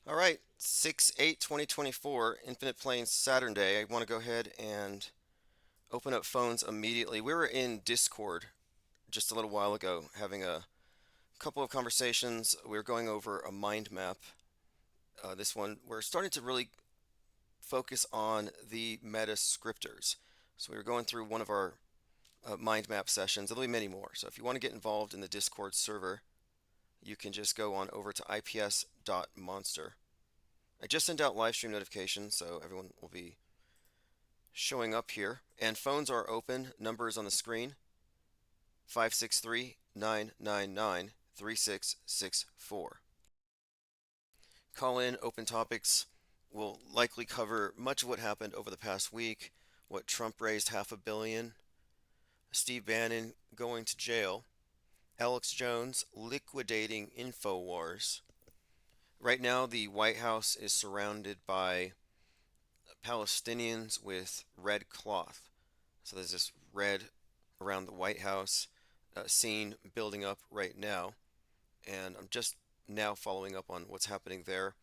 All right, 6/8/2024, Infinite Planes Saturn Day. I want to go ahead and open up phones immediately. We were in Discord just a little while ago having a couple of conversations. We were going over a mind map. This one, we're starting to really focus on the meta scriptors. So we were going through one of our mind map sessions. There'll be many more. So if you want to get involved in the Discord server, you can just go on over to ips.monster. I just sent out live stream notifications, so everyone will be showing up here. And phones are open. Numbers on the screen: 563-999-3664. Call in, open topics. Will likely cover much of what happened over the past week, what Trump raised $500 million, Steve Bannon going to jail, Alex Jones liquidating InfoWars. Right now, the White House is surrounded by Palestinians with red cloth. So there's this red around the White House scene building up right now, and I'm just now following up on what's happening there.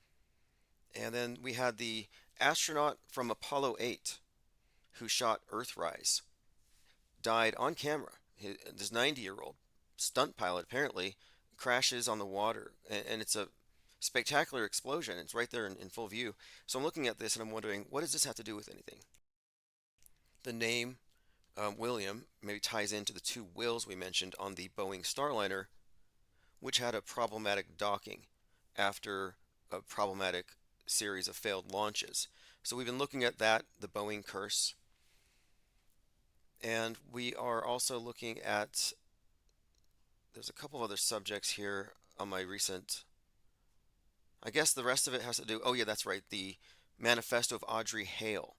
And then we had the astronaut from Apollo 8 who shot Earthrise, died on camera. This 90-year-old stunt pilot apparently crashes on the water, and it's a spectacular explosion. It's right there in full view. So I'm looking at this and I'm wondering, what does this have to do with anything? The name William maybe ties into the two Wills we mentioned on the Boeing Starliner, which had a problematic docking after a problematic series of failed launches. So we've been looking at that, the Boeing curse, and we are also looking at, there's a couple other subjects here on my recent, I guess the rest of it has to do, oh yeah, that's right, the manifesto of Audrey Hale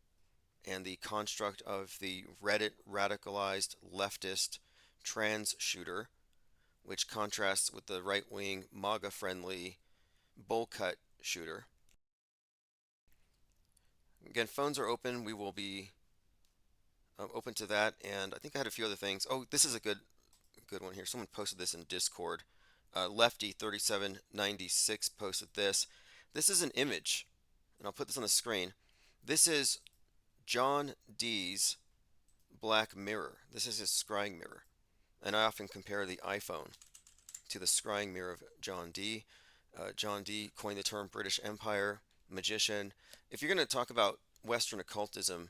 and the construct of the Reddit radicalized leftist trans shooter, which contrasts with the right wing MAGA friendly bowl cut shooter. Again, phones are open. We will be open to that, and I think I had a few other things. Oh, this is a good one here. Someone posted this in Discord. Lefty 3796 posted this. This is an image, and I'll put this on the screen. This is John Dee's Black Mirror. This is his scrying mirror, and I often compare the iPhone to the scrying mirror of John Dee. John Dee coined the term British Empire, magician. If you're going to talk about Western occultism,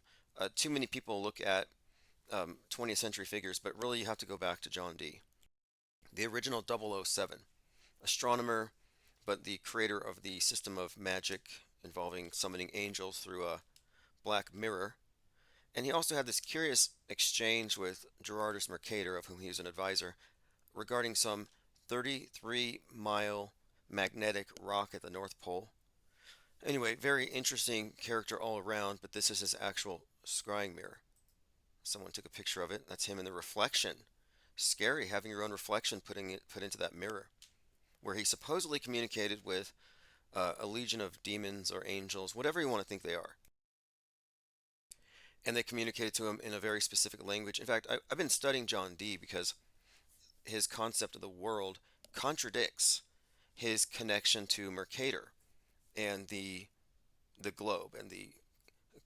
too many people look at 20th century figures, but really you have to go back to John Dee, the original 007, astronomer, but the creator of the system of magic involving summoning angels through a black mirror. And he also had this curious exchange with Gerardus Mercator, of whom he was an advisor, regarding some 33-mile magnetic rock at the North Pole. Anyway, very interesting character all around, but this is his actual scrying mirror. Someone took a picture of it. That's him in the reflection. Scary having your own reflection put into that mirror, where he supposedly communicated with a legion of demons or angels, whatever you want to think they are. And they communicated to him in a very specific language. In fact, I've been studying John Dee because his concept of the world contradicts his connection to Mercator and the globe and the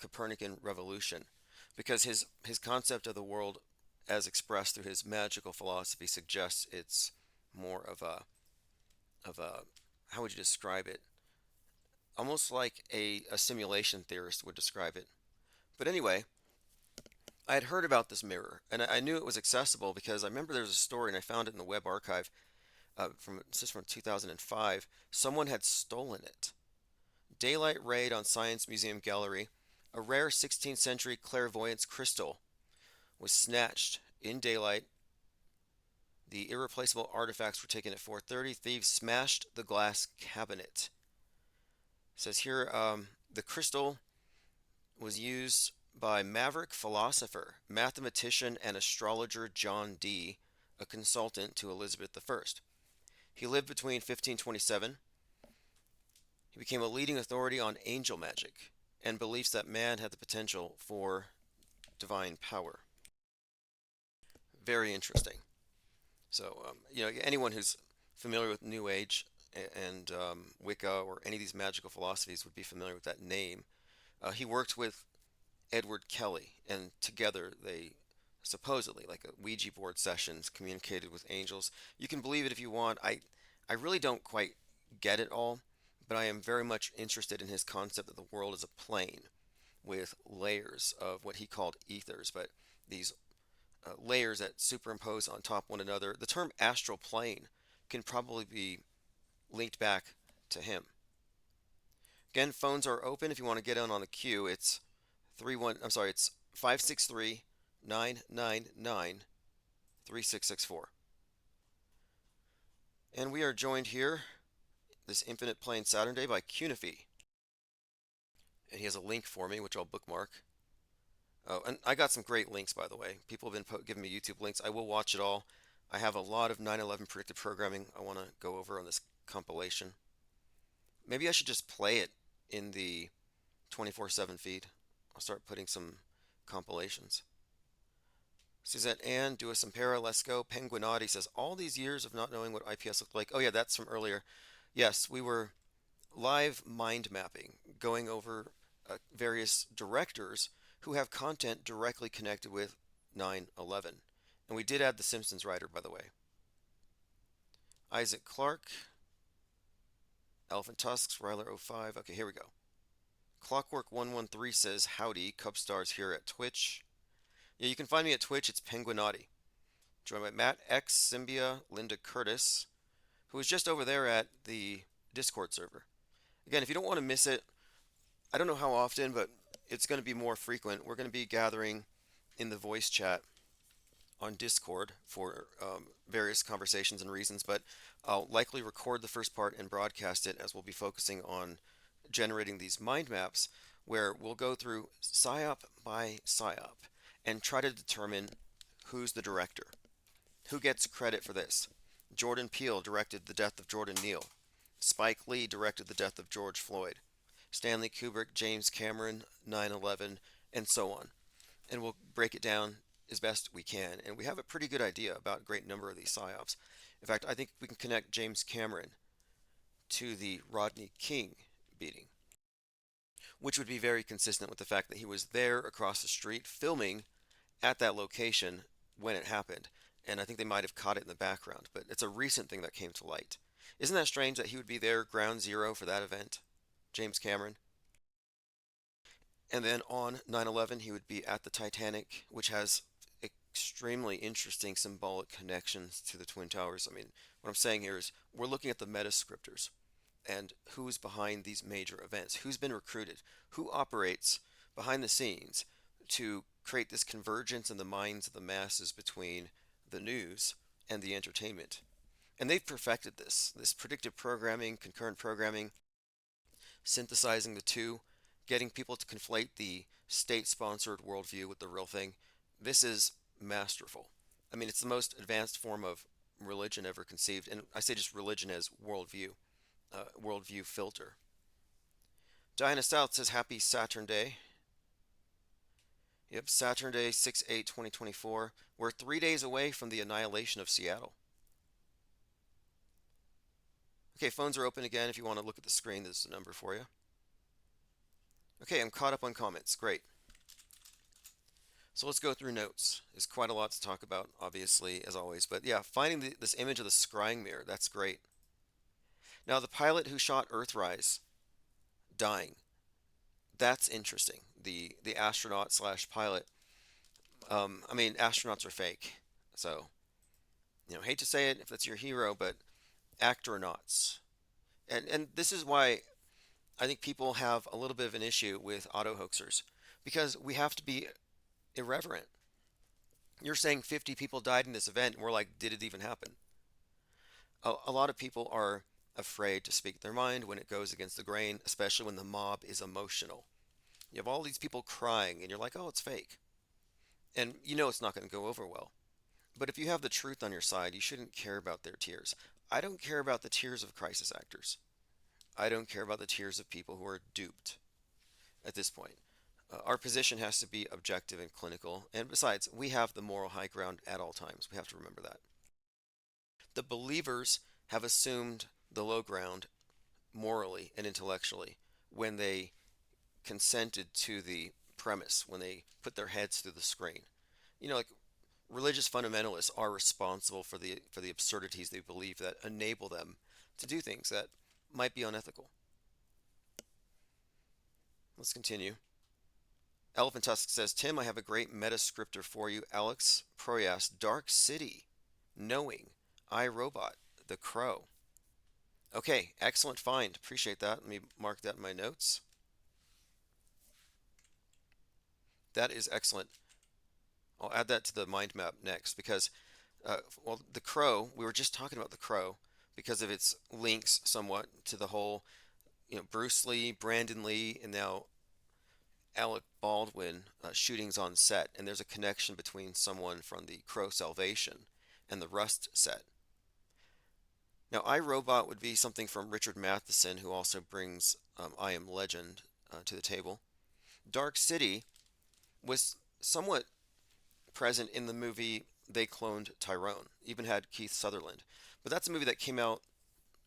Copernican revolution, because his concept of the world as expressed through his magical philosophy suggests it's more of a how would you describe it? Almost like a simulation theorist would describe it. But anyway, I had heard about this mirror, and I knew it was accessible because I remember there was a story, and I found it in the web archive this is from 2005. Someone had stolen it. Daylight raid on Science Museum Gallery. A rare 16th century clairvoyance crystal was snatched in daylight. The irreplaceable artifacts were taken at 4:30. Thieves smashed the glass cabinet. It says here, the crystal was used by maverick philosopher, mathematician, and astrologer John Dee, a consultant to Elizabeth I. He lived between 1527. He became a leading authority on angel magic and beliefs that man had the potential for divine power. Very interesting. So, anyone who's familiar with New Age and Wicca or any of these magical philosophies would be familiar with that name. He worked with Edward Kelly, and together they supposedly, like a Ouija board sessions, communicated with angels. You can believe it if you want. I really don't quite get it all, but I am very much interested in his concept that the world is a plane with layers of what he called ethers, but these layers that superimpose on top one another. The term astral plane can probably be linked back to him. Again, phones are open if you want to get in on the queue. It's 31, I'm sorry, it's 563-999-3664. And we are joined here this Infinite Plane Saturday by Cunify. And he has a link for me, which I'll bookmark. Oh, and I got some great links, by the way. People have been giving me YouTube links. I will watch it all. I have a lot of 9/11 predictive programming I want to go over on this compilation. Maybe I should just play it in the 24/7 feed. I'll start putting some compilations. Suzette Ann, do us some para, let's go. Penguinati says, all these years of not knowing what IPS looked like. Oh yeah, that's from earlier. Yes, we were live mind mapping, going over various directors who have content directly connected with 9/11. And we did add the Simpsons writer, by the way. Isaac Clark, Elephant Tusks, Ryler05. Okay, here we go. Clockwork113 says, howdy, Cub Stars here at Twitch. Yeah, you can find me at Twitch. It's Penguinati. Joined by Matt X, Symbia, Linda Curtis, who is just over there at the Discord server. Again, if you don't want to miss it, I don't know how often, but it's going to be more frequent. We're going to be gathering in the voice chat on Discord for various conversations and reasons, but I'll likely record the first part and broadcast it as we'll be focusing on generating these mind maps where we'll go through PSYOP by PSYOP and try to determine who's the director. Who gets credit for this? Jordan Peele directed the death of Jordan Neal. Spike Lee directed the death of George Floyd. Stanley Kubrick, James Cameron, 9/11, and so on. And we'll break it down as best we can. And we have a pretty good idea about a great number of these psyops. In fact, I think we can connect James Cameron to the Rodney King beating, which would be very consistent with the fact that he was there across the street filming at that location when it happened. And I think they might have caught it in the background, but it's a recent thing that came to light. Isn't that strange that he would be there ground zero for that event? James Cameron. And then on 9/11, he would be at the Titanic, which has extremely interesting symbolic connections to the Twin Towers. I mean, what I'm saying here is we're looking at the metascriptors and who's behind these major events, who's been recruited, who operates behind the scenes to create this convergence in the minds of the masses between the news and the entertainment. And they've perfected this predictive programming, concurrent programming, synthesizing the two, getting people to conflate the state-sponsored worldview with the real thing. This is masterful. I mean, it's the most advanced form of religion ever conceived, and I say just religion as worldview filter. Diana South says, happy Saturn Day. Yep, Saturn Day, 6/8/2024. We're 3 days away from the annihilation of Seattle. Okay, phones are open again if you want to look at the screen. There's a number for you. Okay, I'm caught up on comments. Great. So let's go through notes. There's quite a lot to talk about, obviously, as always. But yeah, finding this image of the scrying mirror, that's great. Now, the pilot who shot Earthrise dying, that's interesting. The astronaut slash pilot. I mean, astronauts are fake. So, hate to say it if that's your hero, but actronauts. And this is why I think people have a little bit of an issue with auto hoaxers because we have to be irreverent. You're saying 50 people died in this event, and we're like, did it even happen? A lot of people are afraid to speak their mind when it goes against the grain, especially when the mob is emotional. You have all these people crying, and you're like, oh, it's fake. And you know it's not going to go over well. But if you have the truth on your side, you shouldn't care about their tears. I don't care about the tears of crisis actors. I don't care about the tears of people who are duped at this point. Our position has to be objective and clinical. And besides, we have the moral high ground at all times. We have to remember that. The believers have assumed the low ground morally and intellectually when they consented to the premise, when they put their heads through the screen. Like religious fundamentalists are responsible for the absurdities they believe that enable them to do things that might be unethical. Let's continue. Elephant Tusk says, Tim, I have a great meta scripter for you. Alex Proyas, Dark City, Knowing, I, Robot, The Crow. Okay, excellent find. Appreciate that. Let me mark that in my notes. That is excellent. I'll add that to the mind map next because, well, The Crow, we were just talking about The Crow because of its links somewhat to the whole, Bruce Lee, Brandon Lee, and now Alec Baldwin shootings on set. And there's a connection between someone from the Crow Salvation and the Rust set. Now, I, Robot would be something from Richard Matheson, who also brings I Am Legend to the table. Dark City was somewhat present in the movie They Cloned Tyrone, even had Keith Sutherland. But that's a movie that came out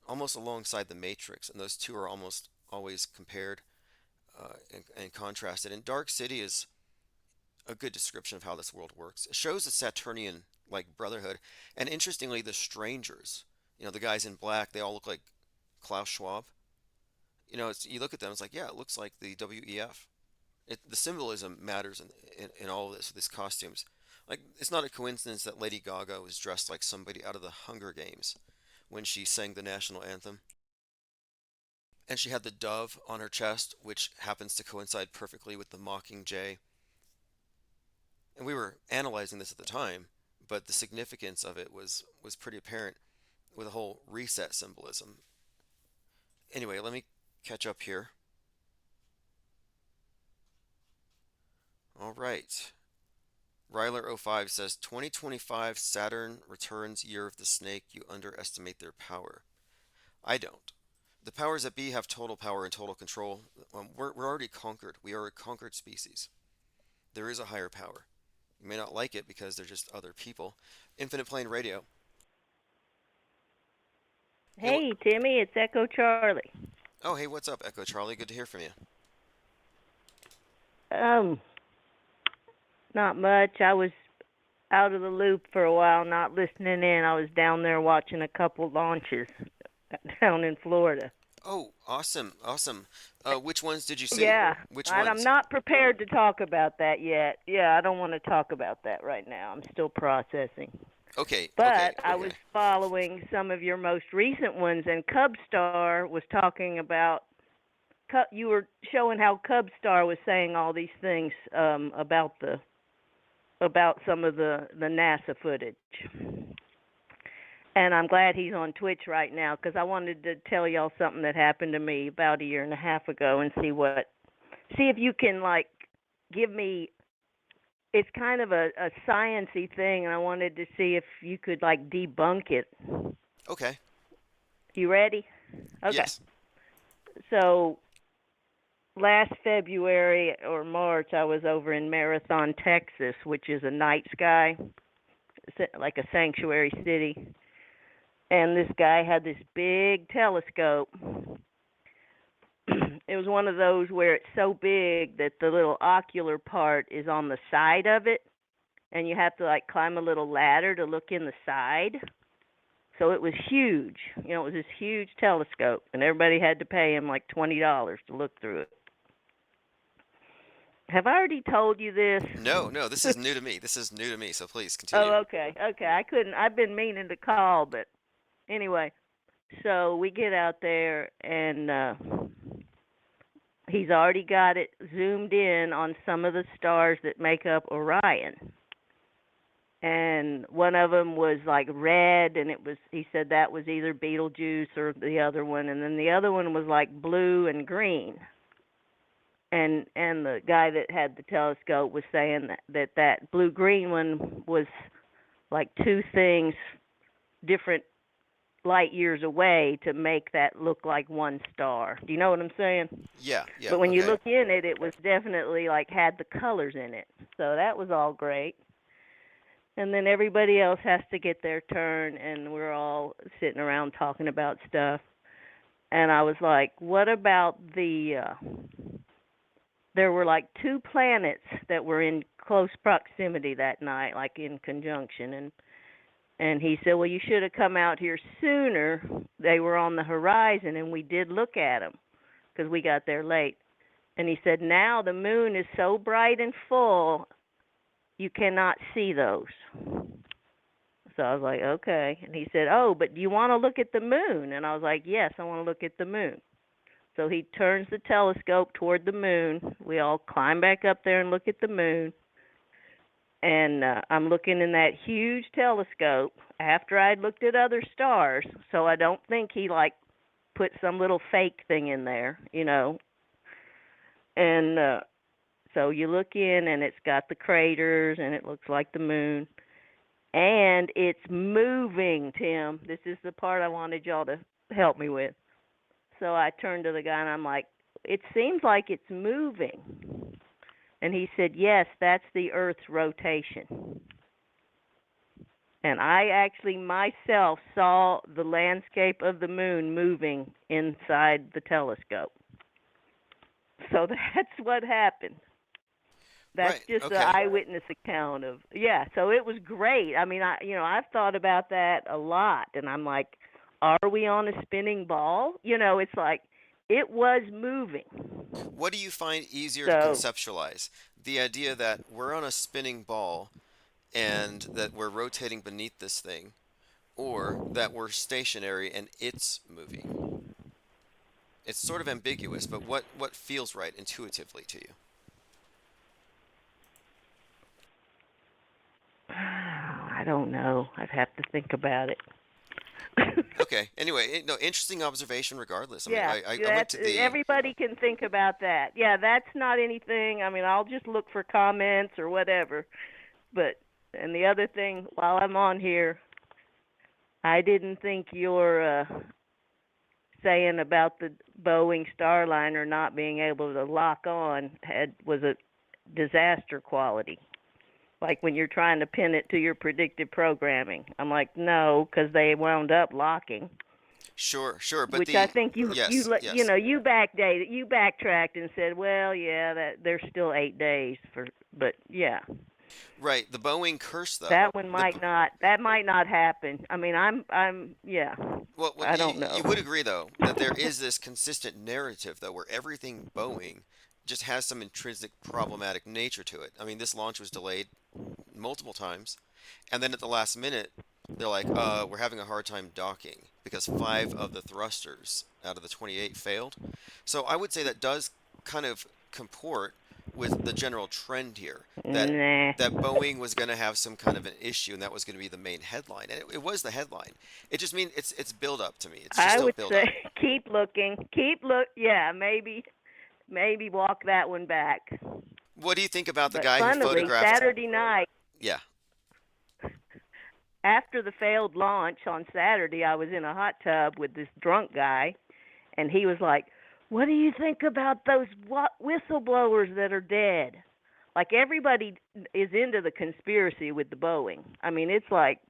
almost alongside The Matrix, and those two are almost always compared and contrasted. And Dark City is a good description of how this world works. It shows a Saturnian like brotherhood, and interestingly, the strangers, the guys in black, they all look like Klaus Schwab. You look at them, it's like, yeah, it looks like the WEF. The symbolism matters in all of this, these costumes. Like, it's not a coincidence that Lady Gaga was dressed like somebody out of the Hunger Games when she sang the national anthem. And she had the dove on her chest, which happens to coincide perfectly with the Mockingjay. And we were analyzing this at the time, but the significance of it was pretty apparent with the whole reset symbolism. Anyway, let me catch up here. All right. Ryler05 says 2025 Saturn returns Year of the Snake. You underestimate their power. I don't. The powers that be have total power and total control. We're already conquered. We are a conquered species. There is a higher power. You may not like it because they're just other people. Infinite Plane Radio. Hey, Hey, Timmy, it's Echo Charlie. oh, hey, what's up, Echo Charlie? Good to hear from you. Um, Not much. I was out of the loop for a while, not listening in. I was down there watching a couple launches down in Florida. Oh, awesome, awesome. Which ones did you see? Yeah, Which and I'm ones? not prepared to talk about that yet. Yeah, I don't want to talk about that right now. I'm still processing. Okay, okay, But I was okay. following some of your most recent ones, and Cubstar was talking about. You were showing how Cubstar was saying all these things about some of the NASA footage. And I'm glad he's on Twitch right now because I wanted to tell y'all something that happened to me about a year and a half ago and see if you can like give me. It's kind of a sciency thing, and I wanted to see if you could like debunk it. Okay. You ready? Okay. Yes. So last February or March, I was over in Marathon, Texas, which is a night sky, like a sanctuary city. And this guy had this big telescope. It was one of those where it's so big that the little ocular part is on the side of it, and you have to like climb a little ladder to look in the side. So it was huge. It was this huge telescope, and everybody had to pay him like $20 to look through it. Have I already told you this? No, no, this is new to me. This is new to me, so please continue. Oh, okay. Okay. I couldn't. I've been meaning to call, but anyway. So we get out there, and he's already got it zoomed in on some of the stars that make up Orion. And one of them was like red, and he said that was either Betelgeuse or the other one, and then the other one was like blue and green. And the guy that had the telescope was saying that blue green one was like two things different light years away to make that look like one star. Do you know what I'm saying? Yeah, yeah, But when you okay. look in it, it was definitely like had the colors in it. So that was all great. And then everybody else has to get their turn, and we're all sitting around talking about stuff. And I was like, what about there were like two planets that were in close proximity that night, like in conjunction, and he said, well, you should have come out here sooner. They were on the horizon, and we did look at them because we got there late. And he said, now the moon is so bright and full, you cannot see those. So I was like, okay. And he said, oh, but do you want to look at the moon? And I was like, yes, I want to look at the moon. So he turns the telescope toward the moon. We all climb back up there and look at the moon. And I'm looking in that huge telescope after I'd looked at other stars. So I don't think he like put some little fake thing in there, you know. And so you look in and it's got the craters and it looks like the moon. And it's moving, Tim. This is the part I wanted y'all to help me with. So I turned to the guy and I'm like, it seems like it's moving. And he said, yes, that's the Earth's rotation. And I actually myself saw the landscape of the moon moving inside the telescope. So that's what happened. That's Right. just the Okay. eyewitness account of, yeah, so it was great. I mean, I've thought about that a lot, and I'm like, are we on a spinning ball? You know, it's like it was moving. What do you find easier to So, conceptualize? The idea that we're on a spinning ball and that we're rotating beneath this thing, or that we're stationary and it's moving? It's sort of ambiguous, but what feels right intuitively to you? I don't know. I'd have to think about it. Okay. Anyway, no, interesting observation regardless. I mean, Yeah, I went that's to the everybody can think about that. Yeah, that's not anything. I mean, I'll just look for comments or whatever. But and the other thing, while I'm on here, I didn't think your saying about the Boeing Starliner not being able to lock on was a disaster quality. Like when you're trying to pin it to your predictive programming. I'm like, no, because they wound up locking. sure, sure, but Which I the think yes, you yes. know you backtracked and said, well, yeah, that there's still 8 days for, but yeah, Right, the Boeing curse though. that one might not happen. I mean, yeah, Well, I you don't know. you would agree though that there is this consistent narrative though where everything Boeing just has some intrinsic problematic nature to it. I mean, this launch was delayed multiple times, and then at the last minute, they're like, we're having a hard time docking because five of the thrusters out of the 28 failed. So I would say that does kind of comport with the general trend here that Nah, Boeing was going to have some kind of an issue and that was going to be the main headline, and it was the headline. It just means it's build up to me. It's just I a would build say up. keep looking, yeah, maybe walk that one back. What do you think about the But guy who funnily, photographed? Saturday night, Yeah, after the failed launch on Saturday, I was in a hot tub with this drunk guy, and he was like, "What do you think about those whistleblowers that are dead?" Like everybody is into the conspiracy with the Boeing. I mean, it's like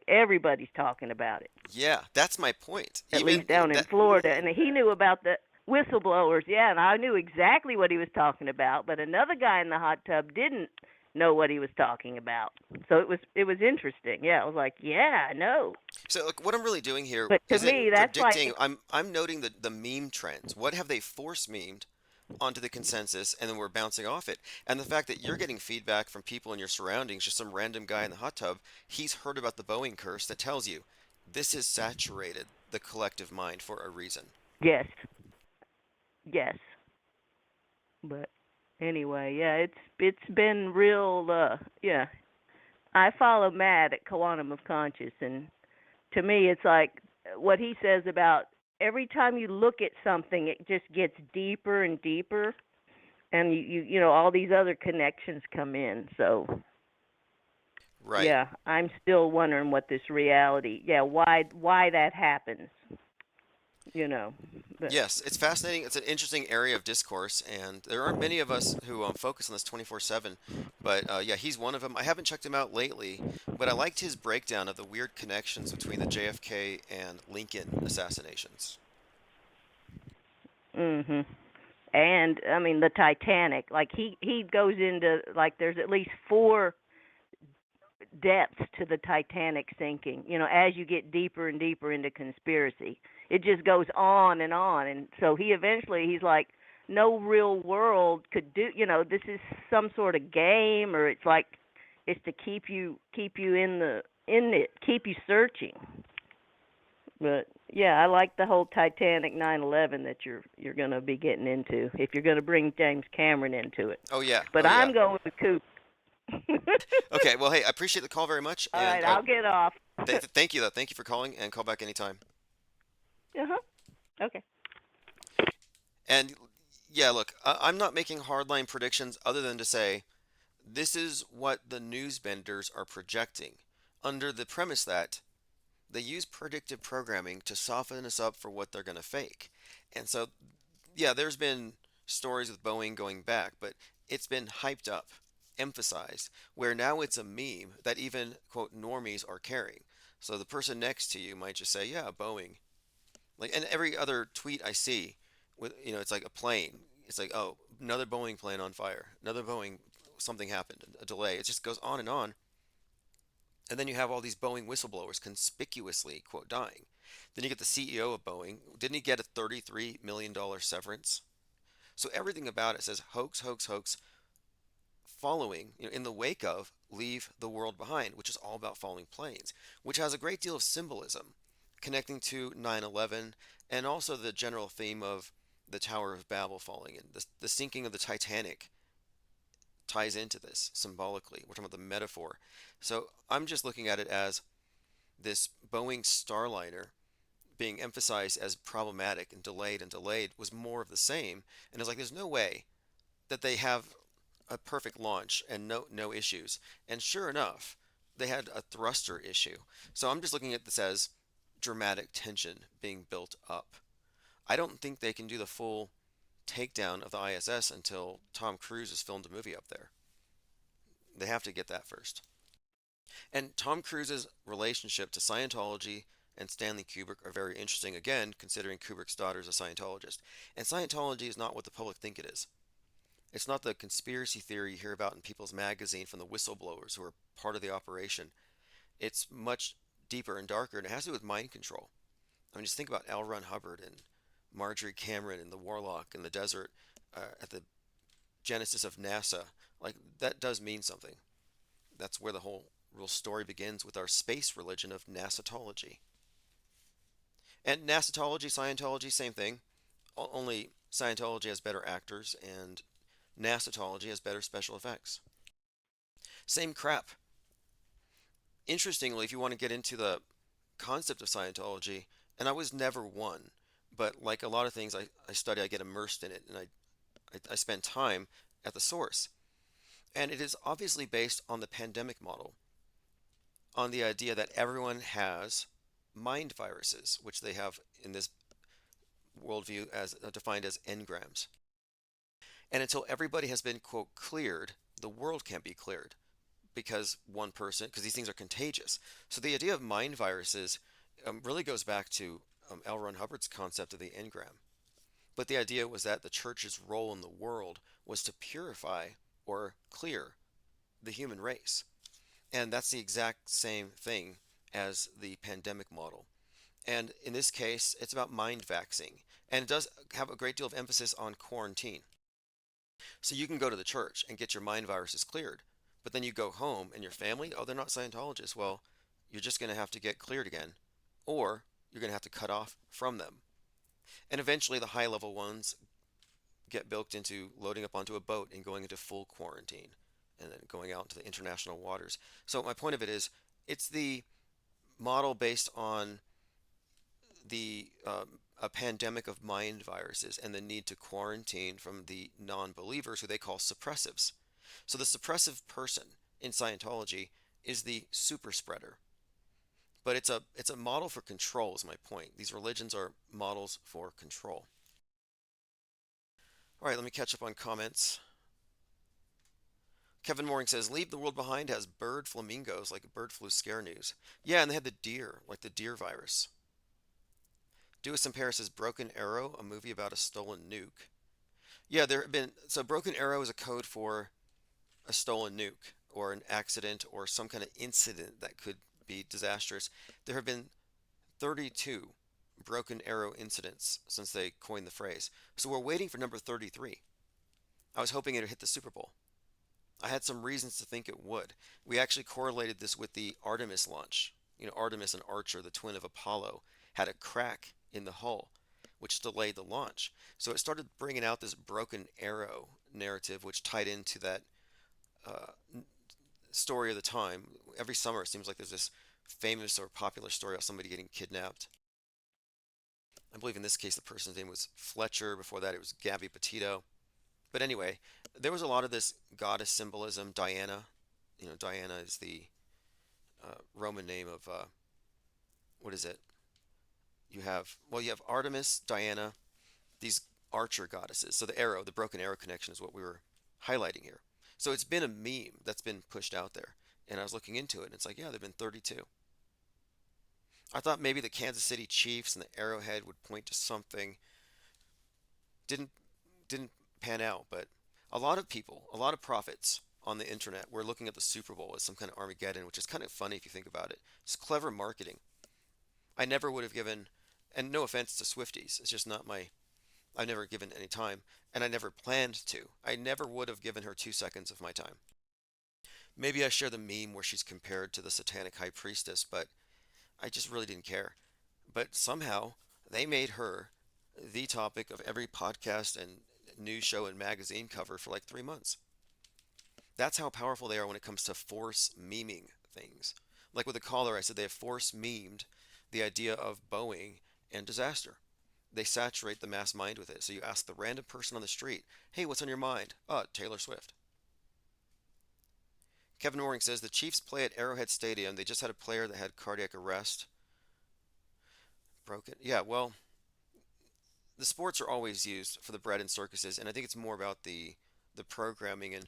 everybody's talking about it, yeah, that's my point. at Even least down in that, Florida. And he knew about the whistleblowers, yeah, and I knew exactly what he was talking about. But another guy in the hot tub didn't know what he was talking about. So it was interesting. Yeah, I was like, yeah, I know. so look, what I'm really doing here But to isn't me, that's predicting. like, I'm noting the meme trends. What have they force memed onto the consensus, and then we're bouncing off it. And the fact that you're getting feedback from people in your surroundings, just some random guy in the hot tub, he's heard about the Boeing curse that tells you this has saturated the collective mind for a reason. yes, yes. But anyway, yeah, it's been real. Yeah, I follow Matt at Quantum of Conscious, and to me, it's like what he says about every time you look at something, it just gets deeper and deeper, and you know all these other connections come in. So Right. yeah, I'm still wondering what this reality. Yeah, why that happens. You know, but Yes, it's fascinating. It's an interesting area of discourse, and there aren't many of us who focus on this 24/7. But yeah, he's one of them. I haven't checked him out lately, but I liked his breakdown of the weird connections between the JFK and Lincoln assassinations. Mhm. And I mean the Titanic, like he goes into like there's at least four depths to the Titanic sinking. You know, as you get deeper and deeper into conspiracy, it just goes on and on. And so he eventually he's like, no real world could do. You know, this is some sort of game, or it's like it's to keep you in it, keep you searching. But yeah, I like the whole Titanic 9/11 that you're going to be getting into if you're going to bring James Cameron into it. Oh yeah, But oh yeah. I'm going with Coop. Okay, well, hey, I appreciate the call very much, All right, and I'll get off. thank you though. Thank you for calling, and call back anytime. Uh-huh. Okay. And yeah, look, I'm not making hardline predictions other than to say this is what the news benders are projecting under the premise that they use predictive programming to soften us up for what they're going to fake. And so, yeah, there's been stories with Boeing going back, but it's been hyped up, emphasized, where now it's a meme that even, quote, normies are carrying. So the person next to you might just say, yeah, Boeing. Like, and every other tweet I see, with, it's like a plane. It's like, oh, another Boeing plane on fire. Another Boeing, something happened, a delay. It just goes on and on. And then you have all these Boeing whistleblowers conspicuously, quote, dying. Then you get the CEO of Boeing. Didn't he get a $33 million severance? So everything about it says hoax, hoax, hoax, following, in the wake of Leave the World Behind, which is all about falling planes, which has a great deal of symbolism connecting to 9/11 and also the general theme of the Tower of Babel falling and the sinking of the Titanic ties into this symbolically. We're talking about the metaphor. So I'm just looking at it as this Boeing Starliner being emphasized as problematic and delayed was more of the same. And it's like there's no way that they have a perfect launch and no issues. And sure enough, they had a thruster issue. So I'm just looking at this as dramatic tension being built up. I don't think they can do the full takedown of the ISS until Tom Cruise has filmed a movie up there. They have to get that first. And Tom Cruise's relationship to Scientology and Stanley Kubrick are very interesting, again, considering Kubrick's daughter is a Scientologist. And Scientology is not what the public think it is. It's not the conspiracy theory you hear about in People's Magazine from the whistleblowers who are part of the operation. It's much deeper and darker, and it has to do with mind control. I mean, just think about L. Ron Hubbard and Marjorie Cameron and the Warlock in the desert at the genesis of NASA. Like, that does mean something. That's where the whole real story begins with our space religion of NASAtology. And NASAtology, Scientology, same thing. Only Scientology has better actors, and NASAtology has better special effects. Same crap. Interestingly, if you want to get into the concept of Scientology, and I was never one, but like a lot of things I study, I get immersed in it, and I spend time at the source. And it is obviously based on the pandemic model, on the idea that everyone has mind viruses, which they have in this worldview as defined as engrams. And until everybody has been, quote, cleared, the world can't be cleared because one person, because these things are contagious. So the idea of mind viruses really goes back to L. Ron Hubbard's concept of the engram. But the idea was that the church's role in the world was to purify or clear the human race. And that's the exact same thing as the pandemic model. And in this case, it's about mind vaxing. And it does have a great deal of emphasis on quarantine. So you can go to the church and get your mind viruses cleared, but then you go home and your family, oh, they're not Scientologists. Well, you're just going to have to get cleared again, or you're going to have to cut off from them. And eventually, the high level ones get bilked into loading up onto a boat and going into full quarantine and then going out into the international waters. So, my point of it is it's the model based on the a pandemic of mind viruses and the need to quarantine from the non-believers who they call suppressives. So the suppressive person in Scientology is the super spreader. But it's a model for control is my point. These religions are models for control. All right, let me catch up on comments. Kevin Mooring says, Leave the World Behind has bird flamingos like bird flu scare news. Yeah, and they had the deer, like the deer virus. Dewis and Paris says Broken Arrow, a movie about a stolen nuke. Yeah, there have been. So Broken Arrow is a code for a stolen nuke or an accident or some kind of incident that could be disastrous. There have been 32 Broken Arrow incidents since they coined the phrase. So we're waiting for number 33. I was hoping it would hit the Super Bowl. I had some reasons to think it would. We actually correlated this with the Artemis launch. Artemis and Archer, the twin of Apollo, had a crack in the hull, which delayed the launch. So it started bringing out this broken arrow narrative, which tied into that uh, story of the time. Every summer, it seems like there's this famous or popular story of somebody getting kidnapped. I believe in this case, the person's name was Fletcher. Before that, it was Gabby Petito. But anyway, there was a lot of this goddess symbolism. Diana, Diana is the Roman name of what is it? You have Artemis, Diana, these archer goddesses. So the arrow, the broken arrow connection is what we were highlighting here. So it's been a meme that's been pushed out there. And I was looking into it, and it's like, yeah, there've been 32. I thought maybe the Kansas City Chiefs and the arrowhead would point to something. Didn't didn't pan out, but a lot of people, a lot of prophets on the internet were looking at the Super Bowl as some kind of Armageddon, which is kind of funny if you think about it. It's clever marketing. I never would have given, and no offense to Swifties, it's just not my, I've never given any time, and I never planned to. I never would have given her 2 seconds of my time. Maybe I share the meme where she's compared to the satanic high priestess, but I just really didn't care. But somehow they made her the topic of every podcast and news show and magazine cover for like 3 months. That's how powerful they are when it comes to force memeing things. Like with the caller, I said they have force memed the idea of Boeing and disaster. They saturate the mass mind with it. So you ask the random person on the street, hey, what's on your mind? Taylor Swift. Kevin Waring says the Chiefs play at Arrowhead Stadium. They just had a player that had cardiac arrest. Broken. Yeah, well, the sports are always used for the bread and circuses, and I think it's more about the programming, and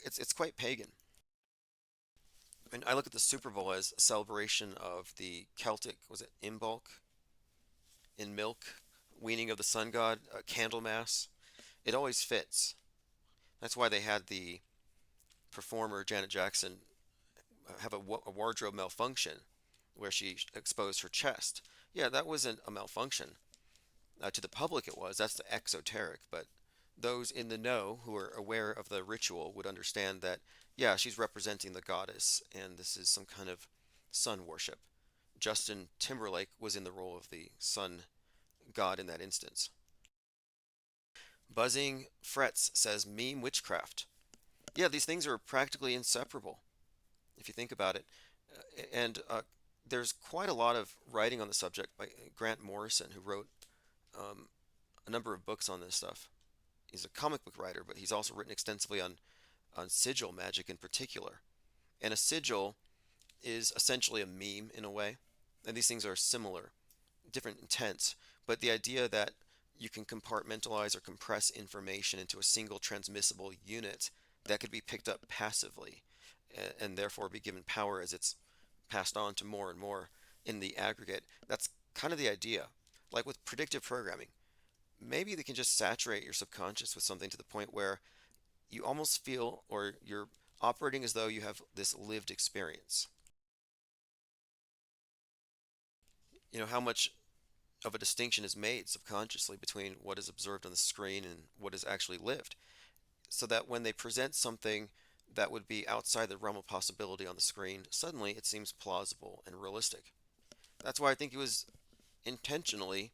it's quite pagan. And I look at the Super Bowl as a celebration of the Celtic, was it Imbolc in milk, weaning of the sun god, Candlemas. It always fits. That's why they had the performer Janet Jackson have a wardrobe malfunction where she exposed her chest. Yeah, that wasn't a malfunction. To the public, it was. That's the exoteric. But those in the know who are aware of the ritual would understand that, yeah, she's representing the goddess, and this is some kind of sun worship. Justin Timberlake was in the role of the sun god in that instance. Buzzing Frets says meme witchcraft. Yeah, these things are practically inseparable if you think about it. And there's quite a lot of writing on the subject by Grant Morrison, who wrote um, a number of books on this stuff. He's a comic book writer, but he's also written extensively on sigil magic in particular. And a sigil is essentially a meme in a way. And these things are similar, different intents, but the idea that you can compartmentalize or compress information into a single transmissible unit that could be picked up passively and therefore be given power as it's passed on to more and more in the aggregate. That's kind of the idea. Like with predictive programming, maybe they can just saturate your subconscious with something to the point where you almost feel or you're operating as though you have this lived experience. How much of a distinction is made subconsciously between what is observed on the screen and what is actually lived, so that when they present something that would be outside the realm of possibility on the screen, suddenly it seems plausible and realistic. That's why I think it was intentionally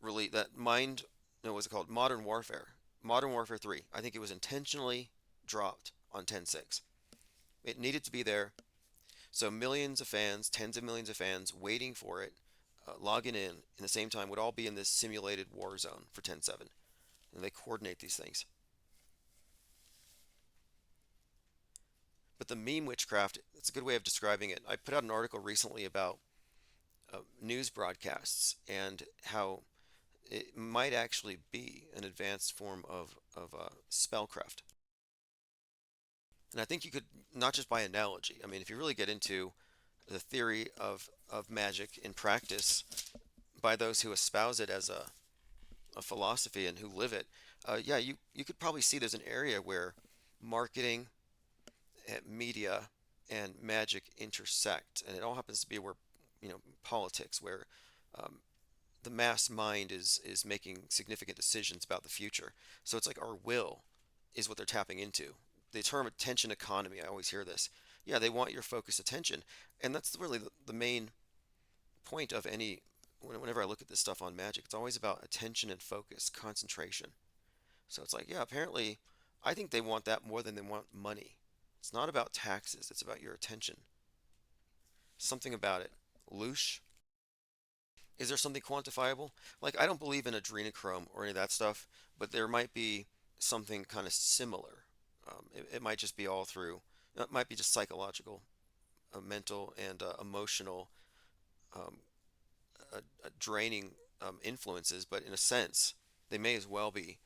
really that mind, no, what's it called? Modern Warfare. Modern Warfare 3. I think it was intentionally dropped on 10.6. It needed to be there, so millions of fans, tens of millions of fans waiting for it, logging in the same time would all be in this simulated war zone for 10.7. And they coordinate these things. But the meme witchcraft, it's a good way of describing it. I put out an article recently about news broadcasts and how it might actually be an advanced form of spellcraft. And I think you could, not just by analogy, I mean, if you really get into the theory of magic in practice, by those who espouse it as a philosophy and who live it, yeah, you could probably see there's an area where marketing and media and magic intersect, and it all happens to be where, politics, where um, the mass mind is making significant decisions about the future. So it's like our will is what they're tapping into. The term attention economy, I always hear this. Yeah, they want your focused attention, and that's really the main point of any. Whenever I look at this stuff on magic, it's always about attention and focus, concentration. So it's like, yeah, apparently, I think they want that more than they want money. It's not about taxes, it's about your attention. Something about it. Loosh. Is there something quantifiable? Like, I don't believe in adrenochrome or any of that stuff, but there might be something kind of similar. It might just be all through, it might be just psychological, mental, and emotional, um, draining influences, but in a sense, they may as well be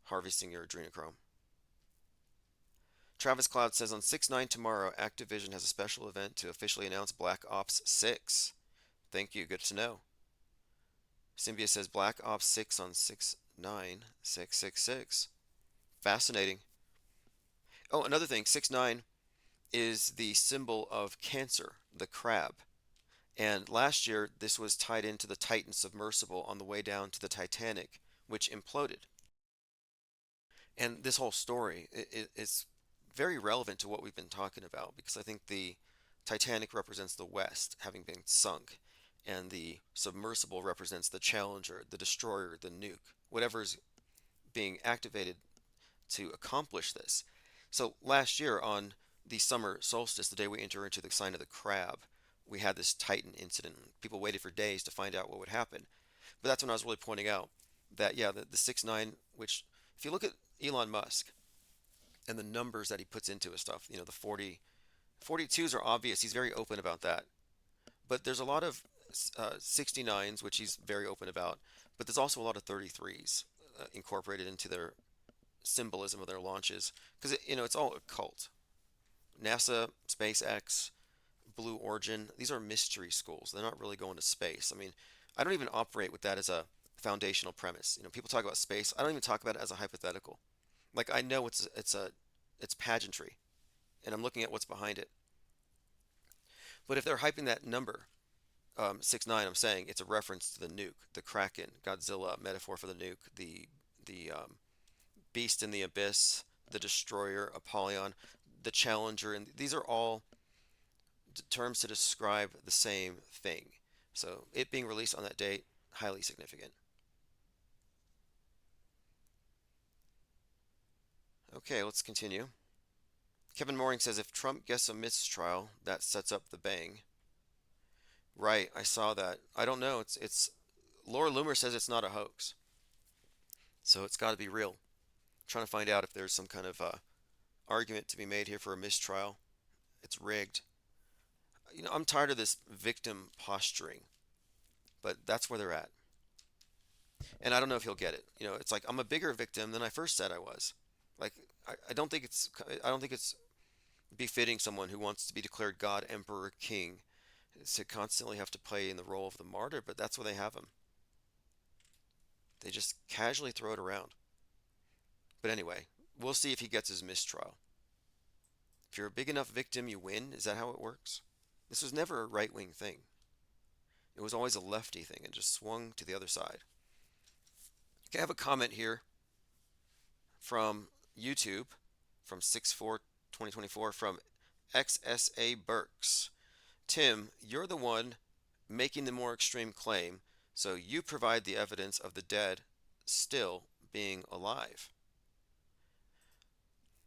harvesting your adrenochrome. Travis Cloud says on 6/9 tomorrow, Activision has a special event to officially announce Black Ops 6. Thank you, good to know. Symbia says Black Ops 6 on 6/9, 666. Fascinating. Oh, another thing, 6/9 is the symbol of Cancer, the crab. And last year, this was tied into the Titan submersible on the way down to the Titanic, which imploded. And this whole story is very relevant to what we've been talking about because I think the Titanic represents the West having been sunk, and the submersible represents the Challenger, the destroyer, the nuke, whatever is being activated to accomplish this. So last year on the summer solstice, the day we enter into the sign of the crab, we had this Titan incident. People waited for days to find out what would happen. But that's when I was really pointing out that, yeah, the 6/9, which, if you look at Elon Musk and the numbers that he puts into his stuff, the 42s are obvious. He's very open about that. But there's a lot of 69s, which he's very open about. But there's also a lot of 33s incorporated into their symbolism of their launches because it's all occult. NASA, SpaceX, Blue Origin, these are mystery schools. They're not really going to space. I mean, I don't even operate with that as a foundational premise. People talk about space. I don't even talk about it as a hypothetical. Like, I know it's pageantry, and I'm looking at what's behind it. But if they're hyping that number, 6/9, I'm saying it's a reference to the nuke, the Kraken, Godzilla, metaphor for the nuke, the beast in the abyss, the destroyer, Apollyon, the challenger, and these are all terms to describe the same thing. So it being released on that date, highly significant. Okay, let's continue. Kevin Mooring says if Trump gets a mistrial, that sets up the bang. Right, I saw that. I don't know. It's Laura Loomer says it's not a hoax, so it's got to be real. I'm trying to find out if there's some kind of argument to be made here for a mistrial. It's rigged. I'm tired of this victim posturing, but that's where they're at. And I don't know if he'll get it. It's like I'm a bigger victim than I first said I was. Like I don't think it's befitting someone who wants to be declared God, Emperor, King to constantly have to play in the role of the martyr, but that's where they have him. They just casually throw it around. But anyway, we'll see if he gets his mistrial. If you're a big enough victim, you win. Is that how it works? This was never a right wing thing. It was always a lefty thing and just swung to the other side. Okay, I have a comment here from YouTube from 6/4/2024 from XSA Burks. Tim, you're the one making the more extreme claim, so you provide the evidence of the dead still being alive.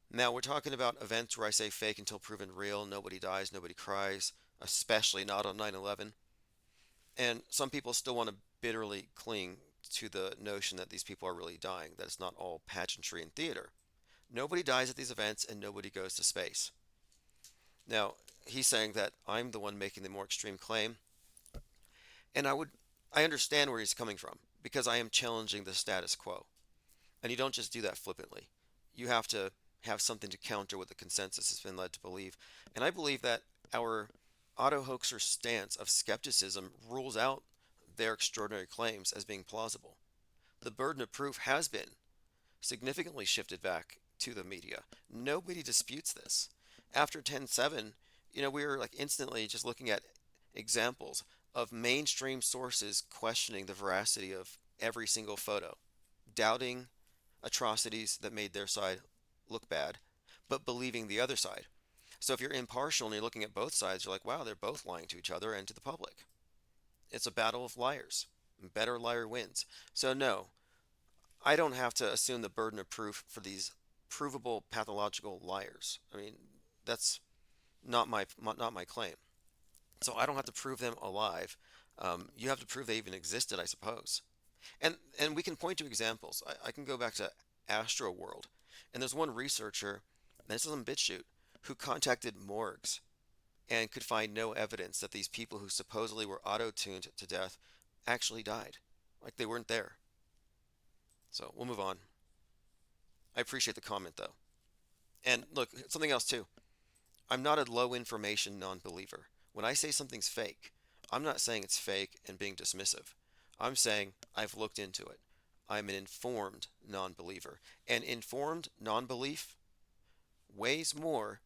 Now, we're talking about events where I say fake until proven real, nobody dies, nobody cries, especially not on 9/11. And some people still want to bitterly cling to the notion that these people are really dying, that it's not all pageantry and theater. Nobody dies at these events and nobody goes to space. Now, he's saying that I'm the one making the more extreme claim, and I understand where he's coming from because I am challenging the status quo. And you don't just do that flippantly. You have to have something to counter what the consensus has been led to believe. And I believe that our auto hoaxer stance of skepticism rules out their extraordinary claims as being plausible. The burden of proof has been significantly shifted back to the media. Nobody disputes this. After 10/7, we were like instantly just looking at examples of mainstream sources questioning the veracity of every single photo, doubting atrocities that made their side look bad, but believing the other side. So if you're impartial and you're looking at both sides, you're like, wow, they're both lying to each other and to the public. It's a battle of liars. Better liar wins. So no, I don't have to assume the burden of proof for these provable pathological liars. I mean, that's not my claim. So I don't have to prove them alive. You have to prove they even existed, I suppose. And we can point to examples. I can go back to Astro World, and there's one researcher, and this is on BitChute, who contacted morgues and could find no evidence that these people who supposedly were auto-tuned to death actually died. Like they weren't there. So we'll move on. I appreciate the comment though. And look, something else too. I'm not a low information non-believer. When I say something's fake, I'm not saying it's fake and being dismissive. I'm saying I've looked into it. I'm an informed non-believer. And informed non-belief weighs more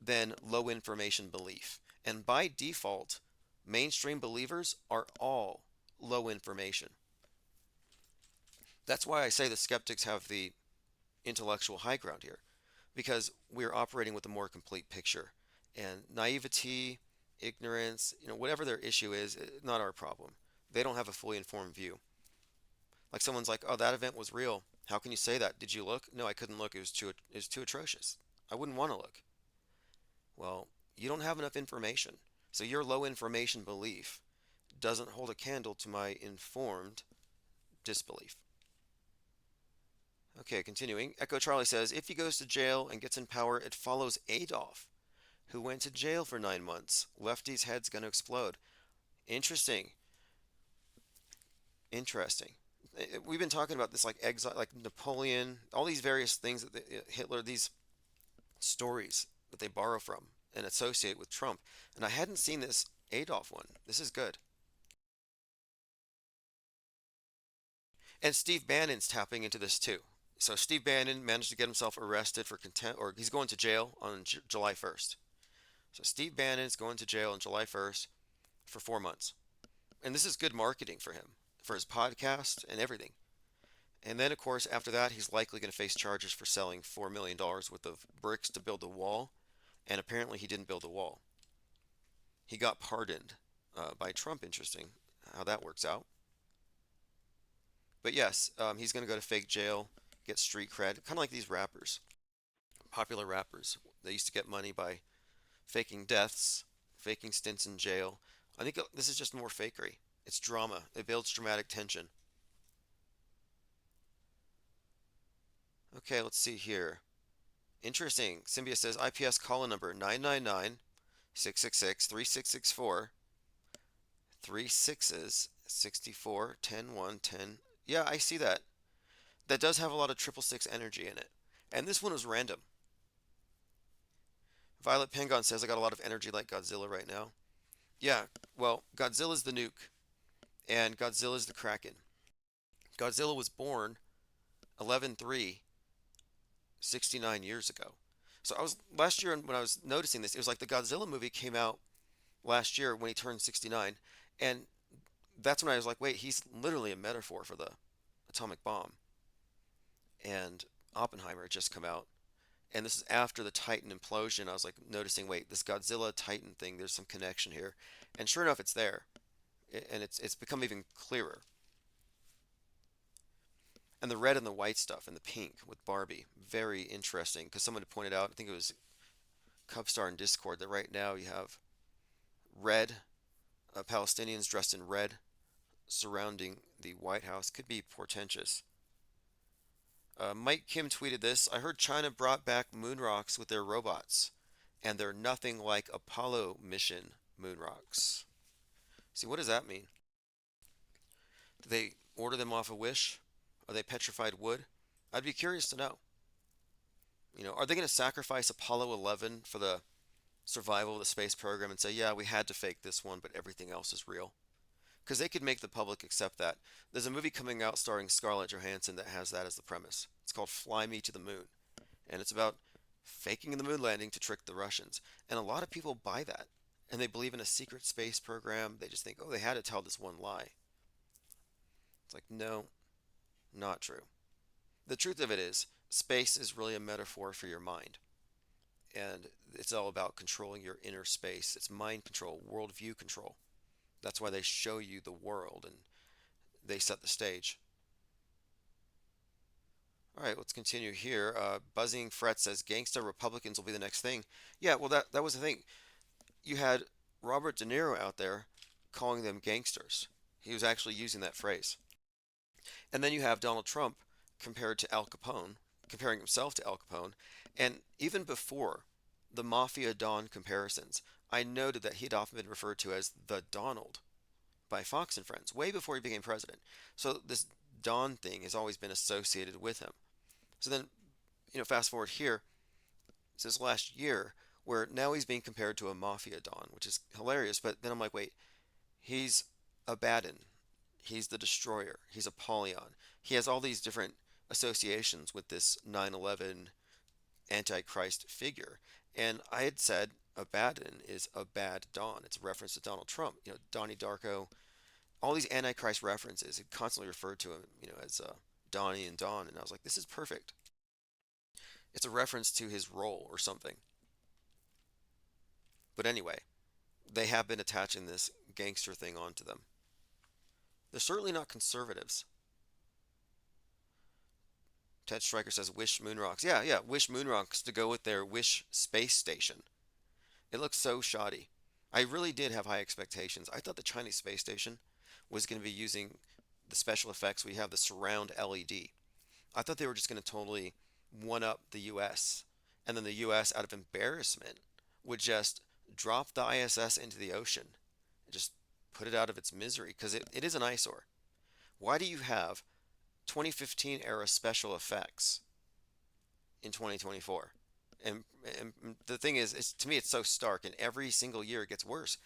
than low information belief. And by default, mainstream believers are all low information. That's why I say the skeptics have the intellectual high ground here, because we're operating with a more complete picture. And naivety, ignorance, whatever their issue is, not our problem. They don't have a fully informed view. Like someone's like, "Oh, that event was real. How can you say that? Did you look?" No, I couldn't look. It was too atrocious. I wouldn't want to look. Well, you don't have enough information. So your low information belief doesn't hold a candle to my informed disbelief. Okay, continuing. Echo Charlie says, if he goes to jail and gets in power, it follows Adolf, who went to jail for 9 months. Lefty's head's gonna explode. Interesting. Interesting. We've been talking about this like exile, like Napoleon, all these various things that Hitler, these stories that they borrow from and associate with Trump. And I hadn't seen this Adolf one. This is good. And Steve Bannon's tapping into this too. So Steve Bannon managed to get himself arrested for contempt, or he's going to jail on July 1st. So Steve Bannon's going to jail on July 1st for 4 months. And this is good marketing for him, for his podcast and everything. And then, of course, after that, he's likely going to face charges for selling $4 million worth of bricks to build the wall. And apparently, he didn't build the wall. He got pardoned by Trump. Interesting how that works out. But yes, he's going to go to fake jail, get street cred, kind of like these rappers, popular rappers. They used to get money by faking deaths, faking stints in jail. I think this is just more fakery. It's drama. It builds dramatic tension. Okay, let's see here. Interesting. Symbia says IPS call number 999 666 3664. 36s 64 10 1 10. Yeah, I see that. That does have a lot of 666 energy in it. And this one was random. Violet Pengon says I got a lot of energy like Godzilla right now. Yeah, well, Godzilla's the nuke, and Godzilla's the Kraken. Godzilla was born 11/3, 69 years ago. So I was last year when I was noticing this, it was like the Godzilla movie came out last year when he turned 69, and that's when I was like, wait, he's literally a metaphor for the atomic bomb. And Oppenheimer had just come out, and this is after the Titan implosion. I was like noticing, wait, this Godzilla Titan thing, there's some connection here, and sure enough, it's there, and it's become even clearer. And the red and the white stuff and the pink with Barbie, very interesting. Because someone had pointed out, I think it was Cubstar in Discord, that right now you have red, Palestinians dressed in red surrounding the White House. Could be portentous. Mike Kim tweeted this. I heard China brought back moon rocks with their robots, and they're nothing like Apollo mission moon rocks. See, what does that mean? Do they order them off a Wish? Are they petrified wood? I'd be curious to know. Are they going to sacrifice Apollo 11 for the survival of the space program and say, yeah, we had to fake this one, but everything else is real? because they could make the public accept that. There's a movie coming out starring Scarlett Johansson that has that as the premise. It's called Fly Me to the Moon, and it's about faking the moon landing to trick the Russians. And a lot of people buy that, and they believe in a secret space program. They just think, oh, they had to tell this one lie. It's like, no, not true. The truth of it is, space is really a metaphor for your mind. And it's all about controlling your inner space. It's mind control, worldview control. That's why they show you the world and they set the stage. All right, let's continue here. Buzzing Fret says gangsta Republicans will be the next thing. Yeah, well, that was the thing. You had Robert De Niro out there calling them gangsters. He was actually using that phrase. And then you have Donald Trump compared to Al Capone, comparing himself to Al Capone. And even before the Mafia Don comparisons, I noted that he'd often been referred to as the Donald by Fox and Friends, way before he became president. So this Don thing has always been associated with him. So then, fast forward here, since last year, where now he's being compared to a Mafia Don, which is hilarious. But then I'm like, wait, he's Abaddon. He's the Destroyer. He's Apollyon. He has all these different associations with this 9/11 Antichrist figure. And I had said Abaddon is a bad Don. It's a reference to Donald Trump. Donnie Darko, all these Antichrist references. It constantly referred to him, as Donnie and Don. And I was like, this is perfect. It's a reference to his role or something. But anyway, they have been attaching this gangster thing onto them. They're certainly not conservatives. Ted Stryker says Wish Moonrocks. Yeah, yeah, Wish Moonrocks to go with their Wish Space Station. It looks so shoddy. I really did have high expectations. I thought the Chinese space station was going to be using the special effects. We have the surround LED. I thought they were just going to totally one up the US. And then the US, out of embarrassment, would just drop the ISS into the ocean and just put it out of its misery because it is an eyesore. Why do you have 2015 era special effects in 2024? And the thing is, to me, it's so stark, and every single year it gets worse.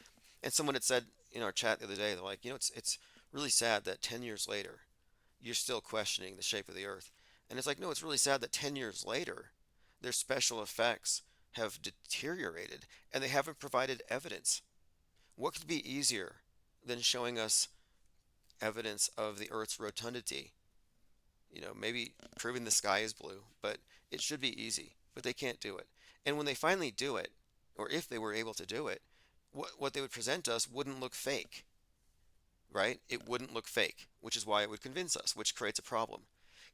And someone had said in our chat the other day, they're like, it's really sad that 10 years later, you're still questioning the shape of the Earth. And it's like, no, it's really sad that 10 years later, their special effects have deteriorated and they haven't provided evidence. What could be easier than showing us evidence of the Earth's rotundity? Maybe proving the sky is blue, but it should be easy, but they can't do it. And when they finally do it, or if they were able to do it, what they would present us wouldn't look fake, right? It wouldn't look fake, which is why it would convince us, which creates a problem.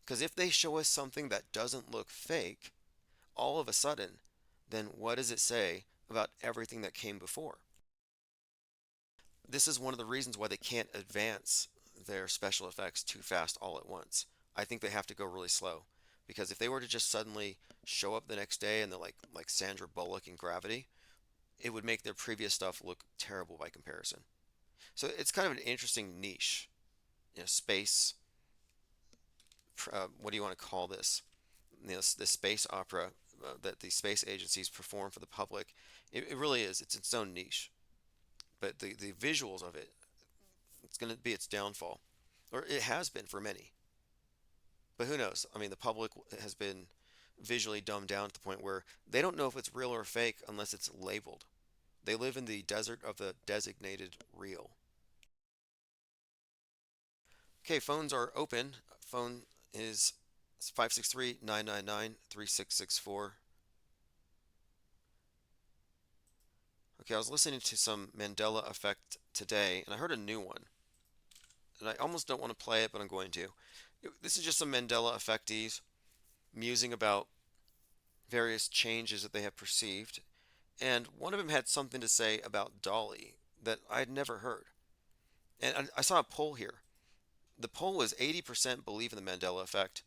Because if they show us something that doesn't look fake, all of a sudden, then what does it say about everything that came before? This is one of the reasons why they can't advance their special effects too fast all at once. I think they have to go really slow because if they were to just suddenly show up the next day and they're like Sandra Bullock in Gravity, it would make their previous stuff look terrible by comparison. So it's kind of an interesting niche, space. What do you want to call this? The space opera that the space agencies perform for the public. It really is. It's its own niche. But the visuals of it, it's going to be its downfall, or it has been for many. But who knows? I mean, the public has been visually dumbed down to the point where they don't know if it's real or fake unless it's labeled. They live in the desert of the designated real. Okay, phones are open. Phone is 563-999-3664. Okay, I was listening to some Mandela Effect today, and I heard a new one. And I almost don't want to play it, but I'm going to. This is just some Mandela Effectees musing about various changes that they have perceived. And one of them had something to say about Dolly that I'd never heard. And I saw a poll here. The poll was 80% believe in the Mandela Effect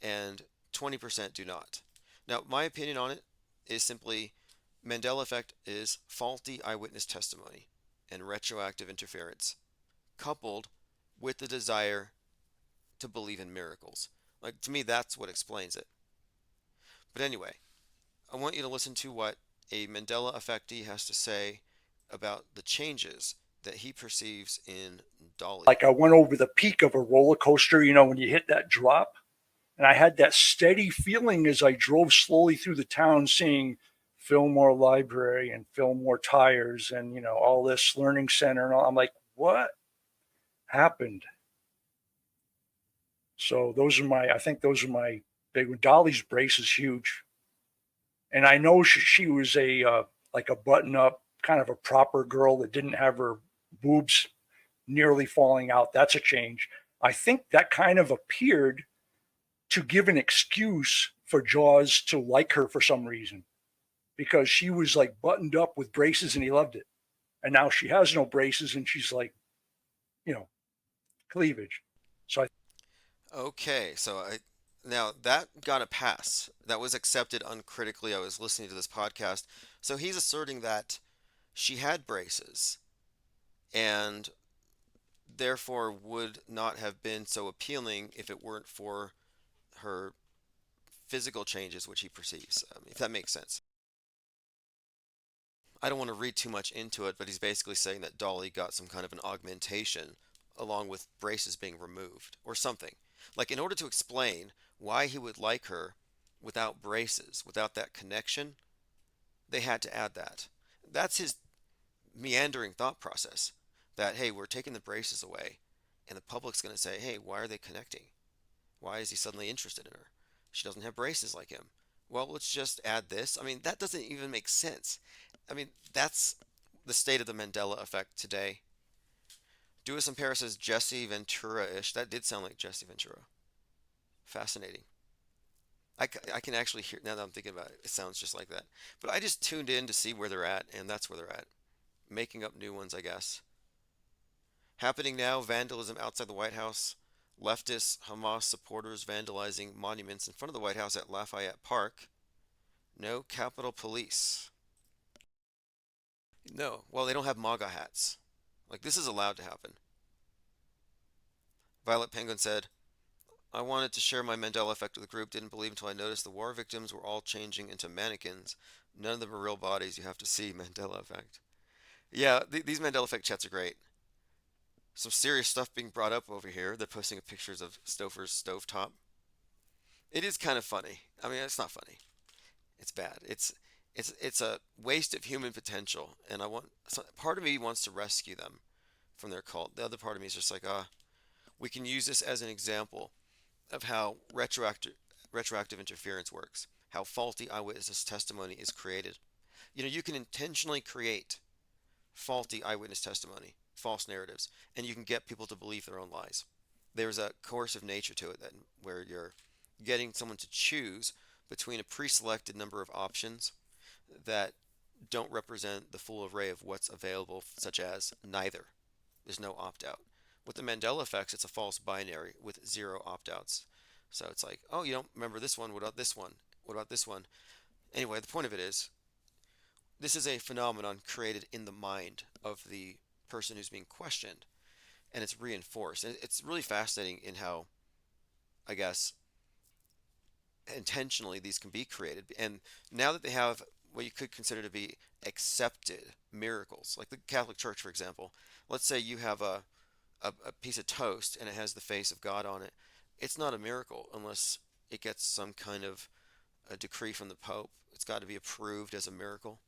and 20% do not. Now, my opinion on it is simply Mandela Effect is faulty eyewitness testimony and retroactive interference, coupled with the desire to believe in miracles. Like, to me, that's what explains it. But anyway, I want you to listen to what a Mandela Effectee has to say about the changes that he perceives in Dolly. Like I went over the peak of a roller coaster, when you hit that drop. And I had that steady feeling as I drove slowly through the town, seeing Fillmore Library and Fillmore Tires and, all this learning center. And all. I'm like, what happened? So I think those are my big one. Dolly's brace is huge. And I know she was like a button up, kind of a proper girl that didn't have her boobs nearly falling out. That's a change. I think that kind of appeared to give an excuse for Jaws to like her for some reason because she was like buttoned up with braces and he loved it. And now she has no braces and she's like, you know, cleavage. So I Okay, so now that got a pass. That was accepted uncritically. I was listening to this podcast. So he's asserting that she had braces and therefore would not have been so appealing if it weren't for her physical changes, which he perceives, if that makes sense. I don't want to read too much into it, but he's basically saying that Dolly got some kind of an augmentation along with braces being removed or something. Like, in order to explain why he would like her without braces, without that connection, they had to add that. That's his meandering thought process that, hey, we're taking the braces away, and the public's going to say, hey, why are they connecting? Why is he suddenly interested in her? She doesn't have braces like him. Well, let's just add this. I mean, that doesn't even make sense. I mean, that's the state of the Mandela effect today. Dewis and Paris says Jesse Ventura-ish. That did sound like Jesse Ventura. Fascinating. I can actually hear, now that I'm thinking about it, it sounds just like that. But I just tuned in to see where they're at, and that's where they're at. Making up new ones, I guess. Happening now, vandalism outside the White House. Leftist Hamas supporters vandalizing monuments in front of the White House at Lafayette Park. No Capitol Police. No, well, they don't have MAGA hats. Like, this is allowed to happen. Violet Penguin said, I wanted to share my Mandela effect with the group. Didn't believe until I noticed the war victims were all changing into mannequins. None of them are real bodies. You have to see Mandela effect. Yeah, these Mandela effect chats are great. Some serious stuff being brought up over here. They're posting pictures of Stouffer's stovetop. It is kind of funny. I mean, it's not funny. It's bad. It's a waste of human potential, and part of me wants to rescue them from their cult. The other part of me is just like, we can use this as an example of how retroactive interference works, how faulty eyewitness testimony is created. You can intentionally create faulty eyewitness testimony, false narratives, and you can get people to believe their own lies. There's a coercive nature to it that where you're getting someone to choose between a pre-selected number of options that don't represent the full array of what's available, such as neither. There's no opt-out. With the Mandela effects, it's a false binary with zero opt-outs. So it's like, oh, you don't remember this one. What about this one? What about this one? Anyway, the point of it is, this is a phenomenon created in the mind of the person who's being questioned, and it's reinforced. And it's really fascinating in how, I guess, intentionally these can be created. And now that they have what you could consider to be accepted miracles, like the Catholic Church, for example, let's say you have a piece of toast and it has the face of God on it. It's not a miracle unless it gets some kind of a decree from the Pope. It's got to be approved as a miracle.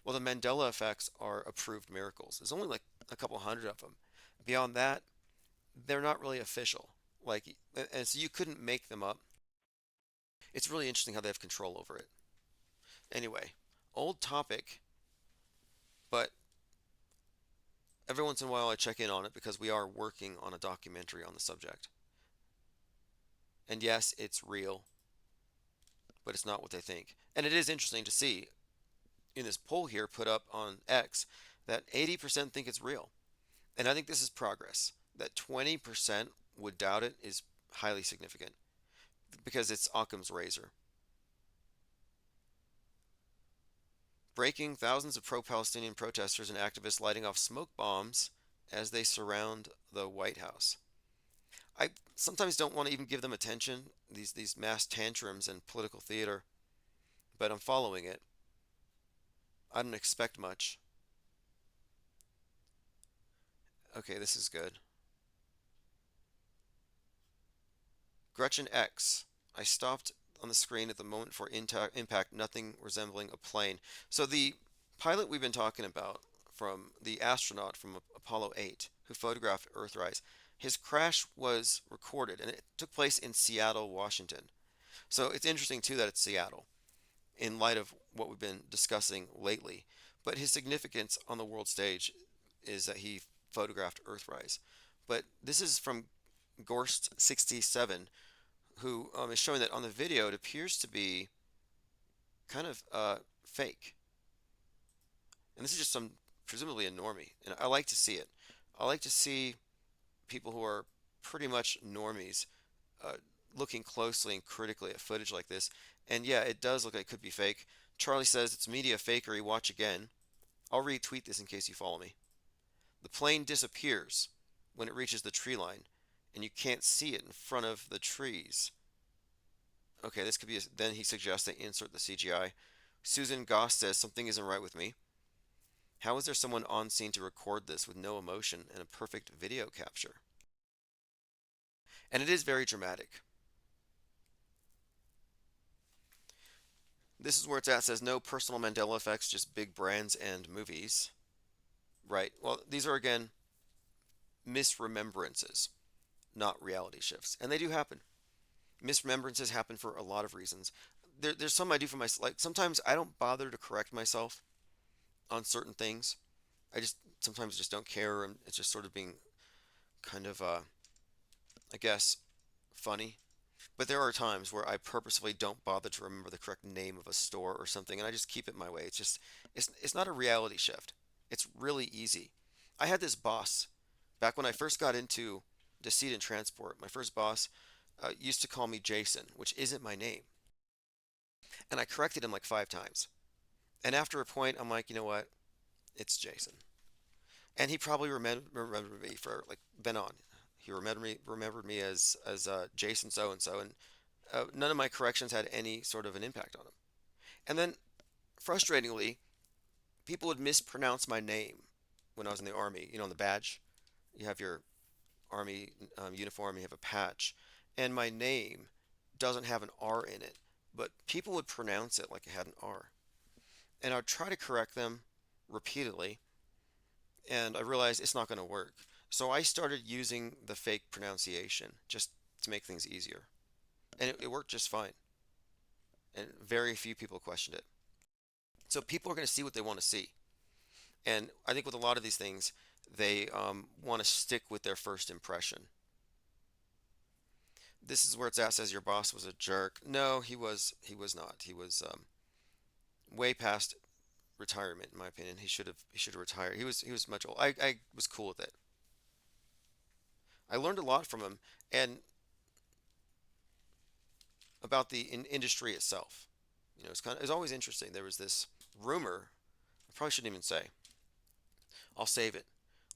Well, the Mandela effects are approved miracles. There's only like a couple hundred of them. Beyond that, they're not really official. Like, and so you couldn't make them up. It's really interesting how they have control over it. Anyway, old topic, but every once in a while I check in on it because we are working on a documentary on the subject. And yes, it's real, but it's not what they think. And it is interesting to see in this poll here put up on X that 80% think it's real. And I think this is progress. That 20% would doubt it is highly significant because it's Occam's razor. Breaking, thousands of pro-Palestinian protesters and activists lighting off smoke bombs as they surround the White House. I sometimes don't want to even give them attention, these mass tantrums and political theater, but I'm following it. I don't expect much. Okay, this is good. Gretchen X. I stopped on the screen at the moment for impact, nothing resembling a plane. So the pilot we've been talking about, from the astronaut from Apollo 8 who photographed Earthrise, his crash was recorded and it took place in Seattle, Washington. So it's interesting too that it's Seattle in light of what we've been discussing lately. But his significance on the world stage is that he photographed Earthrise. But this is from Gorst67, who is showing that on the video it appears to be kind of fake. And this is just some, presumably a normie. And I like to see it. I like to see people who are pretty much normies uh, looking closely and critically at footage like this. And yeah, it does look like it could be fake. Charlie says it's media fakery. Watch again. I'll retweet this in case you follow me. The plane disappears when it reaches the tree line, and you can't see it in front of the trees. Okay, this could be, then he suggests they insert the CGI. Susan Goss says something isn't right with me. How is there someone on scene to record this with no emotion and a perfect video capture? And it is very dramatic. This is where it's at. It says no personal Mandela effects, just big brands and movies. Right. Well, these are again misremembrances, not reality shifts. And they do happen. Misremembrances happen for a lot of reasons. There's some I do for myself. Like sometimes I don't bother to correct myself on certain things. I just sometimes just don't care, and it's just sort of being kind of, I guess, funny. But there are times where I purposefully don't bother to remember the correct name of a store or something, and I just keep it my way. It's just, it's not a reality shift. It's really easy. I had this boss back when I first got into Deceit and Transport. My first boss used to call me Jason, which isn't my name, and I corrected him like 5 times. And after a point, I'm like, you know what? It's Jason. And he probably remembered me for like then on. He remembered me as Jason so and so, and none of my corrections had any sort of an impact on him. And then, frustratingly, people would mispronounce my name when I was in the army. You know, on the badge, you have your army uniform, you have a patch, and my name doesn't have an R in it, but people would pronounce it like it had an R. And I would try to correct them repeatedly, and I realized it's not going to work. So I started using the fake pronunciation just to make things easier. And it worked just fine. And very few people questioned it. So people are going to see what they want to see. And I think with a lot of these things, they want to stick with their first impression. This is where it's at. Says your boss was a jerk. No, he was. He was not. He was way past retirement, in my opinion. He should have retired. He was much old. I was cool with it. I learned a lot from him and about the industry itself. You know, it's always interesting. There was this rumor. I probably shouldn't even say. I'll save it.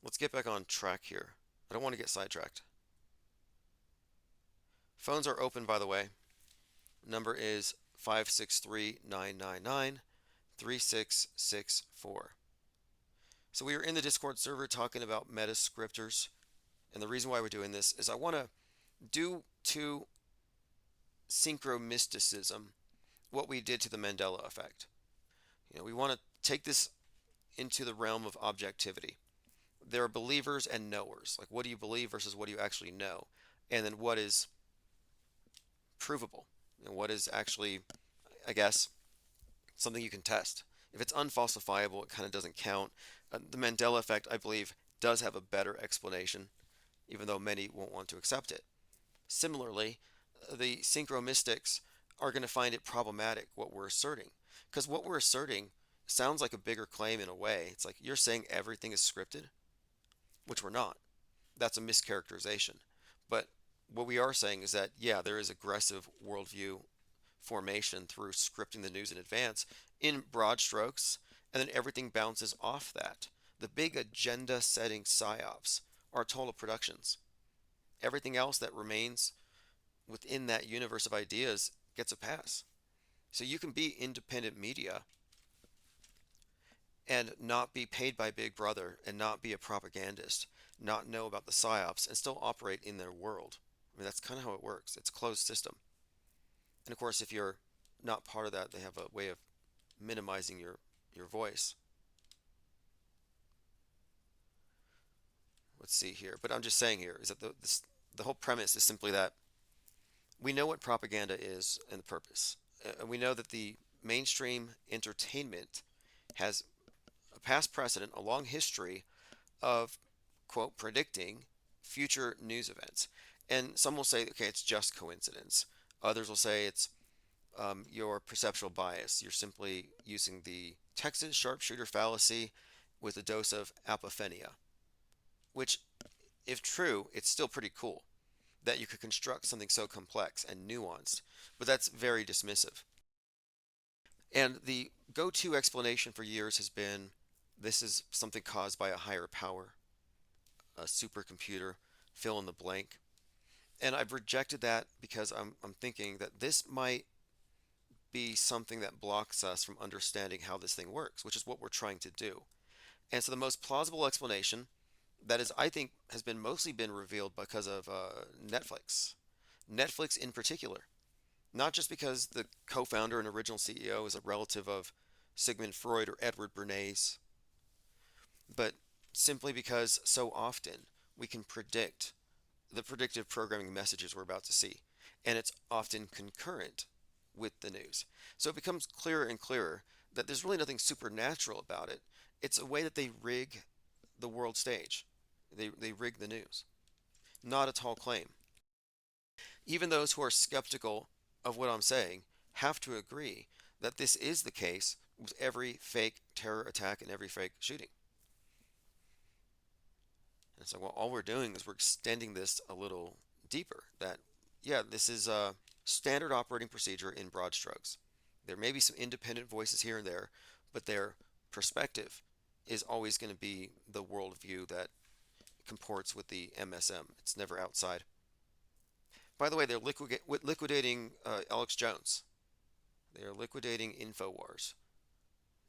Let's get back on track here. I don't want to get sidetracked. Phones are open, by the way. Number is 563-999-3664. So we are in the Discord server talking about metascriptors, and the reason why we're doing this is I want to do to synchromysticism what we did to the Mandela effect. You know, we want to take this into the realm of objectivity. There are believers and knowers. Like, what do you believe versus what do you actually know? And then what is provable? And what is actually, I guess, something you can test. If it's unfalsifiable, it kind of doesn't count. The Mandela effect, I believe, does have a better explanation, even though many won't want to accept it. Similarly, the synchromystics are going to find it problematic what we're asserting, because what we're asserting sounds like a bigger claim in a way. It's like you're saying everything is scripted, which we're not. That's a mischaracterization. But what we are saying is that, yeah, there is aggressive worldview formation through scripting the news in advance in broad strokes, and then everything bounces off that. The big agenda setting psyops are total productions. Everything else that remains within that universe of ideas gets a pass. So you can be independent media and not be paid by Big Brother and not be a propagandist. not know about the psyops and still operate in their world. I mean, that's kind of how it works. It's a closed system. And of course, if you're not part of that, they have a way of minimizing your voice. Let's see here. But I'm just saying here is that the whole premise is simply that we know what propaganda is and the purpose. And we know that the mainstream entertainment has a past precedent, a long history of, quote, predicting future news events. And some will say, okay, it's just coincidence. Others will say it's your perceptual bias. You're simply using the Texas sharpshooter fallacy with a dose of apophenia, which, if true, it's still pretty cool that you could construct something so complex and nuanced, but that's very dismissive. And the go-to explanation for years has been this is something caused by a higher power, a supercomputer, fill in the blank. And I've rejected that because I'm thinking that this might be something that blocks us from understanding how this thing works, which is what we're trying to do. And so the most plausible explanation that is, I think, has been mostly been revealed because of Netflix. Netflix in particular. Not just because the co-founder and original CEO is a relative of Sigmund Freud or Edward Bernays, but simply because so often we can predict the predictive programming messages we're about to see, and it's often concurrent with the news. So it becomes clearer and clearer that there's really nothing supernatural about it. It's a way that they rig the world stage. They rig the news. Not a tall claim. Even those who are skeptical of what I'm saying have to agree that this is the case with every fake terror attack and every fake shooting. And so, well, all we're doing is we're extending this a little deeper. That, yeah, this is a standard operating procedure in broad strokes. There may be some independent voices here and there, but their perspective is always going to be the worldview that comports with the MSM. It's never outside. By the way, they're liquidating Alex Jones. They are liquidating InfoWars.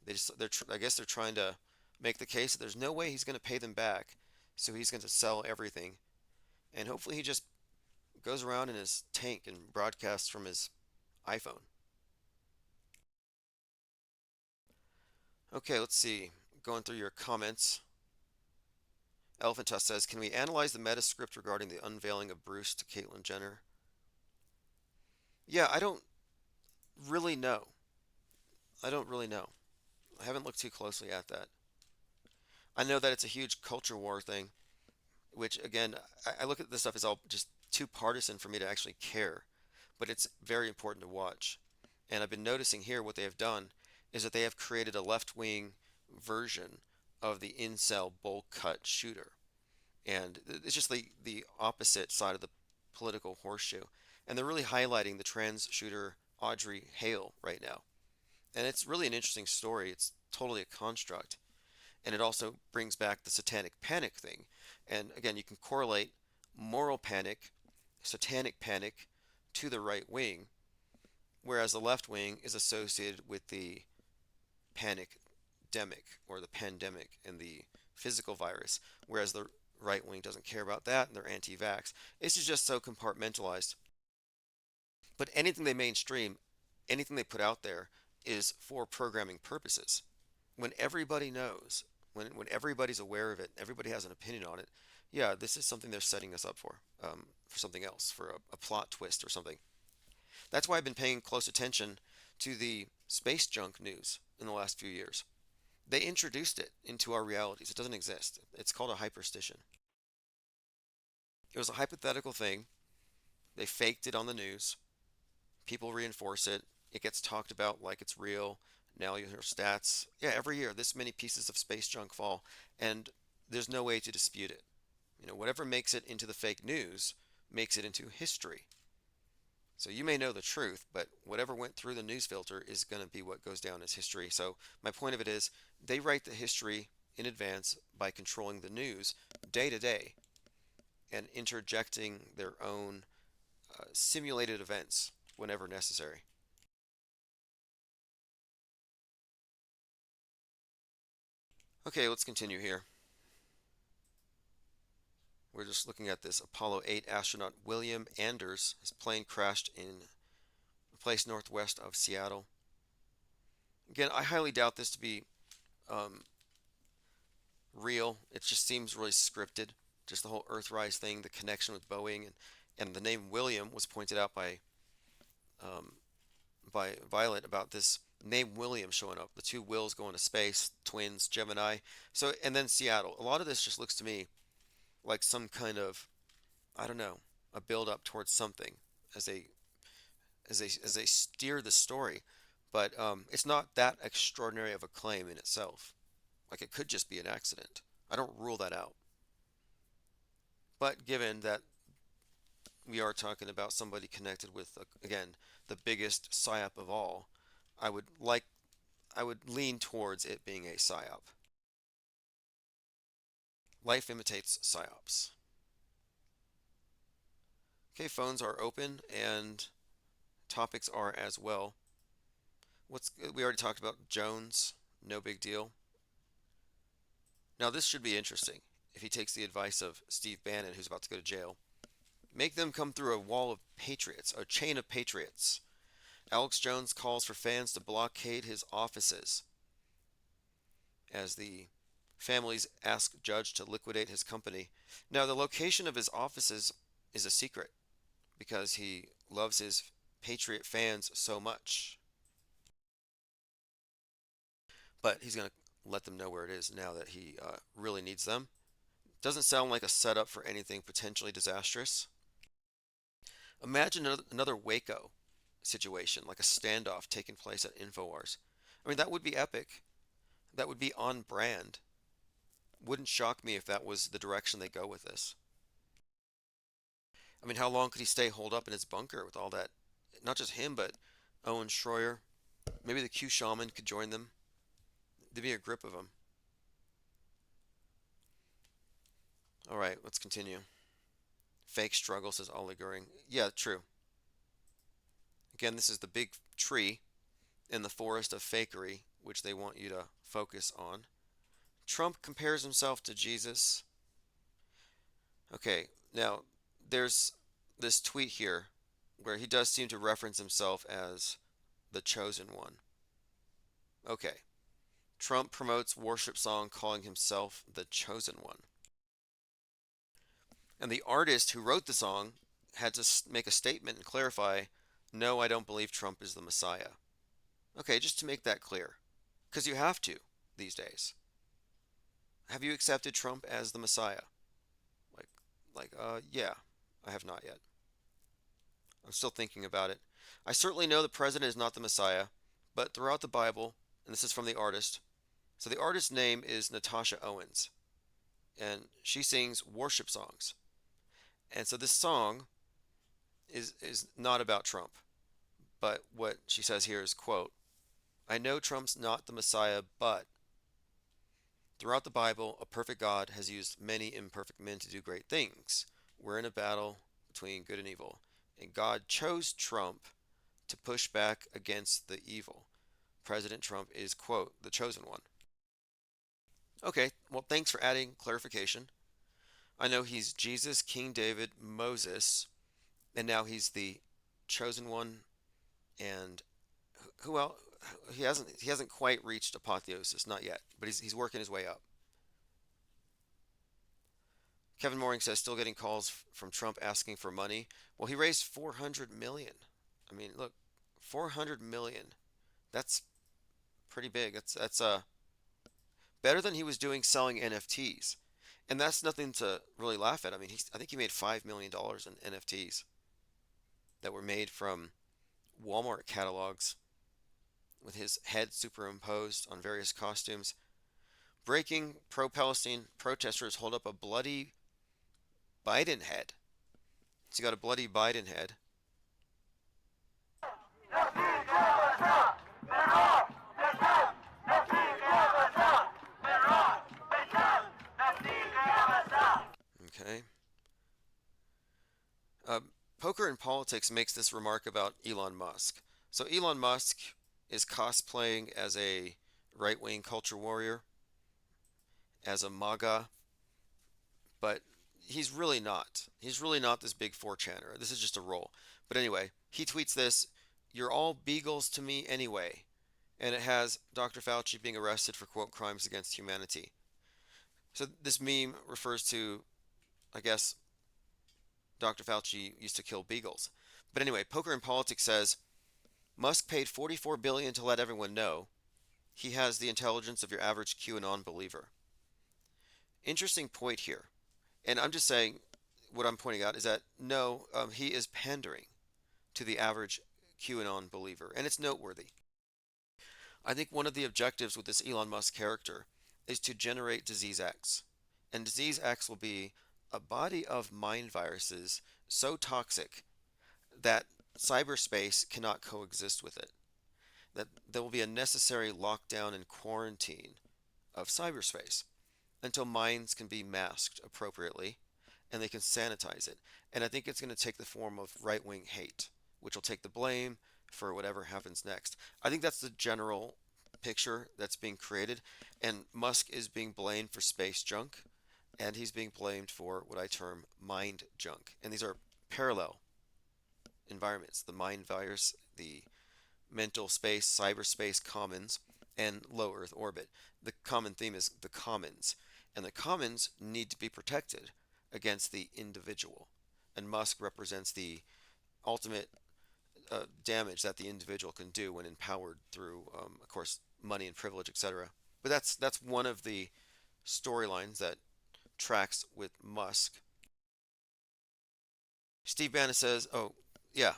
I guess they're trying to make the case that there's no way he's going to pay them back, so he's going to sell everything, and hopefully he just goes around in his tank and broadcasts from his iPhone. Okay, let's see. Going through your comments. Elephant Tusk says, can we analyze the meta script regarding the unveiling of Bruce to Caitlyn Jenner? Yeah, I don't really know. I don't really know. I haven't looked too closely at that. I know that it's a huge culture war thing, which again, I look at this stuff as all just too partisan for me to actually care, but it's very important to watch. And I've been noticing here what they have done is that they have created a left-wing version of the incel bowl cut shooter. And it's just the opposite side of the political horseshoe. And they're really highlighting the trans shooter Audrey Hale right now. And it's really an interesting story. It's totally a construct. And it also brings back the satanic panic thing. And again, you can correlate moral panic, satanic panic to the right wing, whereas the left wing is associated with the panic-demic or the pandemic and the physical virus, whereas the right wing doesn't care about that and they're anti-vax. This is just so compartmentalized. But anything they mainstream, anything they put out there is for programming purposes. When everybody knows, when everybody's aware of it, everybody has an opinion on it, yeah, this is something they're setting us up for something else, for a plot twist or something. That's why I've been paying close attention to the space junk news in the last few years. They introduced it into our realities. It doesn't exist. It's called a hyperstition. It was a hypothetical thing. They faked it on the news. People reinforce it. It gets talked about like it's real. Now you hear stats. Yeah, every year this many pieces of space junk fall, and there's no way to dispute it. Whatever makes it into the fake news makes it into history. So you may know the truth, but whatever went through the news filter is going to be what goes down as history. So my point of it is they write the history in advance by controlling the news day to day and interjecting their own simulated events whenever necessary. Okay, let's continue here. we're just looking at this Apollo 8 astronaut William Anders. His plane crashed in a place northwest of Seattle. Again, I highly doubt this to be um, real. It just seems really scripted. Just the whole Earthrise thing, the connection with Boeing, and the name William was pointed out um, by Violet about this name William showing up. The two Wills going to space, twins, Gemini. So, and then Seattle. A lot of this just looks to me like some kind of, I don't know, a build up towards something as they steer the story. But it's not that extraordinary of a claim in itself. Like it could just be an accident. I don't rule that out. But given that we are talking about somebody connected with, again, the biggest psyop of all, I would like, I would lean towards it being a psyop. Life imitates psyops. Okay, phones are open and topics are as well. We already talked about Jones, no big deal. Now this should be interesting if he takes the advice of Steve Bannon, who's about to go to jail. Make them come through a wall of patriots, a chain of patriots. Alex Jones calls for fans to blockade his offices as the families ask judge to liquidate his company. Now the location of his offices is a secret because he loves his Patriot fans so much. But he's going to let them know where it is now that he really needs them. Doesn't sound like a setup for anything potentially disastrous. Imagine another Waco situation, like a standoff taking place at InfoWars. I mean, that would be epic. That would be on brand. Wouldn't shock me if that was the direction they go with this. I mean, how long could he stay holed up in his bunker with all that? Not just him, but Owen Schroyer. Maybe the Q Shaman could join them. There'd be a grip of them. All right, let's continue. Fake struggle, says Ollie Goering. Yeah, true. Again, this is the big tree in the forest of fakery, which they want you to focus on. Trump compares himself to Jesus. Okay, now there's this tweet here where he does seem to reference himself as the chosen one. Okay, Trump promotes worship song calling himself the chosen one. And the artist who wrote the song had to make a statement and clarify, no, I don't believe Trump is the Messiah. Okay, just to make that clear. Because you have to these days. Have you accepted Trump as the Messiah? Yeah, I have not yet. I'm still thinking about it. I certainly know the president is not the Messiah, but throughout the Bible, and this is from the artist, so the artist's name is Natasha Owens, and she sings worship songs. And so this song is not about Trump, but what she says here is, quote, I know Trump's not the Messiah, but throughout the Bible, a perfect God has used many imperfect men to do great things. We're in a battle between good and evil, and God chose Trump to push back against the evil. President Trump is, quote, the chosen one. Okay, well, thanks for adding clarification. I know he's Jesus, King David, Moses, and now he's the chosen one. And who else? He hasn't quite reached apotheosis, not yet, but he's working his way up. Kevin Mooring says still getting calls from Trump asking for money. Well, he raised 400 million. I mean, look, 400 million. That's pretty big. That's better than he was doing selling NFTs. And that's nothing to really laugh at. I mean, I think he made $5 million in NFTs that were made from Walmart catalogs with his head superimposed on various costumes. Breaking, pro-Palestine protesters hold up a bloody Biden head. So you got a bloody Biden head. Okay. Poker and Politics makes this remark about Elon Musk. So Elon Musk is cosplaying as a right-wing culture warrior, as a MAGA, but he's really not. He's really not this big 4chaner. This is just a role. But anyway, he tweets this, "You're all beagles to me anyway." And it has Dr. Fauci being arrested for quote crimes against humanity. So this meme refers to, I guess, Dr. Fauci used to kill beagles. But anyway, Poker in Politics says Musk paid 44 billion to let everyone know he has the intelligence of your average QAnon believer. Interesting point here. And I'm just saying, what I'm pointing out is that no, he is pandering to the average QAnon believer, and it's noteworthy. I think one of the objectives with this Elon Musk character is to generate Disease X. And Disease X will be a body of mind viruses so toxic that cyberspace cannot coexist with it. That there will be a necessary lockdown and quarantine of cyberspace until minds can be masked appropriately and they can sanitize it. And I think it's going to take the form of right wing hate, which will take the blame for whatever happens next. I think that's the general picture that's being created. And Musk is being blamed for space junk, and he's being blamed for what I term mind junk. And these are parallel environments: the mind virus, the mental space, cyberspace commons, and low Earth orbit. The common theme is the commons, and the commons need to be protected against the individual. And Musk represents the ultimate damage that the individual can do when empowered through, of course, money and privilege, etc. But that's one of the storylines that tracks with Musk. Steve Bannon says, "Oh, yeah,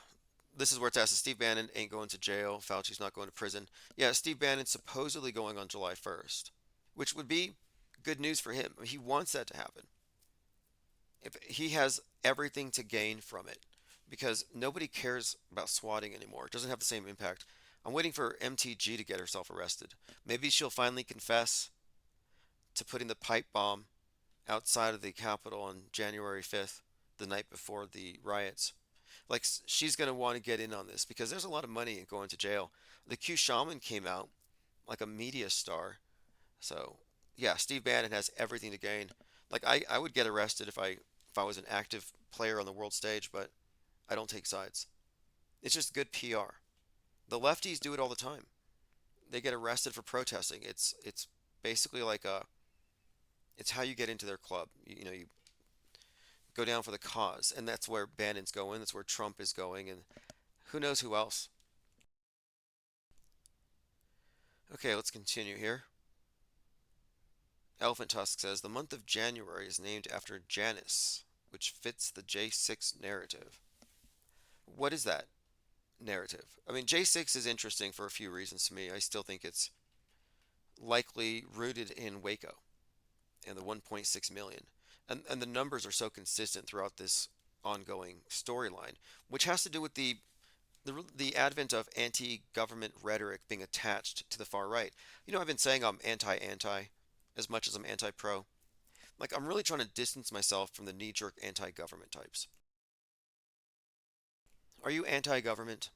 this is where it's asked. Steve Bannon ain't going to jail. Fauci's not going to prison." Yeah, Steve Bannon's supposedly going on July 1st, which would be good news for him. He wants that to happen. If he has everything to gain from it, because nobody cares about swatting anymore. It doesn't have the same impact. I'm waiting for MTG to get herself arrested. Maybe she'll finally confess to putting the pipe bomb outside of the Capitol on January 5th, the night before the riots. Like, she's going to want to get in on this because there's a lot of money in going to jail. The Q Shaman came out like a media star. So, yeah, Steve Bannon has everything to gain. Like, I would get arrested if I was an active player on the world stage, but I don't take sides. It's just good PR. The lefties do it all the time. They get arrested for protesting. It's basically like it's how you get into their club. You go down for the cause, and that's where Bannon's going. That's where Trump is going, and who knows who else. Okay, let's continue here. Elephant Tusk says the month of January is named after Janus, which fits the J6 narrative. What is that narrative? I mean, J6 is interesting for a few reasons to me. I still think it's likely rooted in Waco and the 1.6 million. And the numbers are so consistent throughout this ongoing storyline, which has to do with the advent of anti-government rhetoric being attached to the far right. I've been saying I'm anti-anti as much as I'm anti-pro. Like, I'm really trying to distance myself from the knee-jerk anti-government types. Are you anti-government?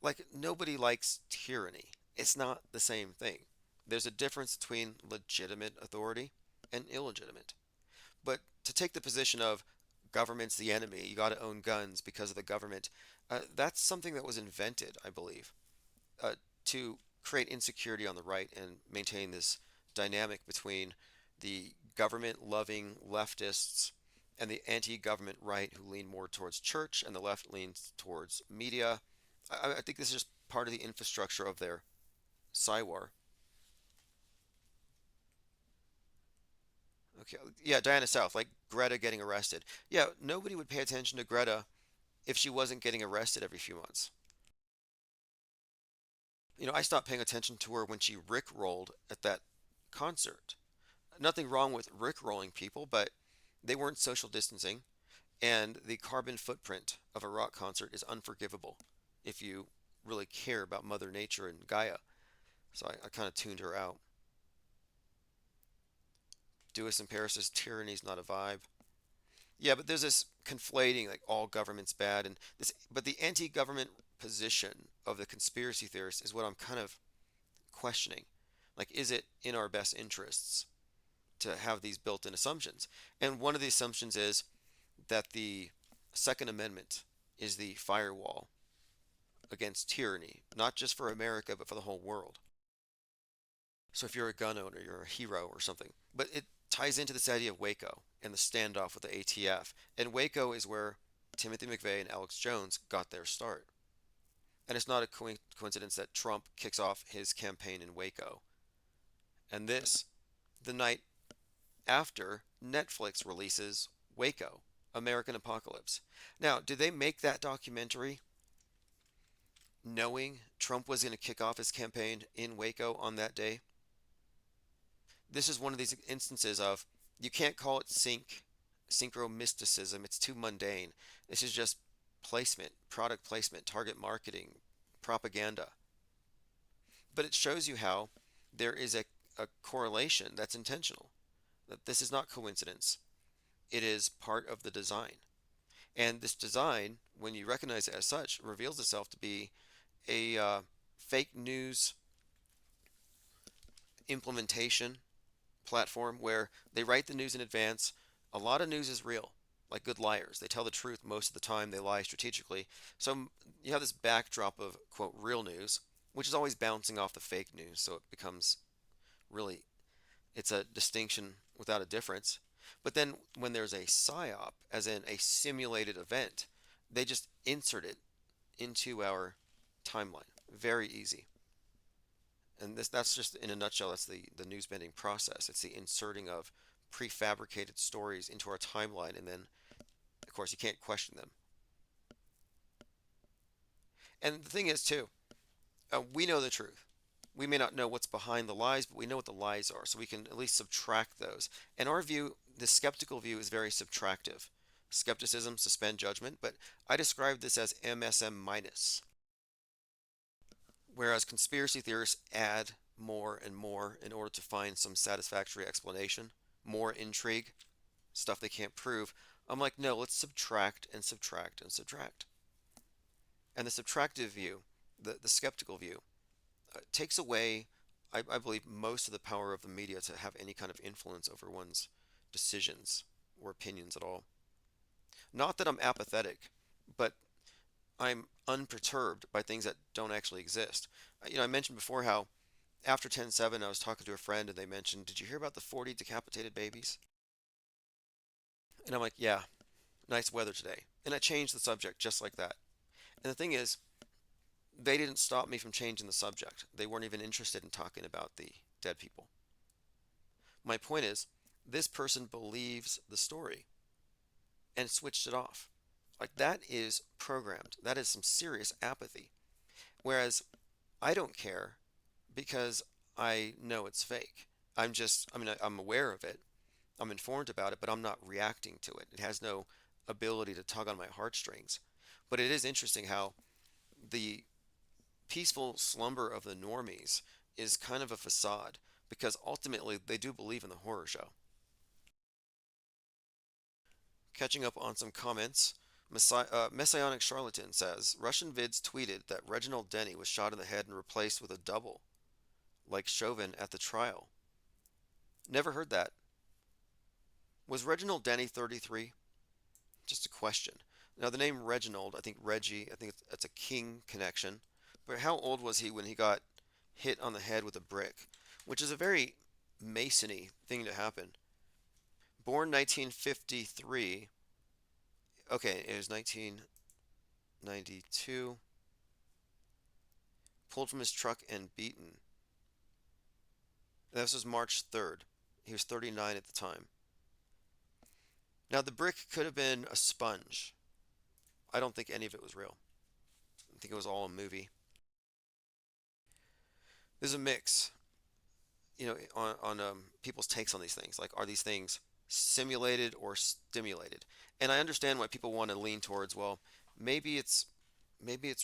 Like, nobody likes tyranny. It's not the same thing. There's a difference between legitimate authority and illegitimate. But to take the position of government's the enemy, you got to own guns because of the government, that's something that was invented, I believe, to create insecurity on the right and maintain this dynamic between the government loving leftists and the anti government right who lean more towards church, and the left leans towards media. I think this is just part of the infrastructure of their Cywar. Okay, yeah, Diana South, like Greta getting arrested. Yeah, nobody would pay attention to Greta if she wasn't getting arrested every few months. I stopped paying attention to her when she rickrolled at that concert. Nothing wrong with rickrolling people, but they weren't social distancing, and the carbon footprint of a rock concert is unforgivable if you really care about Mother Nature and Gaia. So I kind of tuned her out. Dewis and Paris' tyranny's not a vibe. Yeah, but there's this conflating like all government's bad and this, but the anti-government position of the conspiracy theorists is what I'm kind of questioning. Like, is it in our best interests to have these built-in assumptions? And one of the assumptions is that the Second Amendment is the firewall against tyranny, not just for America, but for the whole world. So if you're a gun owner, you're a hero or something. But it ties into this idea of Waco and the standoff with the ATF. And Waco is where Timothy McVeigh and Alex Jones got their start. And it's not a coincidence that Trump kicks off his campaign in Waco. And this, the night after Netflix releases Waco, American Apocalypse. Now, did they make that documentary knowing Trump was going to kick off his campaign in Waco on that day? This is one of these instances of you can't call it synchro mysticism. It's too mundane. This is just placement, product placement, target marketing, propaganda. But it shows you how there is a correlation that's intentional. That this is not coincidence. It is part of the design. And this design, when you recognize it as such, reveals itself to be a fake news implementation platform where they write the news in advance. A lot of news is real, like good liars. They tell the truth most of the time, they lie strategically. So you have this backdrop of, quote, real news, which is always bouncing off the fake news. So it becomes really, it's a distinction without a difference. But then when there's a psyop, as in a simulated event, they just insert it into our timeline. Very easy. And that's just in a nutshell, that's the news bending process. It's the inserting of prefabricated stories into our timeline, and then, of course, you can't question them. And the thing is, too, we know the truth. We may not know what's behind the lies, but we know what the lies are, so we can at least subtract those. And our view, the skeptical view, is very subtractive. Skepticism, suspend judgment, but I describe this as MSM minus. Whereas conspiracy theorists add more and more in order to find some satisfactory explanation, more intrigue, stuff they can't prove. I'm like, no, let's subtract and subtract and subtract. And the subtractive view, the skeptical view, takes away, I believe, most of the power of the media to have any kind of influence over one's decisions or opinions at all. Not that I'm apathetic, but I'm unperturbed by things that don't actually exist. I mentioned before how after 10/7 I was talking to a friend and they mentioned, did you hear about the 40 decapitated babies? And I'm like, yeah, nice weather today. And I changed the subject just like that. And the thing is, they didn't stop me from changing the subject. They weren't even interested in talking about the dead people. My point is, this person believes the story and switched it off. Like that is programmed. That is some serious apathy. Whereas I don't care because I know it's fake. I'm aware of it. I'm informed about it, but I'm not reacting to it. It has no ability to tug on my heartstrings. But it is interesting how the peaceful slumber of the normies is kind of a facade because ultimately they do believe in the horror show. Catching up on some comments, Messianic Charlatan says Russian vids tweeted that Reginald Denny was shot in the head and replaced with a double, like Chauvin at the trial. Never heard that. Was Reginald Denny 33? Just a question. Now, the name Reginald, I think Reggie, I think it's a king connection. But how old was he when he got hit on the head with a brick? Which is a very Masony thing to happen. Born 1953. Okay, it was 1992. Pulled from his truck and beaten. This was March 3rd. He was 39 at the time. Now, the brick could have been a sponge. I don't think any of it was real. I think it was all a movie. There's a mix, on people's takes on these things. Like, are these things simulated or stimulated? And I understand why people want to lean towards, well, maybe it's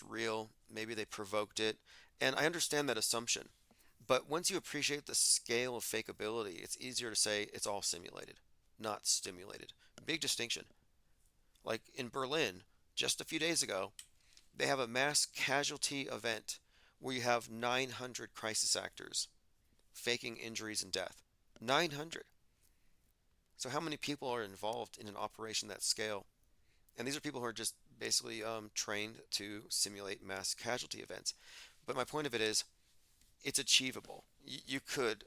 real, maybe they provoked it, and I understand that assumption. But once you appreciate the scale of fakeability, it's easier to say it's all simulated, not stimulated. Big distinction. Like in Berlin, just a few days ago, they have a mass casualty event where you have 900 crisis actors faking injuries and death. 900. So how many people are involved in an operation that scale? And these are people who are just basically trained to simulate mass casualty events. But my point of it is, it's achievable. You could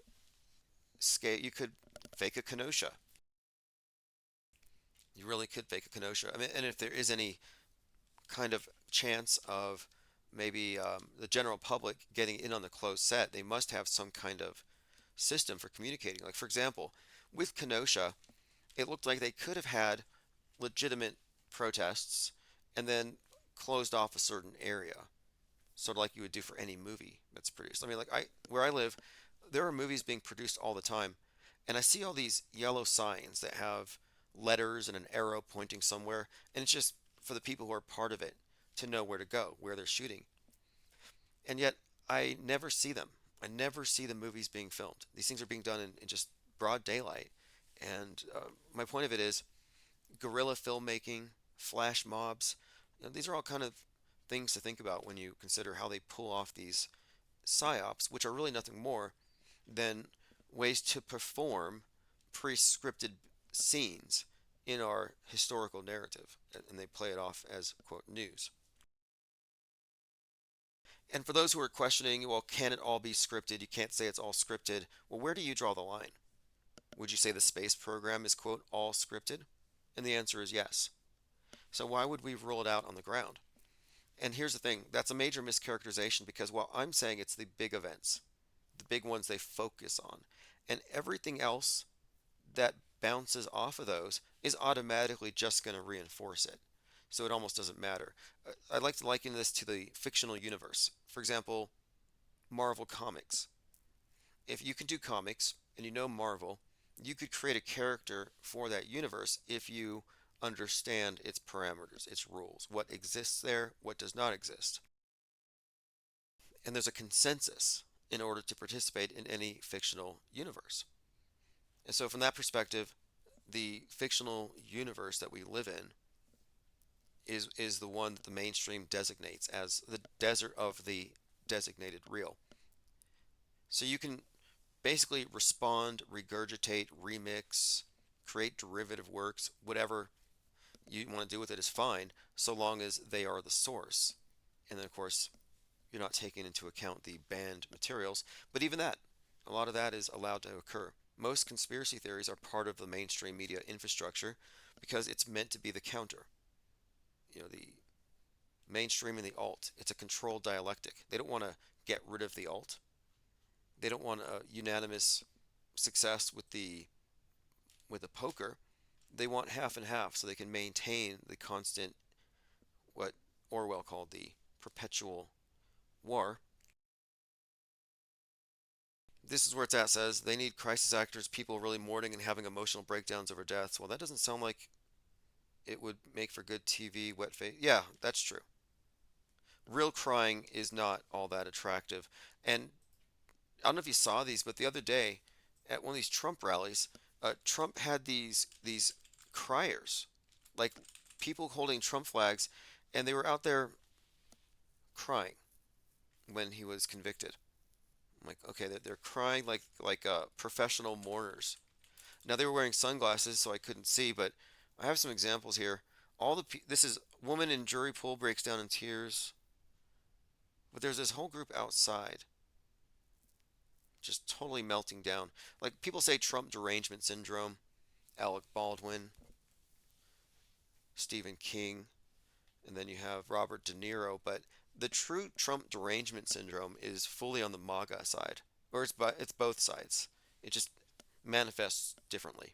scale, you could fake a Kenosha. You really could fake a Kenosha. I mean, and if there is any kind of chance of maybe the general public getting in on the closed set, they must have some kind of system for communicating. Like, for example, with Kenosha, it looked like they could have had legitimate protests and then closed off a certain area, sort of like you would do for any movie that's produced. I mean, like where I live, there are movies being produced all the time, and I see all these yellow signs that have letters and an arrow pointing somewhere, and it's just for the people who are part of it to know where to go, where they're shooting. And yet, I never see them. I never see the movies being filmed. These things are being done in just broad daylight. And my point of it is guerrilla filmmaking, flash mobs. These are all kind of things to think about when you consider how they pull off these psyops, which are really nothing more than ways to perform pre-scripted scenes in our historical narrative, and they play it off as, quote, news. And for those who are questioning, well, can it all be scripted? You can't say it's all scripted. Well, where do you draw the line? Would you say the space program is, quote, all scripted? And the answer is yes. So why would we rule it out on the ground? And here's the thing, that's a major mischaracterization because while I'm saying it's the big events, the big ones they focus on, and everything else that bounces off of those is automatically just going to reinforce it. So it almost doesn't matter. I'd like to liken this to the fictional universe. For example, Marvel Comics. If you can do comics and you know Marvel, you could create a character for that universe if you understand its parameters, its rules, what exists there, what does not exist. And there's a consensus in order to participate in any fictional universe. And so, from that perspective, the fictional universe that we live in is the one that the mainstream designates as the desert of the designated real. So you can basically respond, regurgitate, remix, create derivative works, whatever you want to do with it is fine, so long as they are the source. And then, of course, you're not taking into account the banned materials, but even that, a lot of that is allowed to occur. Most conspiracy theories are part of the mainstream media infrastructure because it's meant to be the counter. The mainstream and the alt, it's a controlled dialectic. They don't want to get rid of the alt. They don't want a unanimous success with the poker. They want half and half so they can maintain the constant, what Orwell called the perpetual war. This is where it's at, says they need crisis actors, people really mourning and having emotional breakdowns over deaths. Well, that doesn't sound like it would make for good TV, wet face. Yeah, that's true. Real crying is not all that attractive. And I don't know if you saw these, but the other day at one of these Trump rallies, Trump had these criers, like people holding Trump flags, and they were out there crying when he was convicted. I'm like, okay, they're crying like professional mourners. Now they were wearing sunglasses, so I couldn't see, but I have some examples here. This is woman in jury pool breaks down in tears, but there's this whole group outside, just totally melting down. Like people say Trump derangement syndrome, Alec Baldwin, Stephen King, and then you have Robert De Niro, but the true Trump derangement syndrome is fully on the MAGA side, or it's both sides. It just manifests differently.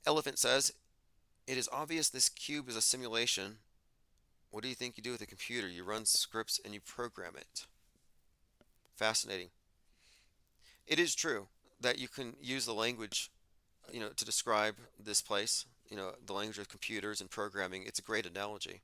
Elephant says, it is obvious this cube is a simulation. What do you think you do with a computer? You run scripts and you program it. Fascinating. It is true that you can use the language, to describe this place, the language of computers and programming. It's a great analogy,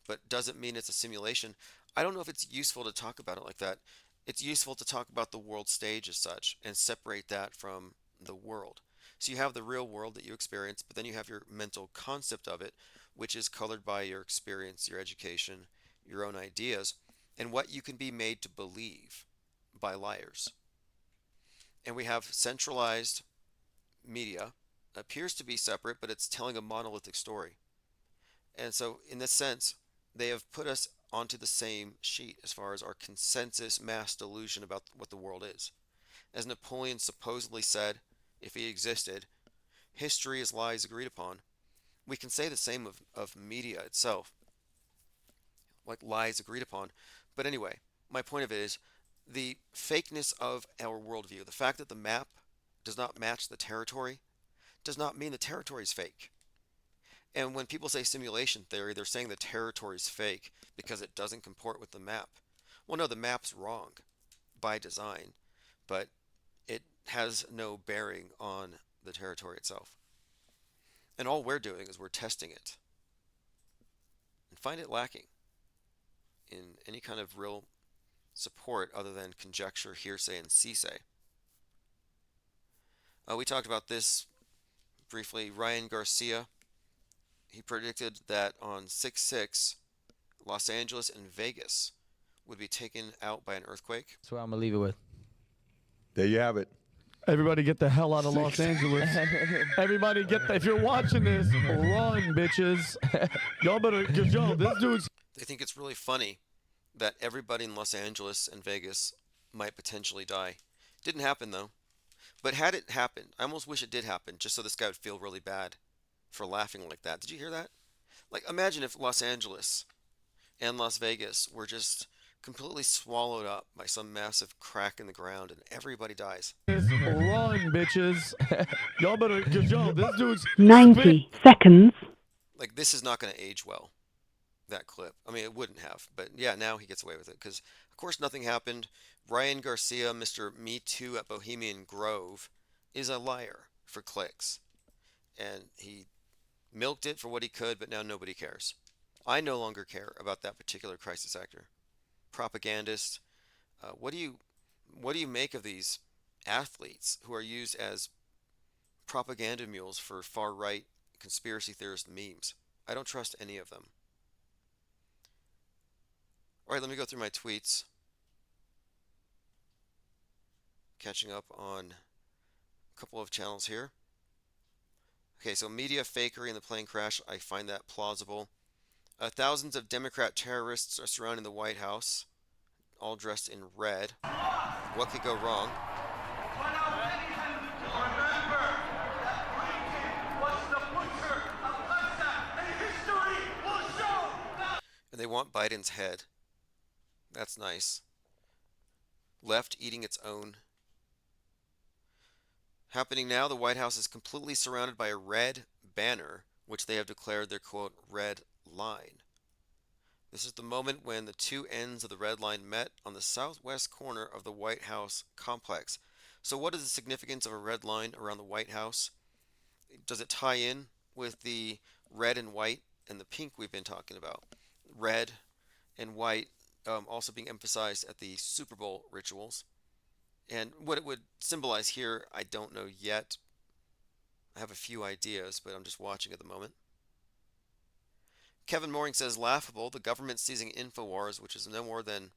but doesn't mean it's a simulation. I don't know if it's useful to talk about it like that. It's useful to talk about the world stage as such and separate that from the world. So you have the real world that you experience, but then you have your mental concept of it, which is colored by your experience, your education, your own ideas, and what you can be made to believe by liars. And we have centralized media, appears to be separate, but it's telling a monolithic story. And so, in this sense, they have put us onto the same sheet as far as our consensus mass delusion about what the world is. As Napoleon supposedly said, if he existed, history is lies agreed upon. We can say the same of media itself, like lies agreed upon. But anyway, my point of it is the fakeness of our worldview. The fact that the map does not match the territory does not mean the territory is fake. And when people say simulation theory, they're saying the territory is fake because it doesn't comport with the map. Well, no, the map's wrong by design, but it has no bearing on the territory itself. And all we're doing is we're testing it and find it lacking in any kind of real support other than conjecture, hearsay, and see-say. We talked about this briefly. Ryan Garcia, he predicted that on 6/6, Los Angeles and Vegas would be taken out by an earthquake. That's what I'm gonna leave it with. There you have it. Everybody get the hell out of Los Angeles. Everybody if you're watching this, run, bitches. Y'all better, cause this dude's. They think it's really funny that everybody in Los Angeles and Vegas might potentially die. Didn't happen though. But had it happened, I almost wish it did happen, just so this guy would feel really bad for laughing like that. Did you hear that? Like, imagine if Los Angeles and Las Vegas were just completely swallowed up by some massive crack in the ground and everybody dies. Run, bitches. Y'all better, cause this dude's 90 seconds. Like, this is not going to age well, that clip. I mean, it wouldn't have, but yeah, now he gets away with it because, of course, nothing happened. Ryan Garcia, Mr. Me Too at Bohemian Grove, is a liar for clicks. And he milked it for what he could, but now nobody cares. I no longer care about that particular crisis actor. Propagandist. What do you make of these athletes who are used as propaganda mules for far-right conspiracy theorist memes? I don't trust any of them. All right, let me go through my tweets. Catching up on a couple of channels here. Okay, so media fakery in the plane crash, I find that plausible. Thousands of Democrat terrorists are surrounding the White House, all dressed in red. What could go wrong? And they want Biden's head. That's nice. Left eating its own. Happening now, the White House is completely surrounded by a red banner, which they have declared their, quote, red line. This is the moment when the two ends of the red line met on the southwest corner of the White House complex. So what is the significance of a red line around the White House? Does it tie in with the red and white and the pink we've been talking about? Red and white also being emphasized at the Super Bowl rituals. And what it would symbolize here, I don't know yet. I have a few ideas, but I'm just watching at the moment. Kevin Mooring says, laughable, the government seizing InfoWars, which is no more than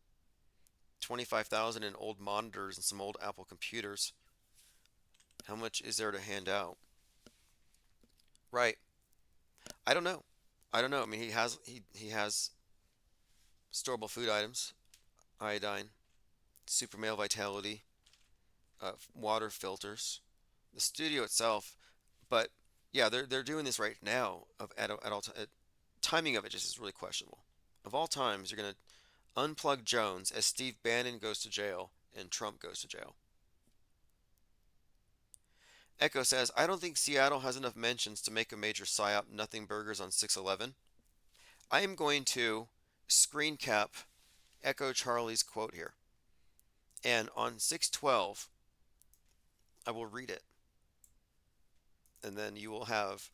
25,000 in old monitors and some old Apple computers. How much is there to hand out? Right. I don't know. I mean, he has storable food items, iodine, super male vitality, water filters, the studio itself. But yeah, they're doing this right now. Timing of it just is really questionable. Of all times, you're going to unplug Jones as Steve Bannon goes to jail and Trump goes to jail. Echo says, I don't think Seattle has enough mentions to make a major psyop. Nothing burgers on 6/11. I am going to screen cap Echo Charlie's quote here. And on 6/12, I will read it. And then you will have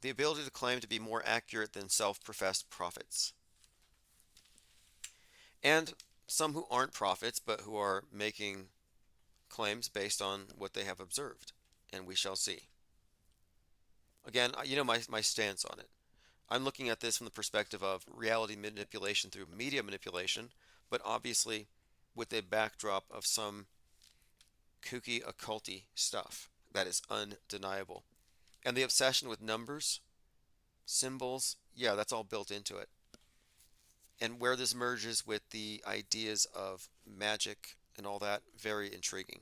the ability to claim to be more accurate than self-professed prophets. And some who aren't prophets, but who are making claims based on what they have observed. And we shall see. Again, you know my stance on it. I'm looking at this from the perspective of reality manipulation through media manipulation, but obviously with a backdrop of some kooky, occulty stuff. That is undeniable. And the obsession with numbers, symbols, yeah, that's all built into it. And where this merges with the ideas of magic and all that, very intriguing.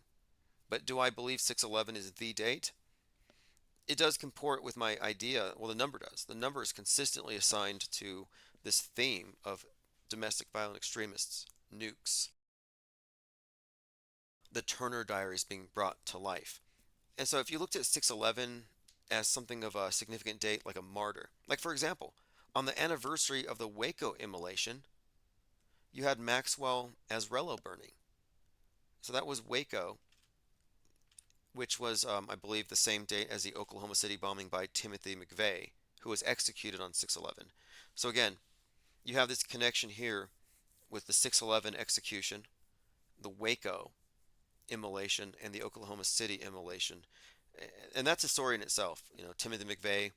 But do I believe 611 is the date? It does comport with my idea. Well, the number does. The number is consistently assigned to this theme of domestic violent extremists, nukes, the Turner Diaries being brought to life. And so if you looked at 611 as something of a significant date, like a martyr, like for example, on the anniversary of the Waco immolation, you had Maxwell Azrello burning. So that was Waco, which was, I believe, the same date as the Oklahoma City bombing by Timothy McVeigh, who was executed on 6/11. So again, you have this connection here with the 6/11 execution, the Waco immolation, and the Oklahoma City immolation. And that's a story in itself. You know, Timothy McVeigh,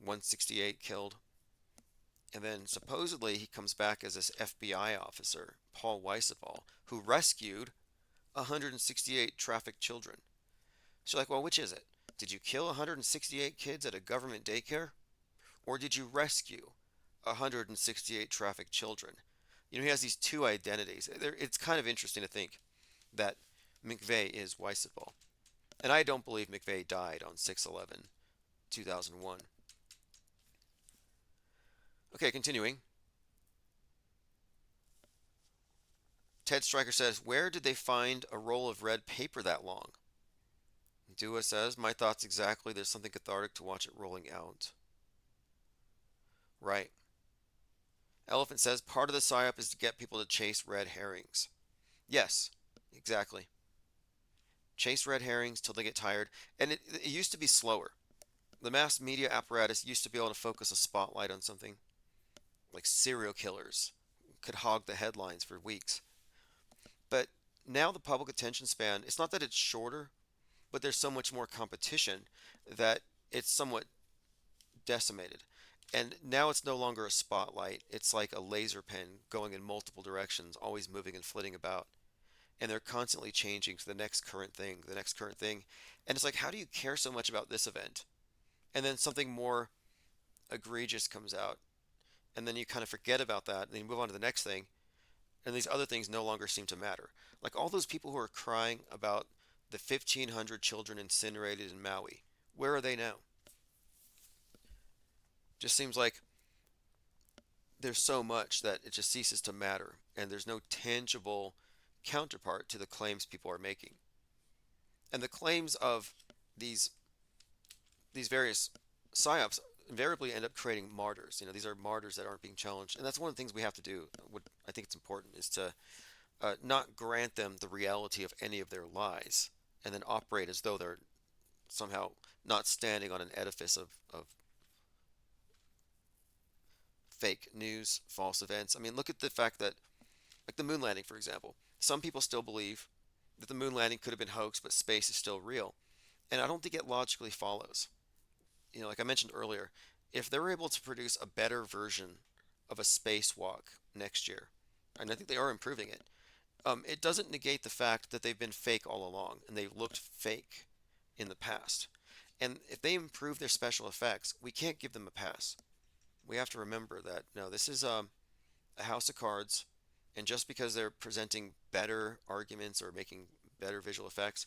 168 killed. And then supposedly he comes back as this FBI officer, Paul Weisapal, who rescued 168 trafficked children. So like, well, which is it? Did you kill 168 kids at a government daycare? Or did you rescue 168 trafficked children? You know, he has these two identities. It's kind of interesting to think that McVeigh is Weisapal. And I don't believe McVeigh died on 6/11/2001. Okay, continuing. Ted Stryker says, where did they find a roll of red paper that long? Dua says, my thoughts exactly. There's something cathartic to watch it rolling out. Right. Elephant says, part of the psyop is to get people to chase red herrings. Yes, exactly. Chase red herrings till they get tired. And it used to be slower. The mass media apparatus used to be able to focus a spotlight on something. Like serial killers could hog the headlines for weeks. But now the public attention span, it's not that it's shorter, but there's so much more competition that it's somewhat decimated. And now it's no longer a spotlight. It's like a laser pen going in multiple directions, always moving and flitting about. And they're constantly changing to the next current thing, the next current thing. And it's like, how do you care so much about this event? And then something more egregious comes out. And then you kind of forget about that, and then you move on to the next thing, and these other things no longer seem to matter. Like all those people who are crying about the 1,500 children incinerated in Maui, where are they now? Just seems like there's so much that it just ceases to matter, and there's no tangible counterpart to the claims people are making. And the claims of these various psyops invariably end up creating martyrs. You know, these are martyrs that aren't being challenged, and that's one of the things we have to do. What I think it's important is to not grant them the reality of any of their lies, and then operate as though they're somehow not standing on an edifice of fake news, false events. I mean, look at the fact that, like the moon landing, for example, some people still believe that the moon landing could have been hoaxed, but space is still real, and I don't think it logically follows. You know, like I mentioned earlier, if they're able to produce a better version of a spacewalk next year, and I think they are improving it, it doesn't negate the fact that they've been fake all along and they've looked fake in the past. And if they improve their special effects, we can't give them a pass. We have to remember that no, this is a house of cards, and just because they're presenting better arguments or making better visual effects,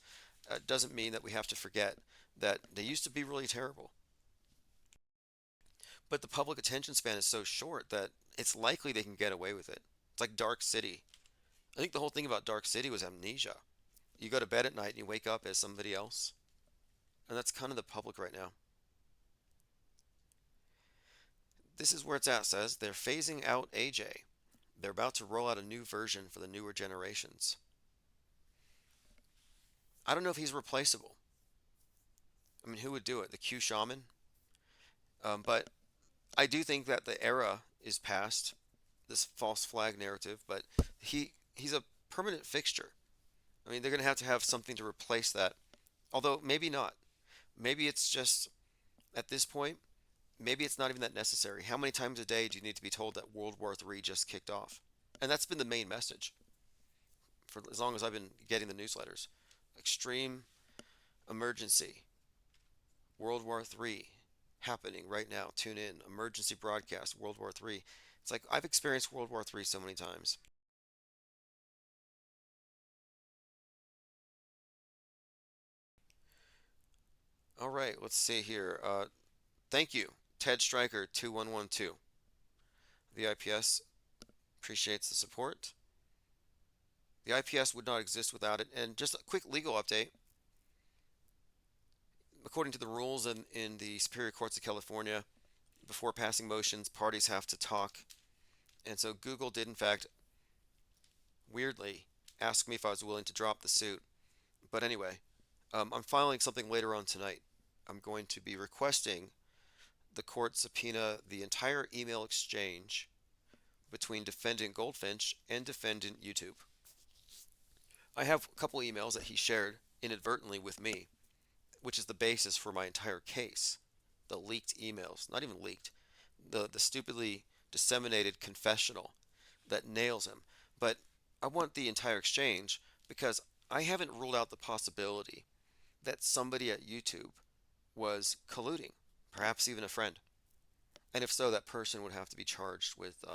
doesn't mean that we have to forget that they used to be really terrible. But the public attention span is so short that it's likely they can get away with it. It's like Dark City. I think the whole thing about Dark City was amnesia. You go to bed at night and you wake up as somebody else. And that's kind of the public right now. This is where it's at, says they're phasing out AJ. They're about to roll out a new version for the newer generations. I don't know if he's replaceable. I mean, who would do it? The Q Shaman? But I do think that the era is past, this false flag narrative, but he's a permanent fixture. I mean, they're going to have something to replace that. Although maybe not. Maybe it's just at this point, maybe it's not even that necessary. How many times a day do you need to be told that World War III just kicked off? And that's been the main message for as long as I've been getting the newsletters. extreme emergency. World War III happening right now. Tune in. Emergency broadcast. World War III. It's like I've experienced World War III so many times. All right, let's see here. Thank you, Ted Stryker 2112. The IPS appreciates the support. The IPS would not exist without it. And just a quick legal update. According to the rules in the Superior Courts of California, before passing motions, parties have to talk. And so Google did, in fact, weirdly ask me if I was willing to drop the suit. But anyway, I'm filing something later on tonight. I'm going to be requesting the court subpoena the entire email exchange between defendant Goldfinch and defendant YouTube. I have a couple emails that he shared inadvertently with me, which is the basis for my entire case. The leaked emails, not even leaked, the stupidly disseminated confessional that nails him. But I want the entire exchange because I haven't ruled out the possibility that somebody at YouTube was colluding, perhaps even a friend. And if so, that person would have to be charged with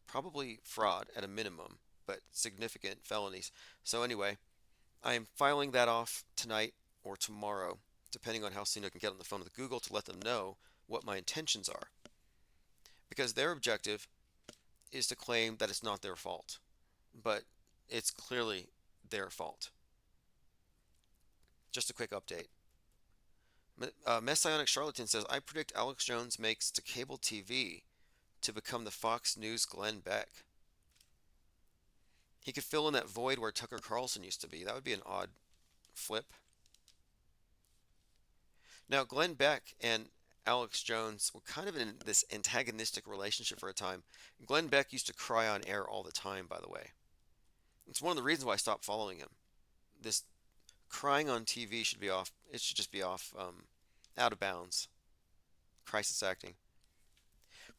probably fraud at a minimum, but significant felonies. So anyway, I am filing that off tonight or tomorrow, depending on how soon I can get on the phone with Google to let them know what my intentions are. Because their objective is to claim that it's not their fault, but it's clearly their fault. Just a quick update. Messianic Charlatan says, I predict Alex Jones makes to cable TV to become the Fox News Glenn Beck. He could fill in that void where Tucker Carlson used to be. That would be an odd flip. Now, Glenn Beck and Alex Jones were kind of in this antagonistic relationship for a time. Glenn Beck used to cry on air all the time, by the way. It's one of the reasons why I stopped following him. This crying on TV should be off. It should just be off, out of bounds. Crisis acting.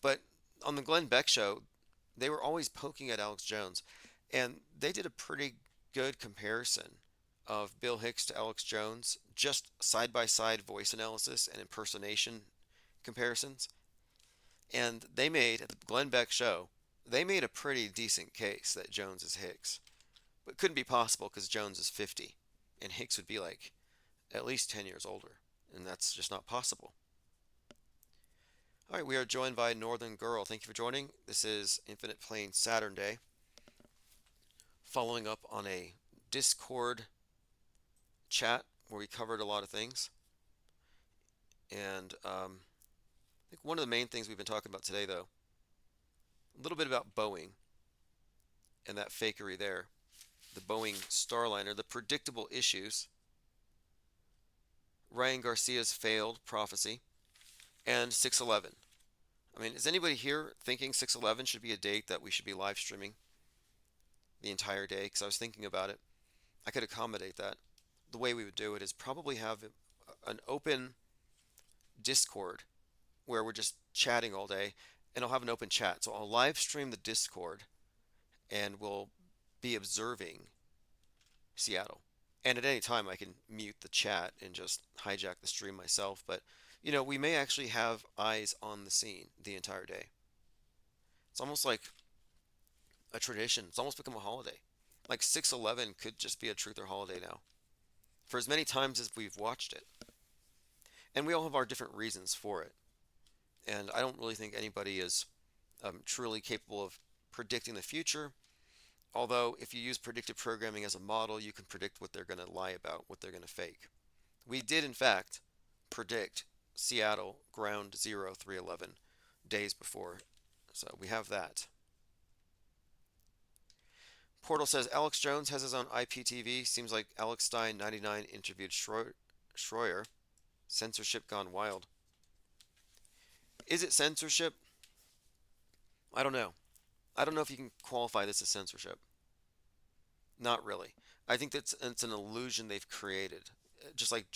But on the Glenn Beck show, they were always poking at Alex Jones. And they did a pretty good comparison of Bill Hicks to Alex Jones, just side-by-side voice analysis and impersonation comparisons. And they made, at the Glenn Beck show, they made a pretty decent case that Jones is Hicks. But it couldn't be possible because Jones is 50, and Hicks would be like at least 10 years older, and that's just not possible. All right, we are joined by Northern Girl. Thank you for joining. This is Infinite Plane Saturn Day, following up on a Discord chat where we covered a lot of things. And I think one of the main things we've been talking about today, though, a little bit about Boeing and that fakery there. The Boeing Starliner, the predictable issues, Ryan Garcia's failed prophecy, and 6/11. I mean, is anybody here thinking 6/11 should be a date that we should be live streaming the entire day? Because I was thinking about it. I could accommodate that. The way we would do it is probably have an open Discord where we're just chatting all day, and I'll have an open chat. So I'll live stream the Discord and we'll be observing Seattle. And at any time I can mute the chat and just hijack the stream myself. But, you know, we may actually have eyes on the scene the entire day. It's almost like a tradition. It's almost become a holiday. Like 6/11 could just be a truth or holiday now, for as many times as we've watched it. And we all have our different reasons for it. And I don't really think anybody is truly capable of predicting the future. Although, if you use predictive programming as a model, you can predict what they're going to lie about, what they're going to fake. We did, in fact, predict Seattle Ground Zero 311 days before. So we have that. Portal says Alex Jones has his own IPTV. Seems like Alex Stein 99 interviewed Schroyer. Censorship gone wild. Is it censorship? I don't know. I don't know if you can qualify this as censorship. Not really. I think it's an illusion they've created. Just like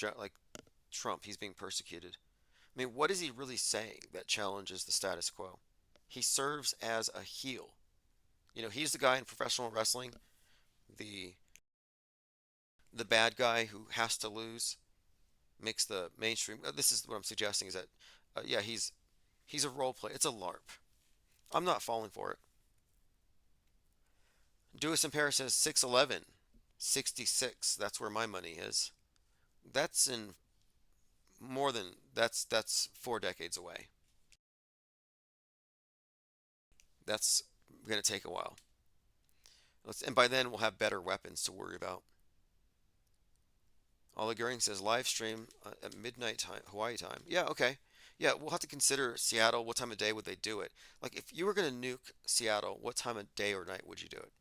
Trump, he's being persecuted. I mean, what is he really saying that challenges the status quo? He serves as a heel. You know, he's the guy in professional wrestling, the the bad guy who has to lose makes the mainstream. This is what I'm suggesting is that, yeah, he's a role play. It's a LARP. I'm not falling for it. Dewis and Paris says 611, 66. That's where my money is. That's in more than that's 4 decades away. That's going to take a while. And by then we'll have better weapons to worry about. Ollie Goering says live stream at midnight time, Hawaii time. Yeah, okay. Yeah, we'll have to consider Seattle. What time of day would they do it? Like, if you were going to nuke Seattle, what time of day or night would you do it?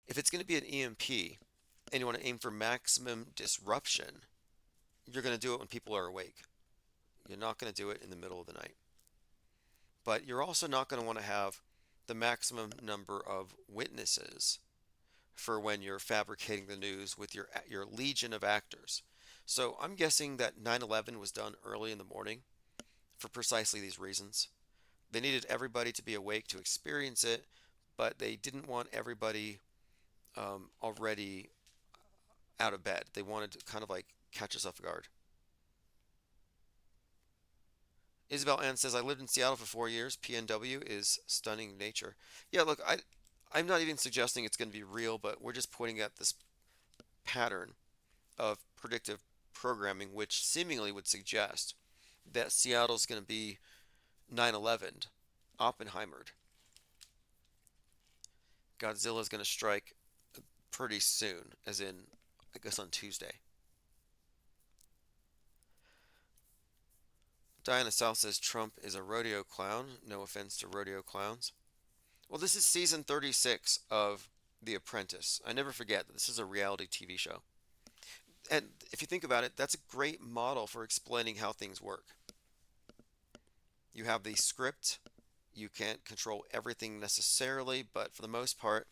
If it's going to be an EMP and you want to aim for maximum disruption, you're going to do it when people are awake. You're not going to do it in the middle of the night. But you're also not going to want to have the maximum number of witnesses for when you're fabricating the news with your legion of actors. So I'm guessing that 9/11 was done early in the morning for precisely these reasons. They needed everybody to be awake to experience it, but they didn't want everybody already out of bed. They wanted to kind of like catch us off guard. Isabel Ann says, I lived in Seattle for 4 years. PNW is stunning nature. Yeah, look, I'm not even suggesting it's going to be real, but we're just pointing at this pattern of predictive programming, which seemingly would suggest that Seattle's going to be 9/11, Oppenheimered. Godzilla's going to strike pretty soon, as in, I guess, on Tuesday. Diana South says Trump is a rodeo clown. No offense to rodeo clowns. Well, this is season 36 of The Apprentice. I never forget that this is a reality TV show. And if you think about it, that's a great model for explaining how things work. You have the script. You can't control everything necessarily, but for the most part,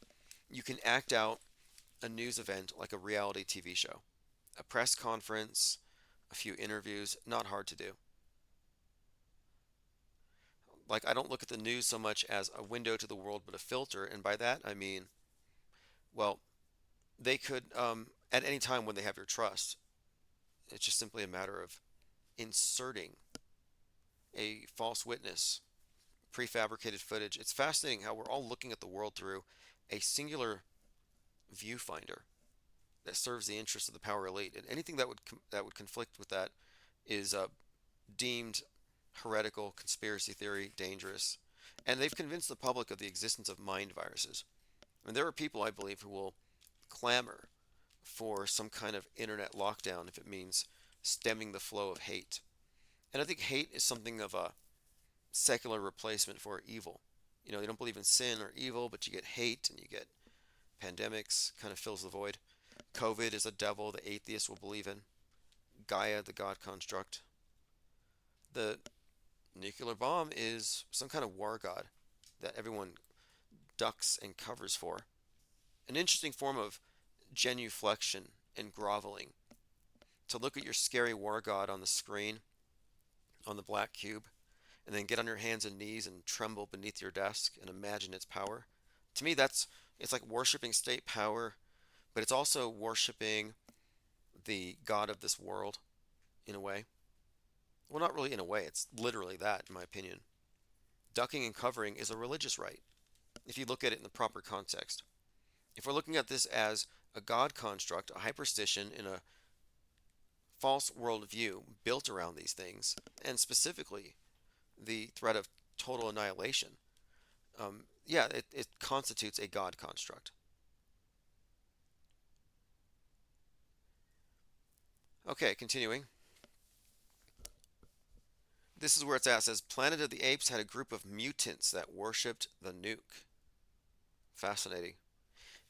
you can act out a news event like a reality TV show. A press conference, a few interviews, not hard to do. Like, I don't look at the news so much as a window to the world, but a filter. And by that, I mean, well, they could, at any time when they have your trust, it's just simply a matter of inserting a false witness, prefabricated footage. It's fascinating how we're all looking at the world through a singular viewfinder that serves the interests of the power elite. And anything that would conflict with that is deemed heretical, conspiracy theory, dangerous. And they've convinced the public of the existence of mind viruses. And there are people, I believe, who will clamor for some kind of internet lockdown if it means stemming the flow of hate. And I think hate is something of a secular replacement for evil. You know, they don't believe in sin or evil, but you get hate and you get pandemics, kind of fills the void. COVID is a devil the atheists will believe in. Gaia, the God construct. The nuclear bomb is some kind of war god that everyone ducks and covers for. An interesting form of genuflection and groveling. To look at your scary war god on the screen, on the black cube, and then get on your hands and knees and tremble beneath your desk and imagine its power. To me, it's like worshiping state power, but it's also worshiping the god of this world in a way. Well, not really in a way, it's literally that, in my opinion. Ducking and covering is a religious rite, if you look at it in the proper context. If we're looking at this as a God construct, a hyperstition in a false worldview built around these things, and specifically the threat of total annihilation, yeah, it constitutes a God construct. Okay, continuing. This is where it's at. It says Planet of the Apes had a group of mutants that worshipped the nuke. Fascinating.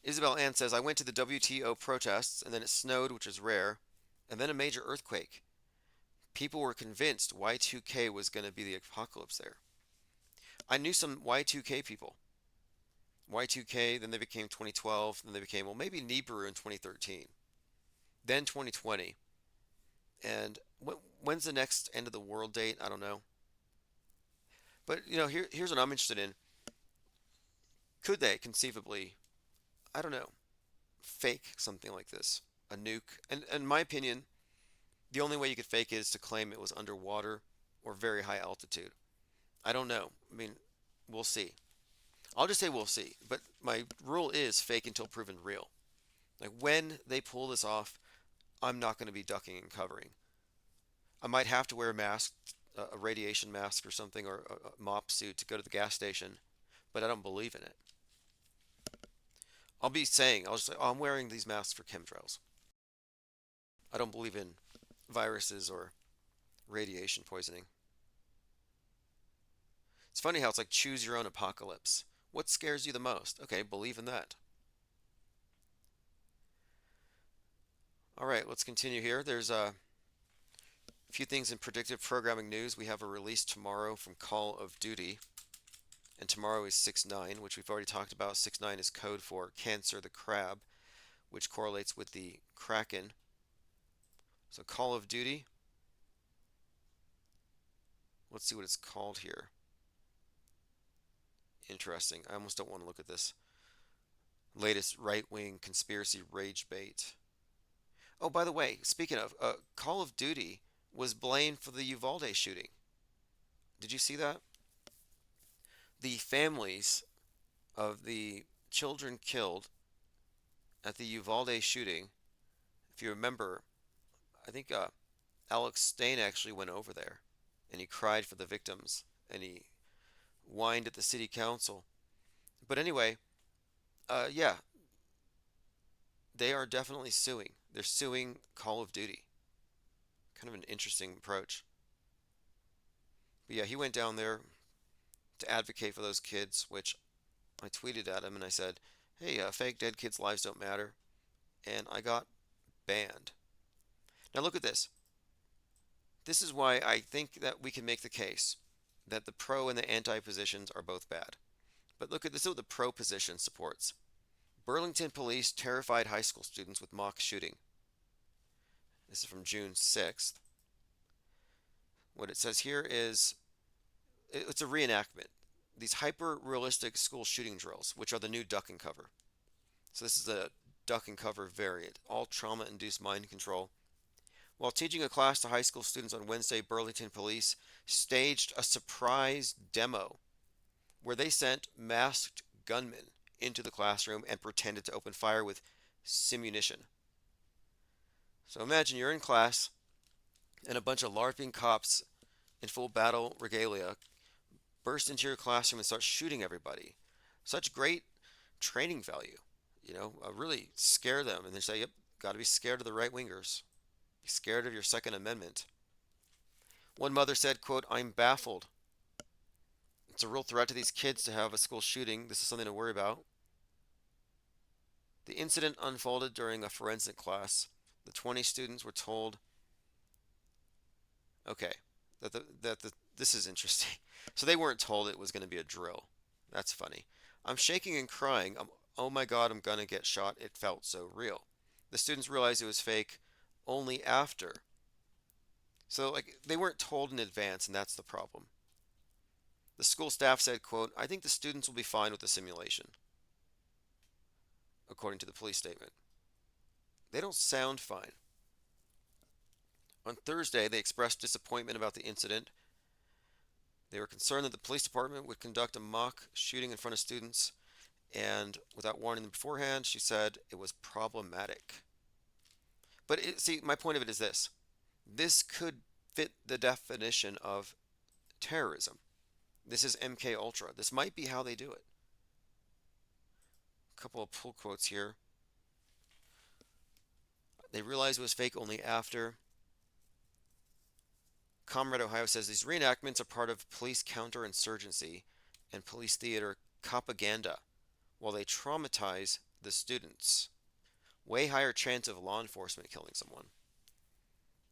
Isabel Ann says, I went to the WTO protests, and then it snowed, which is rare, and then a major earthquake. People were convinced Y2K was going to be the apocalypse there. I knew some Y2K people. Y2K, then they became 2012, then they became, well, maybe Nibiru in 2013. Then 2020. And when's the next end of the world date? I don't know. But, you know, here's what I'm interested in. Could they conceivably, I don't know, fake something like this, a nuke. And in my opinion, the only way you could fake it is to claim it was underwater or very high altitude. I don't know. I mean, we'll see. I'll just say we'll see. But my rule is fake until proven real. Like when they pull this off, I'm not going to be ducking and covering. I might have to wear a mask, a radiation mask or something, or a mop suit to go to the gas station, but I don't believe in it. I'll just say, oh, I'm wearing these masks for chemtrails. I don't believe in viruses or radiation poisoning. It's funny how it's like choose your own apocalypse. What scares you the most? Okay, believe in that. All right, let's continue here. There's a few things in predictive programming news. We have a release tomorrow from Call of Duty, and tomorrow is 6/9, which we've already talked about. 6/9 is code for Cancer the Crab, which correlates with the Kraken. So Call of Duty. Let's see what it's called here. Interesting. I almost don't want to look at this. Latest right-wing conspiracy rage bait. Oh, by the way, speaking of, Call of Duty was blamed for the Uvalde shooting. Did you see that? The families of the children killed at the Uvalde shooting, if you remember, I think Alex Stain actually went over there and he cried for the victims and he whined at the city council. But anyway, yeah, they are definitely suing. They're suing Call of Duty. Kind of an interesting approach. But yeah, he went down there to advocate for those kids, which I tweeted at him and I said, hey, fake dead kids' lives don't matter. And I got banned. Now look at this. This is why I think that we can make the case that the pro and the anti positions are both bad. But look at this is what the pro position supports. Burlington police terrified high school students with mock shooting. This is from June 6th. What it says here is it's a reenactment. These hyper-realistic school shooting drills, which are the new duck and cover. So this is a duck and cover variant, all trauma-induced mind control. While teaching a class to high school students on Wednesday, Burlington police staged a surprise demo where they sent masked gunmen into the classroom and pretended to open fire with simunition. So imagine you're in class and a bunch of LARPing cops in full battle regalia burst into your classroom and start shooting everybody. Such great training value, really scare them and they say, yep, got to be scared of the right wingers. Be scared of your Second Amendment. One mother said, quote, I'm baffled. It's a real threat to these kids to have a school shooting. This is something to worry about. The incident unfolded during a forensic class. The 20 students were told, okay, this is interesting. So they weren't told it was going to be a drill. That's funny. I'm shaking and crying. Oh my God, I'm going to get shot. It felt so real. The students realized it was fake only after. So they weren't told in advance, and that's the problem. The school staff said, quote, I think the students will be fine with the simulation, according to the police statement. They don't sound fine. On Thursday, they expressed disappointment about the incident. They were concerned that the police department would conduct a mock shooting in front of students, and without warning them beforehand, she said it was problematic. But see, my point of it is this. This could fit the definition of terrorism. This is MK Ultra. This might be how they do it. A couple of pull quotes here. They realized it was fake only after. Comrade Ohio says these reenactments are part of police counterinsurgency and police theater propaganda while they traumatize the students. Way higher chance of law enforcement killing someone.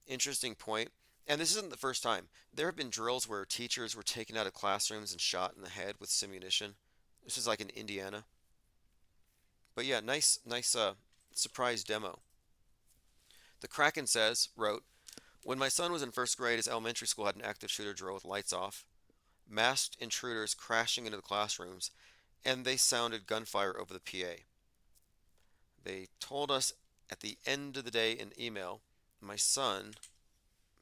Interesting point. And this isn't the first time. There have been drills where teachers were taken out of classrooms and shot in the head with simunition. This is like in Indiana. But yeah, nice surprise demo. The Kraken wrote, when my son was in first grade, his elementary school had an active shooter drill with lights off, masked intruders crashing into the classrooms, and they sounded gunfire over the PA. They told us at the end of the day in email, my son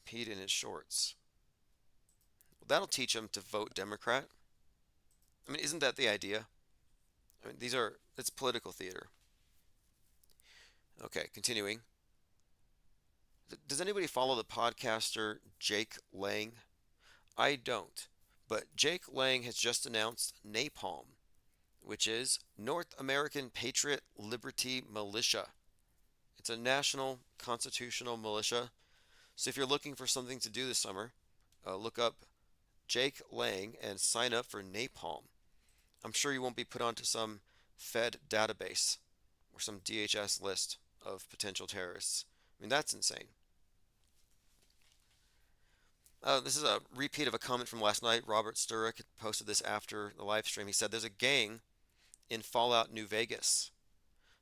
peed in his shorts. Well, that'll teach him to vote Democrat. I mean, isn't that the idea? I mean, it's political theater. Okay, continuing. Does anybody follow the podcaster Jake Lang? I don't. But Jake Lang has just announced NAPALM, which is North American Patriot Liberty Militia. It's a national constitutional militia. So if you're looking for something to do this summer, look up Jake Lang and sign up for NAPALM. I'm sure you won't be put onto some Fed database or some DHS list of potential terrorists. I mean, that's insane. This is a repeat of a comment from last night. Robert Sturrock posted this after the live stream. He said there's a gang in Fallout New Vegas.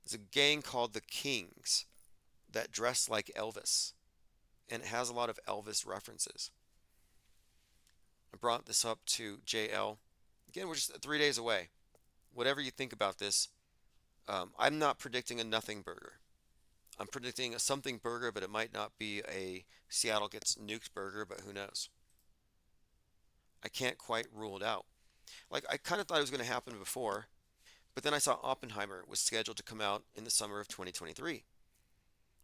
There's a gang called the Kings that dress like Elvis, and it has a lot of Elvis references. I brought this up to JL. Again, we're just 3 days away. Whatever you think about this, I'm not predicting a nothing burger. I'm predicting a something burger, but it might not be a Seattle gets nuked burger, but who knows? I can't quite rule it out. Like, I kind of thought it was going to happen before, but then I saw Oppenheimer was scheduled to come out in the summer of 2023.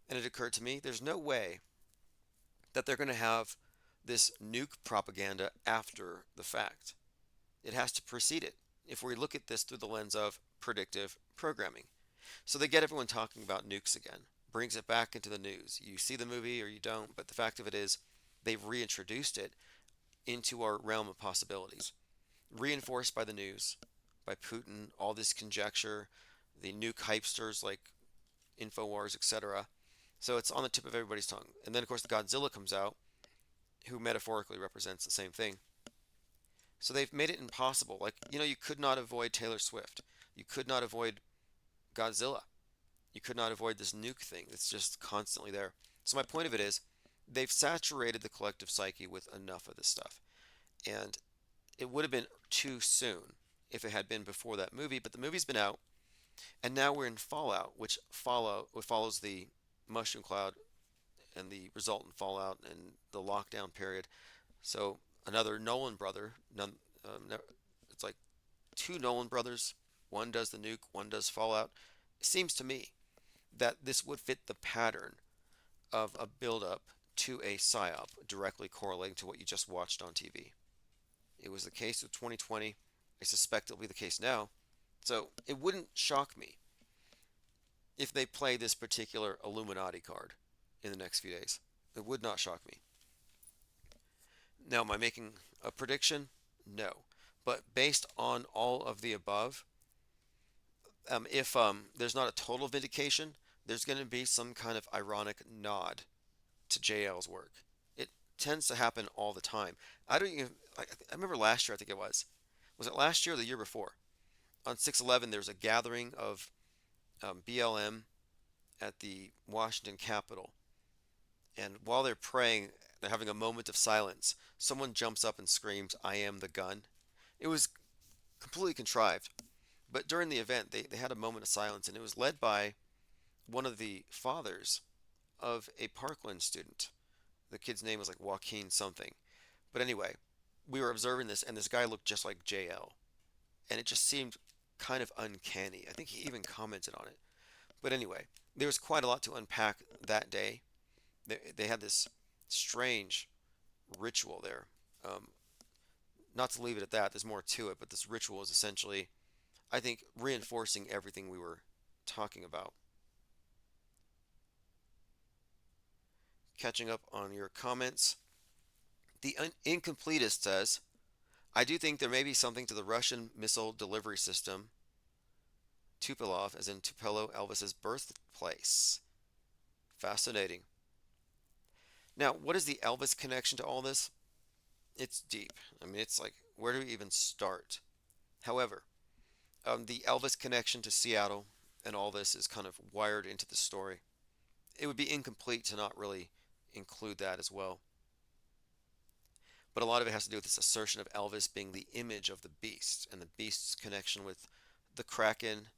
And it occurred to me there's no way that they're going to have this nuke propaganda after the fact. It has to precede it if we look at this through the lens of predictive programming. So they get everyone talking about nukes again, brings it back into the news. You see the movie or you don't, but the fact of it is they've reintroduced it into our realm of possibilities, reinforced by the news, by Putin, all this conjecture, the nuke hypesters like InfoWars, etc. So it's on the tip of everybody's tongue. And then, of course, Godzilla comes out, who metaphorically represents the same thing. So they've made it impossible. Like, you could not avoid Taylor Swift. You could not avoid Godzilla. You could not avoid this nuke thing that's just constantly there. So my point of it is, they've saturated the collective psyche with enough of this stuff. And it would have been too soon if it had been before that movie, but the movie's been out, and now we're in Fallout, which follows the mushroom cloud and the resultant fallout and the lockdown period. So another Nolan brother, it's like two Nolan brothers. One does the nuke, one does Fallout. It seems to me that this would fit the pattern of a build-up to a psyop directly correlating to what you just watched on TV. It was the case with 2020. I suspect it'll be the case now. So it wouldn't shock me if they play this particular Illuminati card in the next few days. It would not shock me. Now, am I making a prediction? No. But based on all of the above, if there's not a total vindication, there's going to be some kind of ironic nod to JL's work. It tends to happen all the time. I remember last year, I think it was. Was it last year or the year before? On 6/11, there was a gathering of BLM at the Washington Capitol. And while they're praying, they're having a moment of silence. Someone jumps up and screams, "I am the gun." It was completely contrived. But during the event, they had a moment of silence, and it was led by one of the fathers of a Parkland student. The kid's name was like Joaquin something. But anyway, we were observing this, and this guy looked just like JL. And it just seemed kind of uncanny. I think he even commented on it. But anyway, there was quite a lot to unpack that day. They had this strange ritual there. Not to leave it at that, there's more to it, but this ritual is essentially, I think, reinforcing everything we were talking about. Catching up on your comments. The Incompletist says, I do think there may be something to the Russian missile delivery system, Tupilov, as in Tupelo, Elvis's birthplace. Fascinating. Now, what is the Elvis connection to all this? It's deep. I mean, it's like, where do we even start? However, the Elvis connection to Seattle and all this is kind of wired into the story. It would be incomplete to not really include that as well. But a lot of it has to do with this assertion of Elvis being the image of the beast and the beast's connection with the Kraken,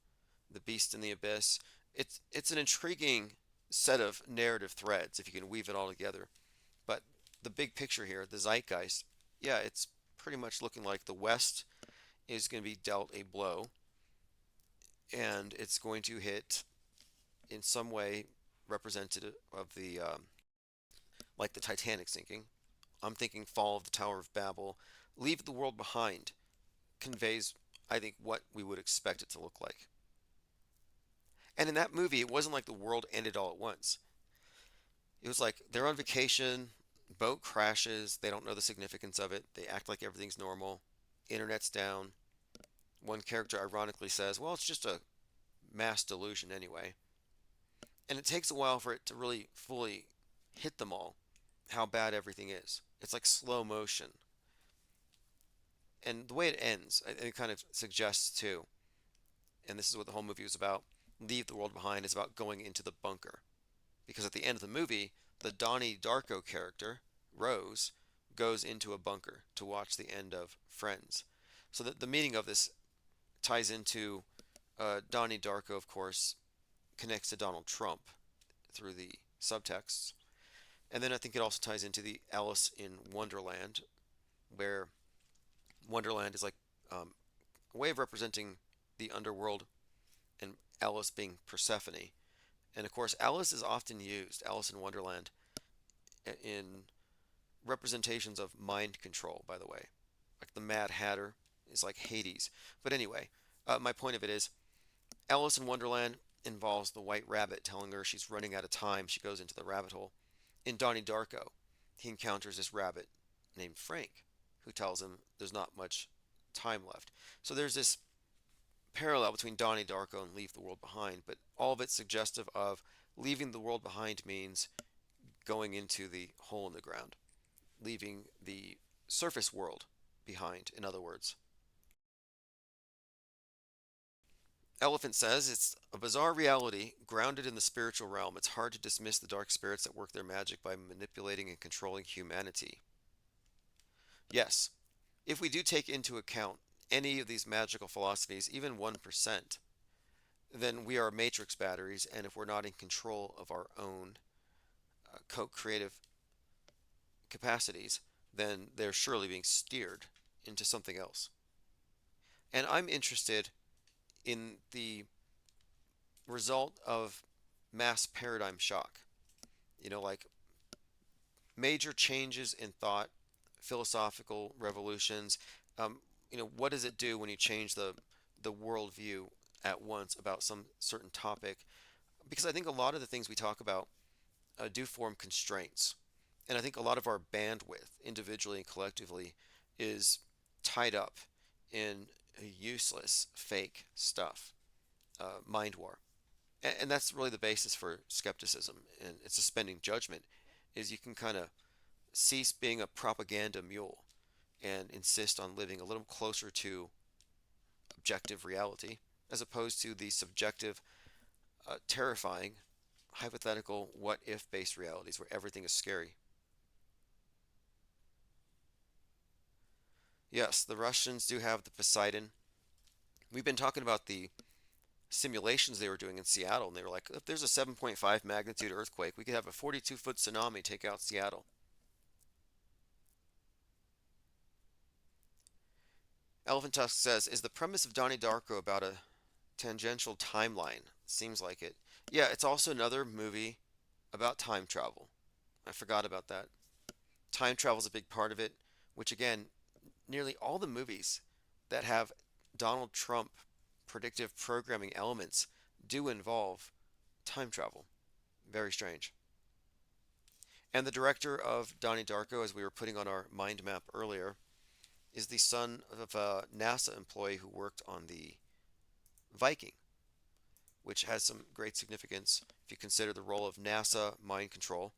the beast in the abyss, It's an intriguing set of narrative threads if you can weave it all together. But the big picture here, the zeitgeist, yeah, it's pretty much looking like the West is going to be dealt a blow, and it's going to hit in some way representative of the like the Titanic sinking. I'm thinking fall of the Tower of Babel, leave the world behind conveys, I think, what we would expect it to look like. And in that movie, it wasn't like the world ended all at once. It was like they're on vacation, boat crashes, they don't know the significance of it, they act like everything's normal, internet's down. One character ironically says, well, it's just a mass delusion anyway. And it takes a while for it to really fully hit them all how bad everything is. It's like slow motion. And the way it ends, it kind of suggests too, and this is what the whole movie was about, Leave the World Behind is about going into the bunker. Because at the end of the movie, the Donnie Darko character, Rose, goes into a bunker to watch the end of Friends. So the meaning of this ties into Donnie Darko, of course, connects to Donald Trump through the subtexts. And then I think it also ties into the Alice in Wonderland, where Wonderland is like a way of representing the underworld and Alice being Persephone. And of course, Alice is often used, Alice in Wonderland, in representations of mind control, by the way. Like the Mad Hatter is like Hades. But anyway, my point of it is Alice in Wonderland involves the white rabbit telling her she's running out of time. She goes into the rabbit hole. In Donnie Darko, he encounters this rabbit named Frank who tells him there's not much time left. So there's this parallel between Donnie Darko and Leave the World Behind, but all of it's suggestive of leaving the world behind means going into the hole in the ground, leaving the surface world behind, in other words. Elephant says it's a bizarre reality grounded in the spiritual realm. It's hard to dismiss the dark spirits that work their magic by manipulating and controlling humanity. Yes, if we do take into account any of these magical philosophies, even 1%, then we are matrix batteries, and if we're not in control of our own co-creative capacities, then they're surely being steered into something else. And I'm interested in the result of mass paradigm shock. You know, like major changes in thought, philosophical revolutions. What does it do when you change the worldview at once about some certain topic? Because I think a lot of the things we talk about do form constraints. And I think a lot of our bandwidth, individually and collectively, is tied up in useless, fake stuff, mind war. And that's really the basis for skepticism and suspending judgment, is you can kind of cease being a propaganda mule and insist on living a little closer to objective reality as opposed to the subjective, terrifying, hypothetical, what if based realities where everything is scary. Yes, the Russians do have the Poseidon. We've been talking about the simulations they were doing in Seattle, and they were like, if there's a 7.5 magnitude earthquake, we could have a 42-foot tsunami take out Seattle. Elephant Tusk says, is the premise of Donnie Darko about a tangential timeline? Seems like it. Yeah, it's also another movie about time travel. I forgot about that. Time travel is a big part of it, which again, nearly all the movies that have Donald Trump predictive programming elements do involve time travel. Very strange. And the director of Donnie Darko, as we were putting on our mind map earlier, is the son of a NASA employee who worked on the Viking, which has some great significance if you consider the role of NASA mind control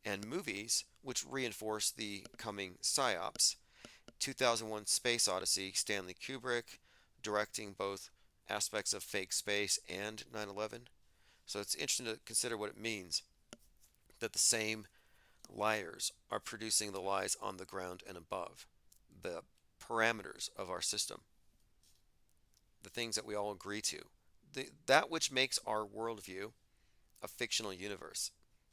and movies which reinforce the coming psyops. 2001 Space Odyssey, Stanley Kubrick directing both aspects of fake space and 9/11. So it's interesting to consider what it means that the same liars are producing the lies on the ground and above, the parameters of our system, the things that we all agree to, That which makes our worldview a fictional universe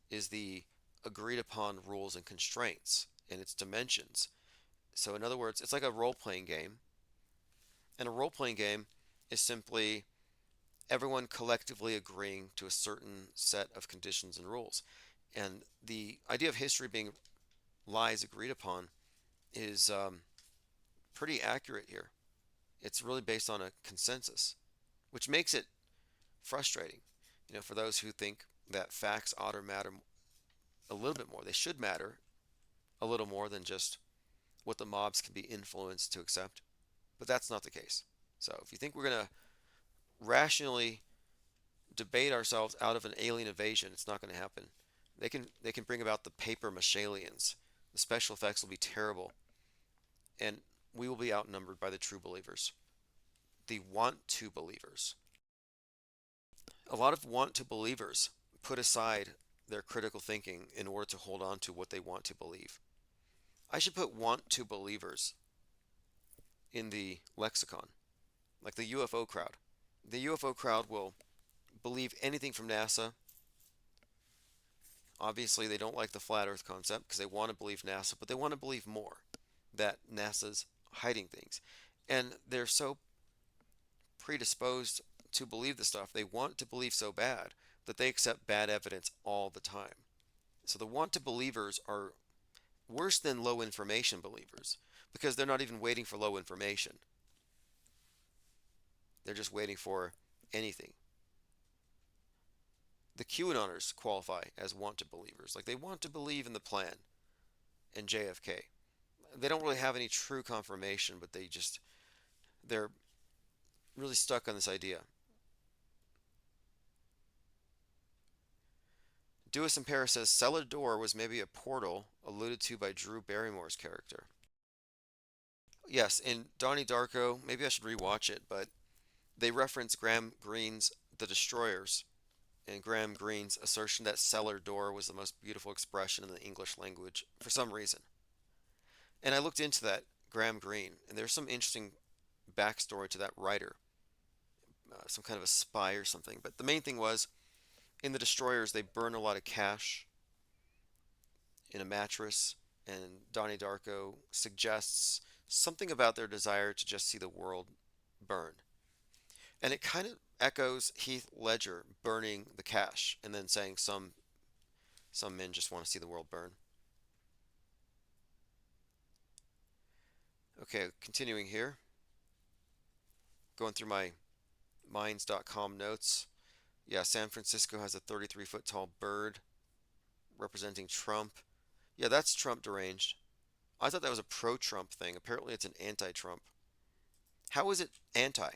is the agreed upon rules and constraints and its dimensions. So, in other words, it's like a role playing game. And a role playing game is simply everyone collectively agreeing to a certain set of conditions and rules. And the idea of history being lies agreed upon is pretty accurate here. It's really based on a consensus, which makes it frustrating, for those who think that facts ought to matter a little bit more. They should matter a little more than just what the mobs can be influenced to accept. But that's not the case. So if you think we're going to rationally debate ourselves out of an alien invasion, it's not going to happen. They can bring about the paper aliens. The special effects will be terrible, and we will be outnumbered by the true believers, the want to believers. A lot of want to believers put aside their critical thinking in order to hold on to what they want to believe. I should put want to believers in the lexicon, like the UFO crowd. The UFO crowd will believe anything from NASA. Obviously, they don't like the flat earth concept because they want to believe NASA, but they want to believe more, that NASA's hiding things. And they're so predisposed to believe the stuff, they want to believe so bad that they accept bad evidence all the time. So the want to believers are worse than low information believers because they're not even waiting for low information. They're just waiting for anything. The QAnoners qualify as want to believers. Like they want to believe in the plan and JFK. They don't really have any true confirmation, but they're really stuck on this idea. Dewis in Paris says cellar door was maybe a portal alluded to by Drew Barrymore's character. Yes, in Donnie Darko, maybe I should rewatch it, but they reference Graham Greene's The Destroyers and Graham Greene's assertion that cellar door was the most beautiful expression in the English language for some reason. And I looked into that Graham Greene, and there's some interesting backstory to that writer, some kind of a spy or something. But the main thing was, in The Destroyers, they burn a lot of cash in a mattress, and Donnie Darko suggests something about their desire to just see the world burn. And it kind of echoes Heath Ledger burning the cash and then saying some men just want to see the world burn. Okay, continuing here. Going through my Minds.com notes. Yeah, San Francisco has a 33-foot tall bird representing Trump. Yeah, that's Trump deranged. I thought that was a pro-Trump thing. Apparently it's an anti-Trump. How is it anti?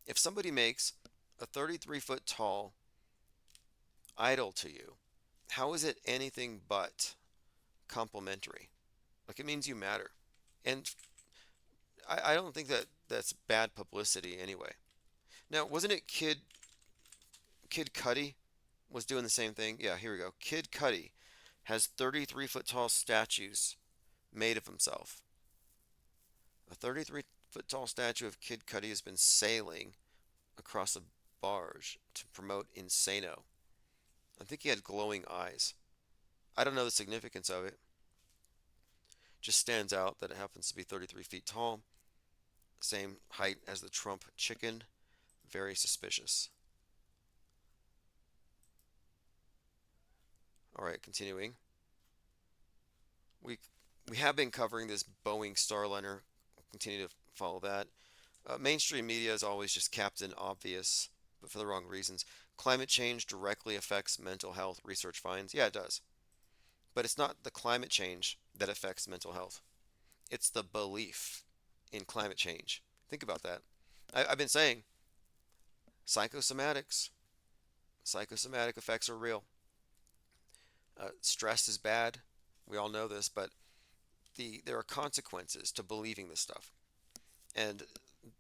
If somebody makes a 33-foot tall idol to you, how is it anything but complimentary? Like it means you matter. And I don't think that's bad publicity anyway. Now, wasn't it Kid Cudi was doing the same thing? Yeah, here we go. Kid Cudi has 33-foot tall statues made of himself. A 33-foot tall statue of Kid Cudi has been sailing across a barge to promote Insano. I think he had glowing eyes. I don't know the significance of it. Just stands out that it happens to be 33 feet tall. Same height as the Trump chicken. Very suspicious. Alright, continuing. We have been covering this Boeing Starliner. We'll continue to follow that. Mainstream media is always just Captain Obvious, but for the wrong reasons. Climate change directly affects mental health, research finds. Yeah, it does. But it's not the climate change that affects mental health. It's the belief in climate change. Think about that. I've been saying psychosomatics. Psychosomatic effects are real. Stress is bad. We all know this, but there are consequences to believing this stuff. And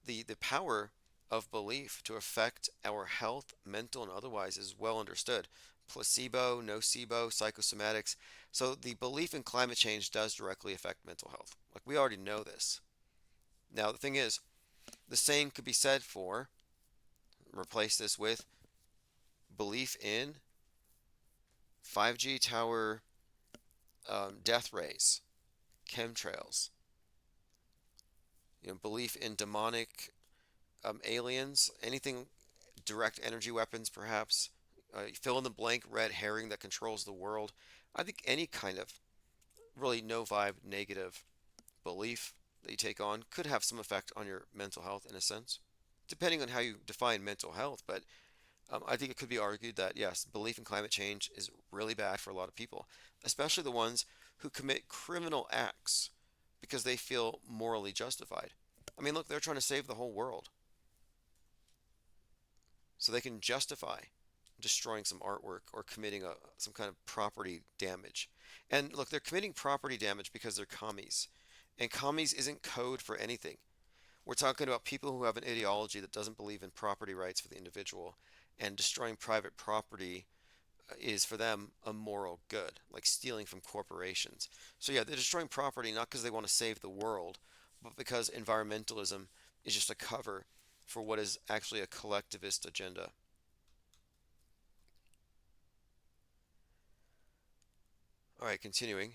the power of belief to affect our health, mental and otherwise, is well understood. Placebo, nocebo, psychosomatics. So the belief in climate change does directly affect mental health. Like we already know this. Now the thing is, the same could be said for replace this with belief in 5G tower death rays, chemtrails, belief in demonic aliens, anything, direct energy weapons, perhaps. Fill in the blank red herring that controls the world. I think any kind of really no vibe negative belief that you take on could have some effect on your mental health in a sense, depending on how you define mental health. But I think it could be argued that yes, belief in climate change is really bad for a lot of people, especially the ones who commit criminal acts because they feel morally justified. I mean, look, they're trying to save the whole world. So they can justify destroying some artwork or committing some kind of property damage. And look, they're committing property damage because they're commies. And commies isn't code for anything. We're talking about people who have an ideology that doesn't believe in property rights for the individual, and destroying private property is for them a moral good, like stealing from corporations. So yeah, they're destroying property not because they want to save the world, but because environmentalism is just a cover for what is actually a collectivist agenda. All right, continuing.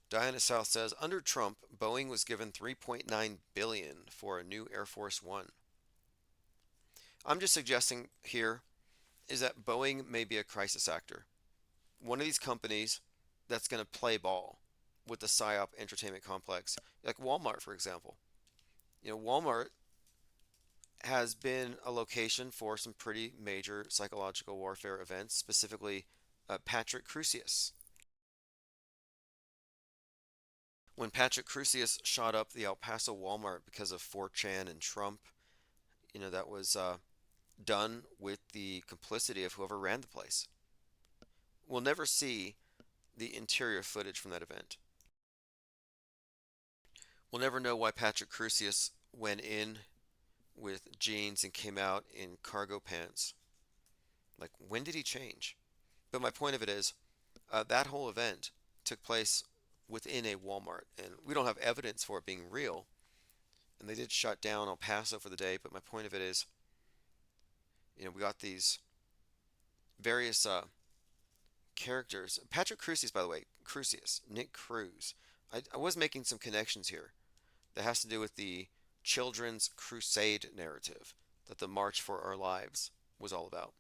Diana South says, under Trump, Boeing was given $3.9 billion for a new Air Force One. I'm just suggesting here is that Boeing may be a crisis actor. One of these companies that's going to play ball with the PSYOP entertainment complex, like Walmart, for example. Walmart has been a location for some pretty major psychological warfare events, specifically Patrick Crusius. When Patrick Crusius shot up the El Paso Walmart because of 4chan and Trump, that was done with the complicity of whoever ran the place. We'll never see the interior footage from that event. We'll never know why Patrick Crusius went in with jeans and came out in cargo pants. Like, when did he change? But my point of it is, that whole event took place within a Walmart, and we don't have evidence for it being real. And they did shut down El Paso for the day, but my point of it is, we got these various characters. Patrick Crusius, by the way, Crusius, Nick Cruz. I was making some connections here that has to do with the children's crusade narrative that the March for Our Lives was all about.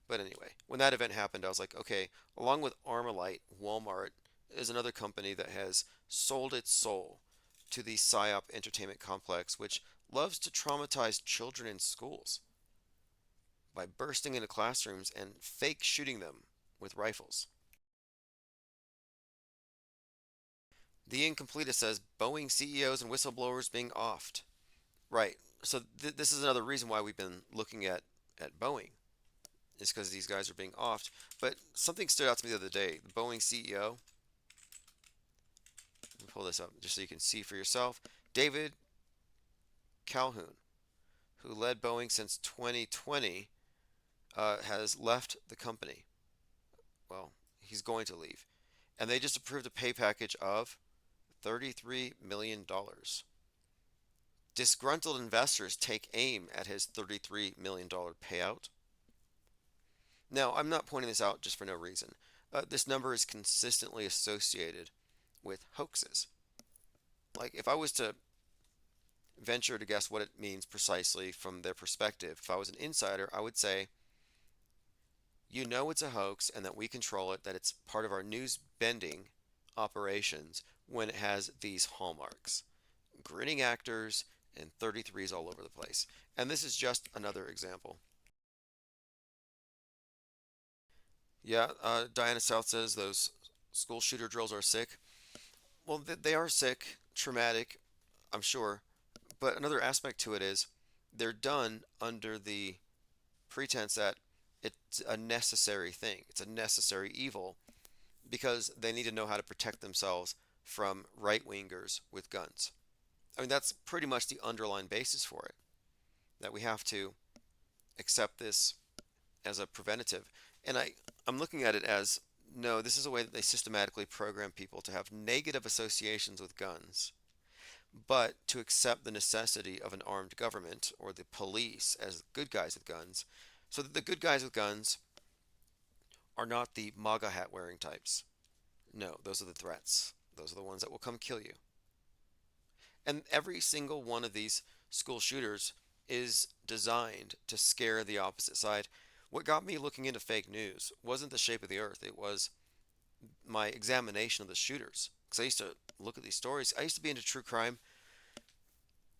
But anyway, when that event happened, I was like, okay, along with Armalite, Walmart is another company that has sold its soul to the PSYOP entertainment complex, which loves to traumatize children in schools by bursting into classrooms and fake shooting them with rifles. The Incompletist says Boeing CEOs and whistleblowers being offed. Right. So this is another reason why we've been looking at Boeing, is because these guys are being offed. But something stood out to me the other day. The Boeing CEO, let me pull this up just so you can see for yourself. David Calhoun, who led Boeing since 2020, has left the company. Well, he's going to leave. And they just approved a pay package of $33 million. Disgruntled investors take aim at his $33 million payout. Now, I'm not pointing this out just for no reason. This number is consistently associated with hoaxes. Like, if I was to venture to guess what it means precisely from their perspective, if I was an insider, I would say, it's a hoax and that we control it, that it's part of our news bending operations when it has these hallmarks. Grinning actors and 33s all over the place. And this is just another example. Yeah, Diana South says those school shooter drills are sick. Well, they are sick, traumatic, I'm sure. But another aspect to it is they're done under the pretense that it's a necessary thing. It's a necessary evil because they need to know how to protect themselves from right-wingers with guns. I mean, that's pretty much the underlying basis for it, that we have to accept this as a preventative. And I'm looking at it as, no, this is a way that they systematically program people to have negative associations with guns. but to accept the necessity of an armed government or the police as good guys with guns, so that the good guys with guns are not the MAGA hat wearing types. No, those are the threats. Those are the ones that will come kill you. And every single one of these school shooters is designed to scare the opposite side. What got me looking into fake news wasn't the shape of the earth, it was my examination of the shooters. Because I used to look at these stories. I used to be into true crime,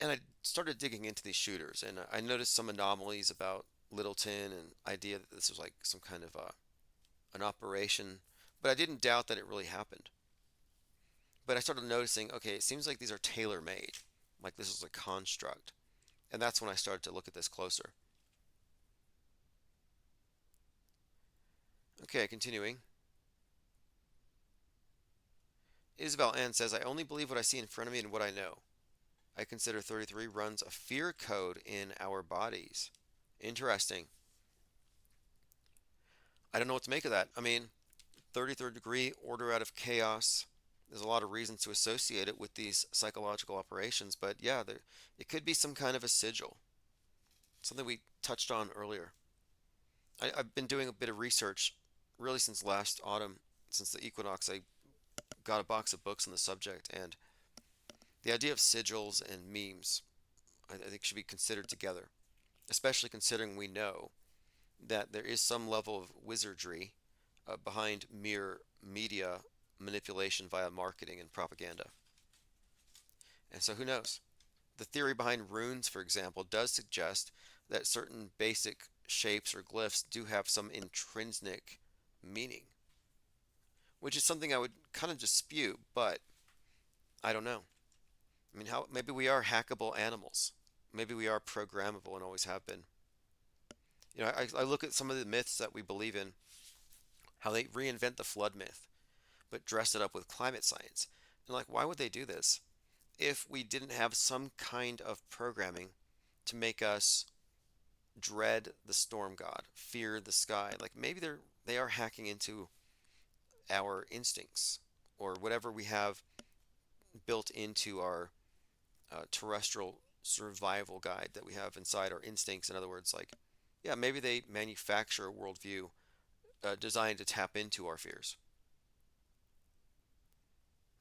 and I started digging into these shooters, and I noticed some anomalies about Littleton and idea that this was like some kind of an operation, but I didn't doubt that it really happened. But I started noticing, okay, it seems like these are tailor-made, like this is a construct, and that's when I started to look at this closer. Okay, continuing. Isabel Ann says, I only believe what I see in front of me and what I know. I consider 33 runs a fear code in our bodies. Interesting. I don't know what to make of that. I mean, 33rd degree, order out of chaos. There's a lot of reasons to associate it with these psychological operations, but yeah, it could be some kind of a sigil. Something we touched on earlier. I've been doing a bit of research really since last autumn, since the equinox. I got a box of books on the subject, and the idea of sigils and memes, I think, should be considered together, especially considering we know that there is some level of wizardry behind mere media manipulation via marketing and propaganda. And so who knows? The theory behind runes, for example, does suggest that certain basic shapes or glyphs do have some intrinsic meaning, which is something I would kind of dispute, but I don't know. I mean, how maybe we are hackable animals. Maybe we are programmable and always have been. You know, I look at some of the myths that we believe in, how they reinvent the flood myth, but dress it up with climate science. And like, why would they do this if we didn't have some kind of programming to make us dread the storm god, fear the sky? Like maybe they are hacking into our instincts or whatever we have built into our terrestrial survival guide that we have inside our instincts. In other words, like, yeah, maybe they manufacture a worldview designed to tap into our fears.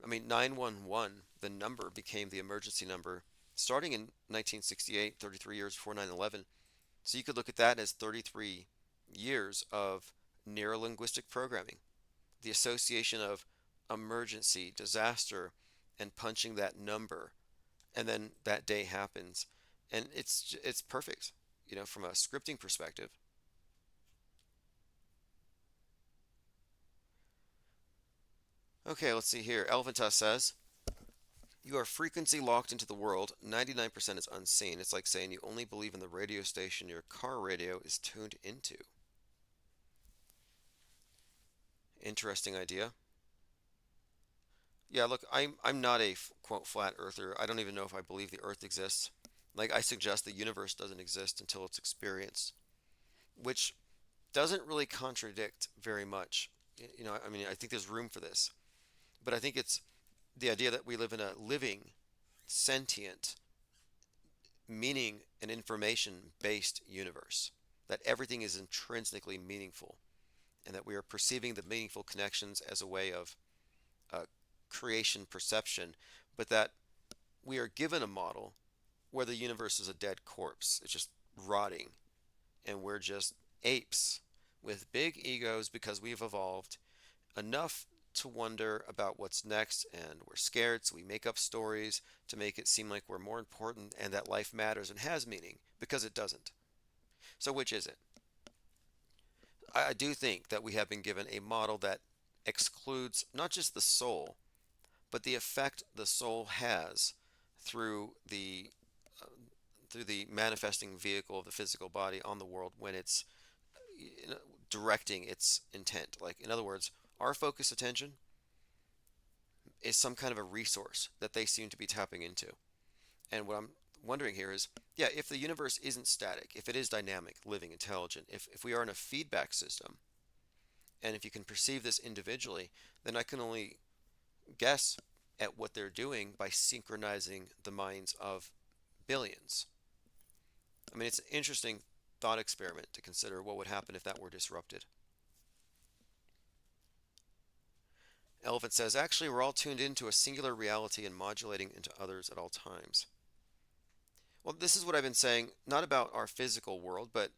I mean, 911, the number became the emergency number starting in 1968, 33 years before 9/11. So you could look at that as 33 years of neurolinguistic programming, the association of emergency, disaster, and punching that number, and then that day happens, and it's perfect, you know, from a scripting perspective. Okay, let's see here. Elephanta says, you are frequency locked into the world. 99% is unseen. It's like saying you only believe in the radio station your car radio is tuned into. Interesting idea. Yeah, look, I'm not a quote flat earther. I don't even know if I believe the earth exists. Like I suggest the universe doesn't exist until it's experienced, which doesn't really contradict very much. You know, I mean, I think there's room for this, but I think it's the idea that we live in a living, sentient, meaning and information based universe, that everything is intrinsically meaningful, and that we are perceiving the meaningful connections as a way of uh, creation perception, but that we are given a model where the universe is a dead corpse. It's just rotting, and we're just apes with big egos because we've evolved enough to wonder about what's next, and we're scared, so we make up stories to make it seem like we're more important and that life matters and has meaning because it doesn't. So, which is it? I do think that we have been given a model that excludes not just the soul, but the effect the soul has through the uh, through the manifesting vehicle of the physical body on the world when it's directing its intent. Like, in other words, our focus attention is some kind of a resource that they seem to be tapping into. And what I'm wondering here is, yeah, if the universe isn't static, if it is dynamic, living, intelligent, if we are in a feedback system, and if you can perceive this individually, then I can only guess at what they're doing by synchronizing the minds of billions. I mean, it's an interesting thought experiment to consider what would happen if that were disrupted. Elephant says, actually, we're all tuned into a singular reality and modulating into others at all times. Well, this is what I've been saying, not about our physical world, but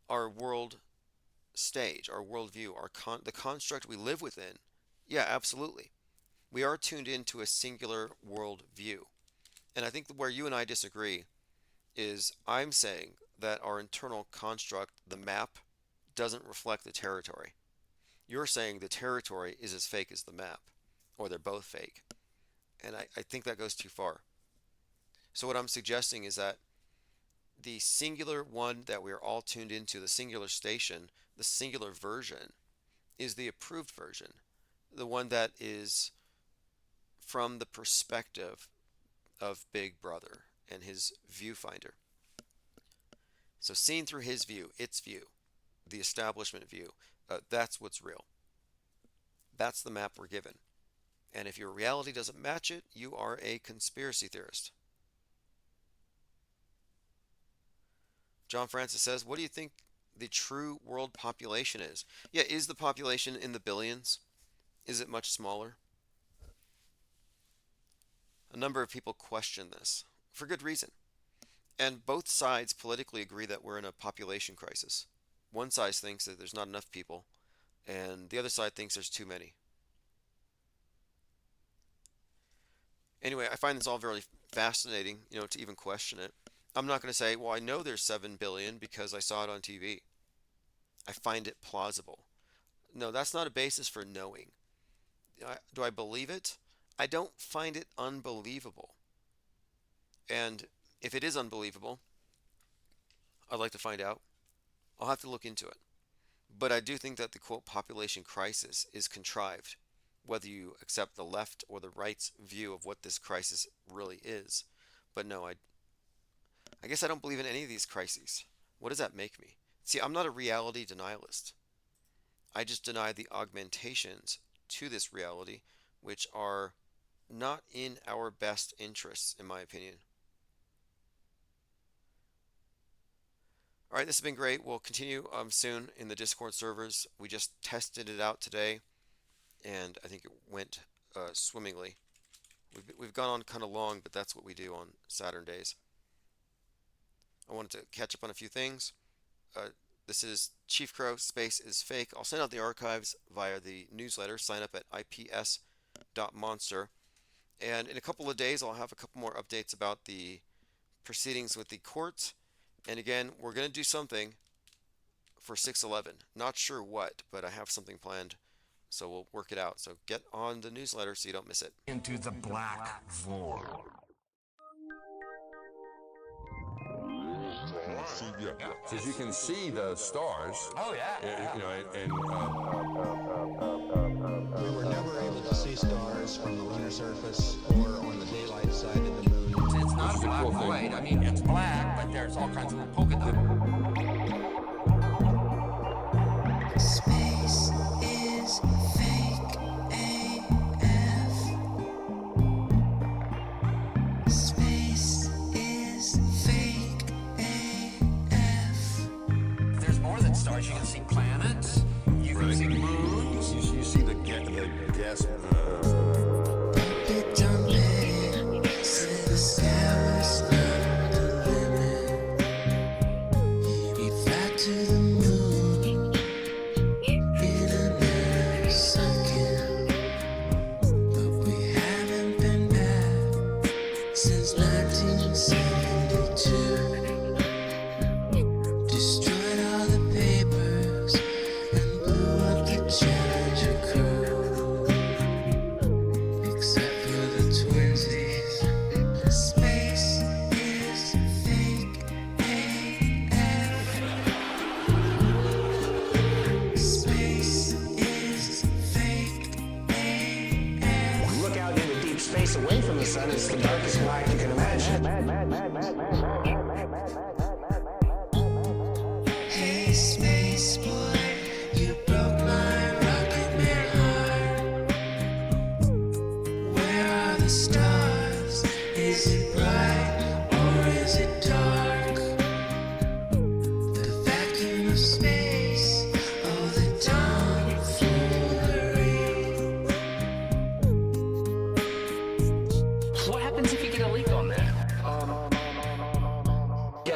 our world stage, our worldview, the construct we live within. Yeah, absolutely. We are tuned into a singular world view. And I think where you and I disagree is I'm saying that our internal construct, the map, doesn't reflect the territory. You're saying the territory is as fake as the map, or they're both fake. And I think that goes too far. So what I'm suggesting is that the singular one that we're all tuned into, the singular station, the singular version, is the approved version. The one that is from the perspective of Big Brother and his viewfinder. So seen through his view, its view, the establishment view, that's what's real. That's the map we're given. And if your reality doesn't match it, you are a conspiracy theorist. John Francis says, what do you think the true world population is? Yeah, is the population in the billions? Is it much smaller? A number of people question this, for good reason. And both sides politically agree that we're in a population crisis. One side thinks that there's not enough people, and the other side thinks there's too many. Anyway, I find this all very fascinating, to even question it. I'm not going to say, well, I know there's 7 billion because I saw it on TV. I find it plausible. No, that's not a basis for knowing. Do I believe it? I don't find it unbelievable. And if it is unbelievable, I'd like to find out. I'll have to look into it. But I do think that the quote population crisis is contrived, whether you accept the left or the right's view of what this crisis really is. But no, I guess I don't believe in any of these crises. What does that make me? See, I'm not a reality denialist. I just deny the augmentations to this reality, which are not in our best interests, in my opinion. All right, this has been great. We'll continue soon in the Discord servers. We just tested it out today, and I think it went swimmingly. We've gone on kind of long, but that's what we do on Saturn days. I wanted to catch up on a few things. This is Chief Crow, Space is Fake. I'll send out the archives via the newsletter. Sign up at ips.monster. And in a couple of days, I'll have a couple more updates about the proceedings with the court. And again, we're going to do something for 6/11. Not sure what, but I have something planned. So we'll work it out. So get on the newsletter so you don't miss it. Into the black void. Because you can see the stars. Oh, yeah. We were never able to see stars from the lunar surface or on the daylight side of the moon. It's not a black void. I mean, it's black, but there's all kinds of polka dots. Space is fake AF. Space is fake AF. There's more than stars. You can see planets. You can see moons. You see the gas. Bit jumping, say the sky was not the limit. He fly to the moon in another second, but we haven't been back since 1972. Destroyed all the papers and blew up the Challenger crew, except for the twinsies. Space is fake AF. Space is fake AF. Look out into deep space away from the sun, it's the darkest night you can imagine. Hey, space boy, you broke my rocket man heart. Where are the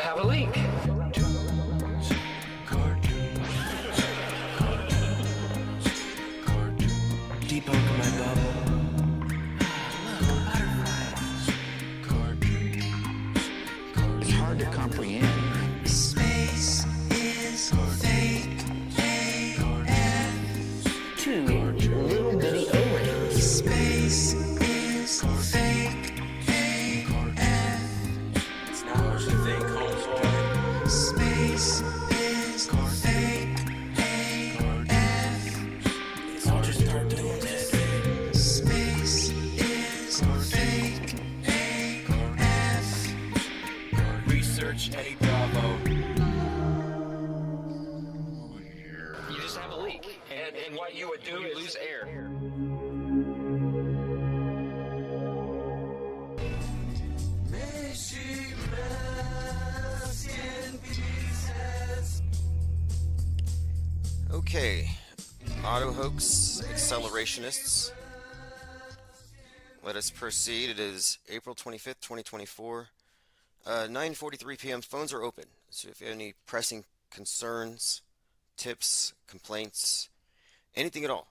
have a leak. Debunk my bubble. It's hard to comprehend. Space is fake. Two little bitty O-rings. Space is fake. It's not what you think, homeboy. Space is fake. I'll just start doing this. Space is fake. Research Eddie Bravo. You just have a leak. And what you would do is lose air. Okay, auto hoax accelerationists. Let us proceed. It is April 25th, 2024. 9:43 p.m. Phones are open. So if you have any pressing concerns, tips, complaints, anything at all,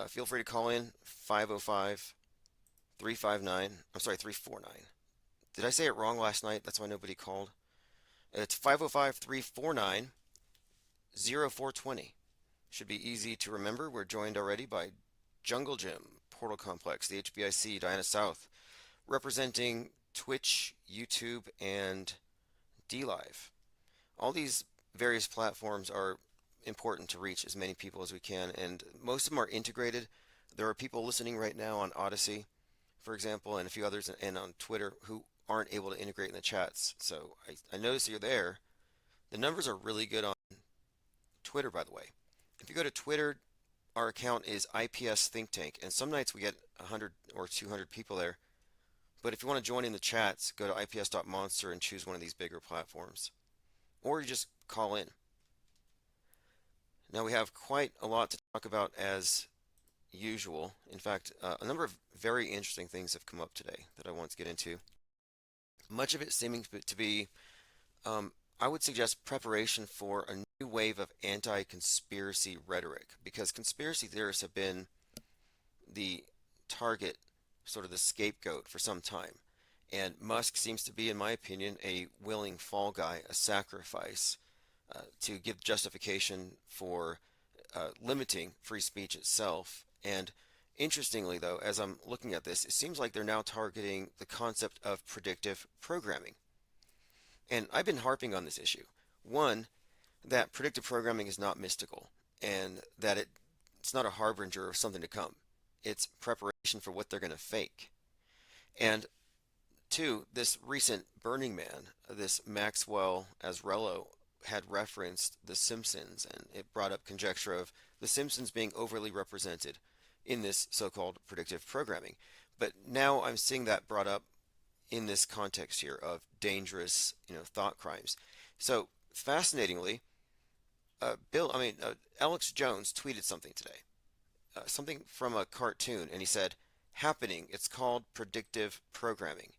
feel free to call in 349. Did I say it wrong last night? That's why nobody called. It's 505-349-0420. Should be easy to remember. We're joined already by Jungle Jim, Portal Complex, the HBIC, Diana South, representing Twitch, YouTube, and DLive. All these various platforms are important to reach as many people as we can, and most of them are integrated. There are people listening right now on Odyssey, for example, and a few others, and on Twitter who aren't able to integrate in the chats. So I notice you're there. The numbers are really good on Twitter, by the way. If you go to Twitter, our account is IPS Think Tank, and some nights we get 100 or 200 people there. But if you want to join in the chats, go to ips.monster and choose one of these bigger platforms. Or you just call in. Now we have quite a lot to talk about as usual. In fact, a number of very interesting things have come up today that I want to get into. Much of it seeming to be, I would suggest, preparation for a new wave of anti-conspiracy rhetoric, because conspiracy theorists have been the target, sort of the scapegoat for some time. And Musk seems to be, in my opinion, a willing fall guy, a sacrifice to give justification for limiting free speech itself. And interestingly, though, as I'm looking at this, it seems like they're now targeting the concept of predictive programming. And I've been harping on this issue. One, that predictive programming is not mystical, and that it's not a harbinger of something to come. It's preparation for what they're going to fake. And two, this recent Burning Man, this Maxwell Azarello, had referenced The Simpsons, and it brought up conjecture of The Simpsons being overly represented in this so-called predictive programming. But now I'm seeing that brought up in this context here of dangerous, thought crimes. So fascinatingly, Alex Jones tweeted something today, something from a cartoon, and he said, "Happening. It's called predictive programming,"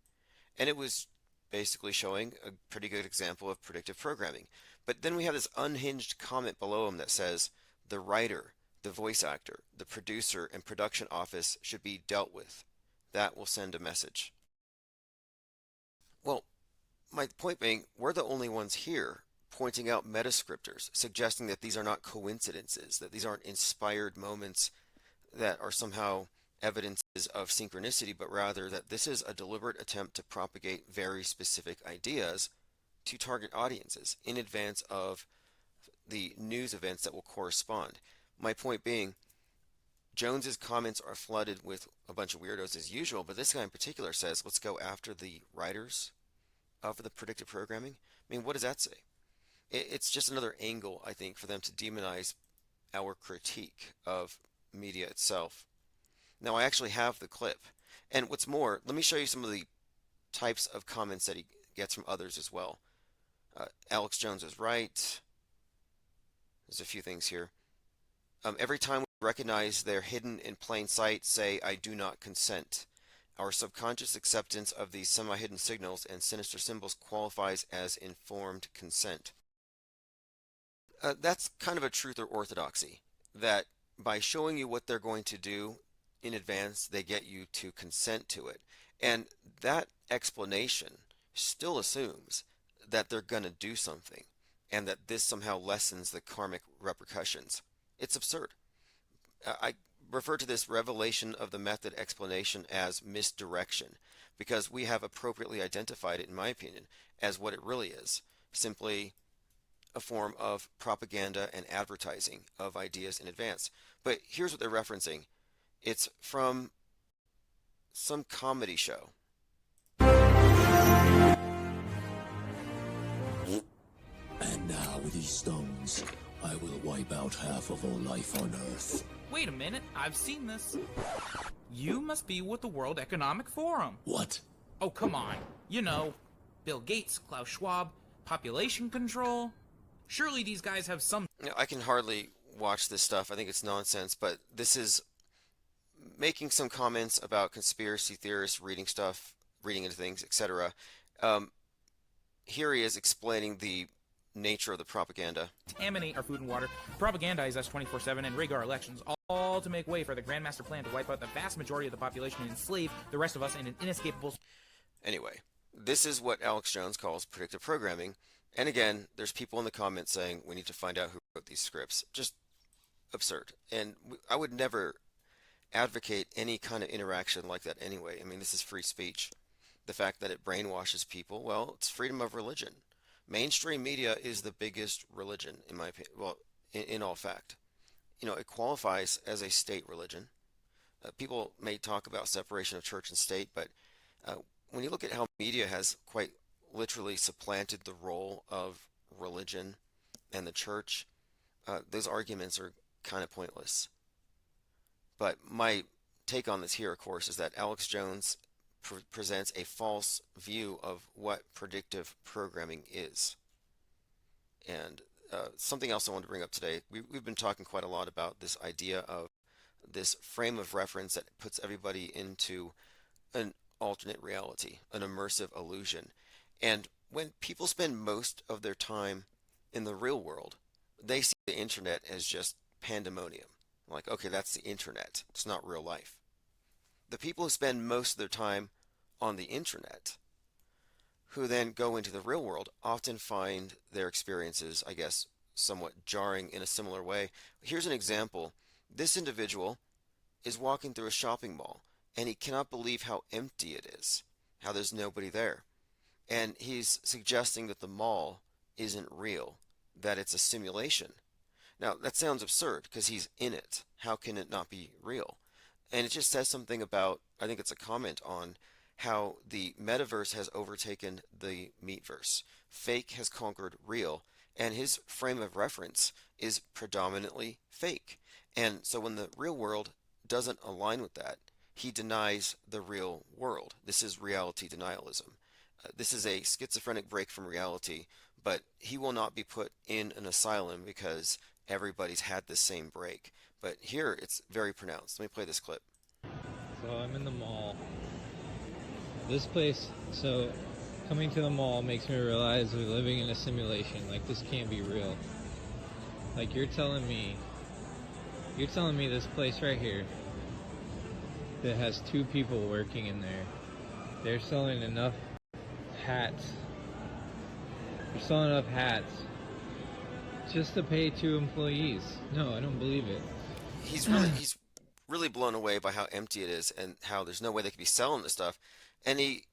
and it was basically showing a pretty good example of predictive programming. But then we have this unhinged comment below him that says, "The writer, the voice actor, the producer, and production office should be dealt with. That will send a message." Well, my point being, we're the only ones here pointing out metascriptors, suggesting that these are not coincidences, that these aren't inspired moments that are somehow evidences of synchronicity, but rather that this is a deliberate attempt to propagate very specific ideas to target audiences in advance of the news events that will correspond. My point being, Jones's comments are flooded with a bunch of weirdos as usual, but this guy in particular says, let's go after the writers of the predictive programming. I mean, what does that say? It's just another angle, I think, for them to demonize our critique of media itself. Now, I actually have the clip. And what's more, let me show you some of the types of comments that he gets from others as well. Alex Jones is right. There's a few things here. Every time we recognize they're hidden in plain sight, say, "I do not consent." Our subconscious acceptance of these semi-hidden signals and sinister symbols qualifies as informed consent. That's kind of a truth or orthodoxy, that by showing you what they're going to do in advance, they get you to consent to it. And that explanation still assumes that they're going to do something and that this somehow lessens the karmic repercussions. It's absurd. I refer to this revelation of the method explanation as misdirection because we have appropriately identified it, in my opinion, as what it really is, simply a form of propaganda and advertising of ideas in advance. But here's what they're referencing. It's from some comedy show. And now with these stones, I will wipe out half of all life on Earth. Wait a minute, I've seen this. You must be with the World Economic Forum. What? Oh, come on. You know, Bill Gates, Klaus Schwab, population control. Surely these guys have some... I can hardly watch this stuff. I think it's nonsense, but this is making some comments about conspiracy theorists reading stuff, reading into things, etc. Here he is explaining the nature of the propaganda. Contaminate our food and water, propagandize us 24/7, and rig our elections, all to make way for the Grand Master Plan to wipe out the vast majority of the population and enslave the rest of us in an inescapable... Anyway, this is what Alex Jones calls predictive programming. And again, there's people in the comments saying we need to find out who wrote these scripts. Just absurd. And I would never advocate any kind of interaction like that anyway. I mean, this is free speech. The fact that it brainwashes people, well, it's freedom of religion. Mainstream media is the biggest religion, in my opinion. Well, in all fact. You know, it qualifies as a state religion. People may talk about separation of church and state, but when you look at how media has quite literally supplanted the role of religion and the church, those arguments are kind of pointless. But my take on this here, of course, is that Alex Jones presents a false view of what predictive programming is. And something else I want to bring up today, we've been talking quite a lot about this idea of this frame of reference that puts everybody into an alternate reality, an immersive illusion. And when people spend most of their time in the real world, they see the internet as just pandemonium. Like, okay, that's the internet. It's not real life. The people who spend most of their time on the internet, who then go into the real world, often find their experiences, I guess, somewhat jarring in a similar way. Here's an example. This individual is walking through a shopping mall, and he cannot believe how empty it is, how there's nobody there. And he's suggesting that the mall isn't real, that it's a simulation. Now, that sounds absurd because he's in it. How can it not be real? And it just says something about, I think it's a comment on how the metaverse has overtaken the meatverse. Fake has conquered real, and his frame of reference is predominantly fake. And so when the real world doesn't align with that, he denies the real world. This is reality denialism. This is a schizophrenic break from reality, but he will not be put in an asylum because everybody's had the same break. But here it's very pronounced. Let me play this clip. So I'm in the mall. This place, so coming to the mall makes me realize we're living in a simulation. Like, this can't be real. Like, you're telling me this place right here that has 2 people working in there, they're selling enough hats. They're selling enough hats just to pay 2 employees. No, I don't believe it. He's really blown away by how empty it is and how there's no way they could be selling this stuff. And he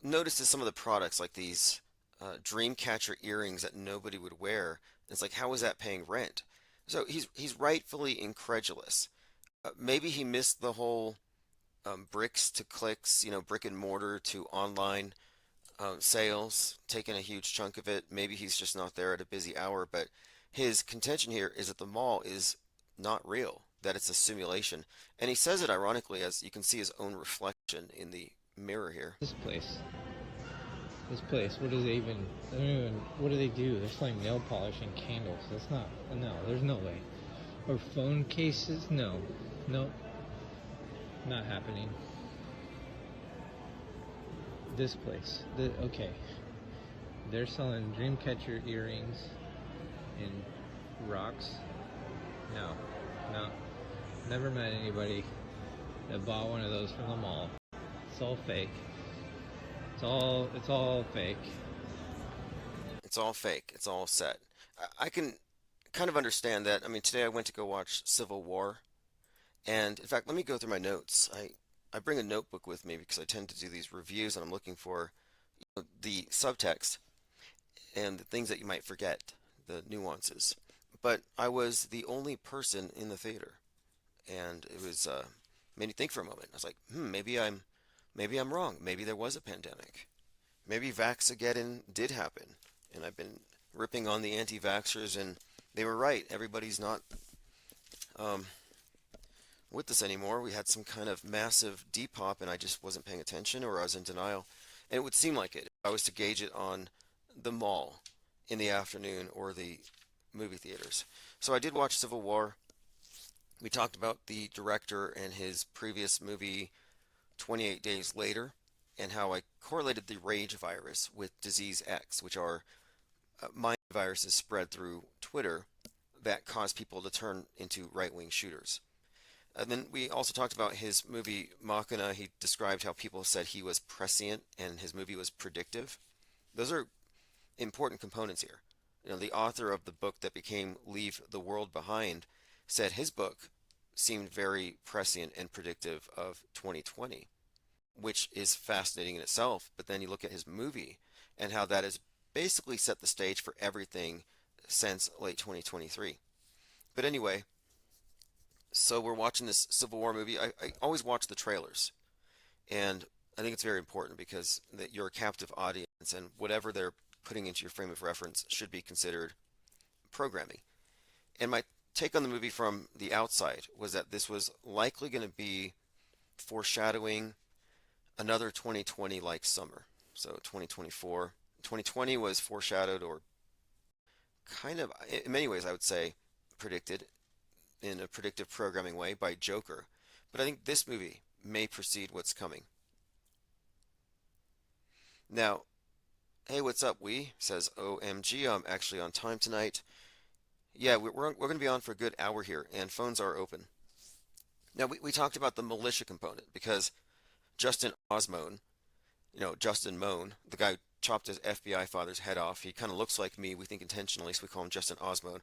notices some of the products, like these Dreamcatcher earrings that nobody would wear. It's like, how is that paying rent? So he's rightfully incredulous. Maybe he missed the whole bricks to clicks, brick and mortar to online sales, taking a huge chunk of it. Maybe he's just not there at a busy hour, but his contention here is that the mall is not real, that it's a simulation. And he says it ironically, as you can see his own reflection in the mirror here. This place, what do they what do they do? They're selling nail polish and candles. That's not, no, there's no way. Or phone cases? No, not happening. this place. Okay, they're selling Dreamcatcher earrings and rocks. No, never met anybody that bought one of those from the mall. It's all fake. It's all fake. It's all fake. It's all set. I can kind of understand that. I mean, today I went to go watch Civil War, and in fact, let me go through my notes. I bring a notebook with me because I tend to do these reviews, and I'm looking for the subtext and the things that you might forget, the nuances. But I was the only person in the theater, and it was made me think for a moment. I was like, maybe I'm wrong. Maybe there was a pandemic. Maybe Vaxageddon did happen, and I've been ripping on the anti-vaxxers, and they were right. Everybody's not with us anymore. We had some kind of massive depop, and I just wasn't paying attention, or I was in denial. And it would seem like it if I was to gauge it on the mall in the afternoon or the movie theaters. So I did watch Civil War. We talked about the director and his previous movie 28 Days Later, and how I correlated the rage virus with disease X, which are mind viruses spread through Twitter that cause people to turn into right-wing shooters. And then we also talked about his movie Machina. He described how people said he was prescient and his movie was predictive. Those are important components here. The author of the book that became Leave the World Behind said his book seemed very prescient and predictive of 2020, which is fascinating in itself. But then you look at his movie and how that has basically set the stage for everything since late 2023. But anyway, so we're watching this Civil War movie. I always watch the trailers, and I think it's very important because that you're a captive audience, and whatever they're putting into your frame of reference should be considered programming. And my take on the movie from the outside was that this was likely going to be foreshadowing another 2020-like summer. So 2024. 2020 was foreshadowed, or kind of, in many ways I would say, predicted in a predictive programming way by Joker. But I think this movie may precede what's coming. Now, hey, what's up, says OMG, I'm actually on time tonight. Yeah, we're going to be on for a good hour here, and phones are open. Now, we talked about the militia component because Justin Osmone, Justin Moan, the guy who chopped his FBI father's head off, he kind of looks like me, we think intentionally, so we call him Justin Osmone.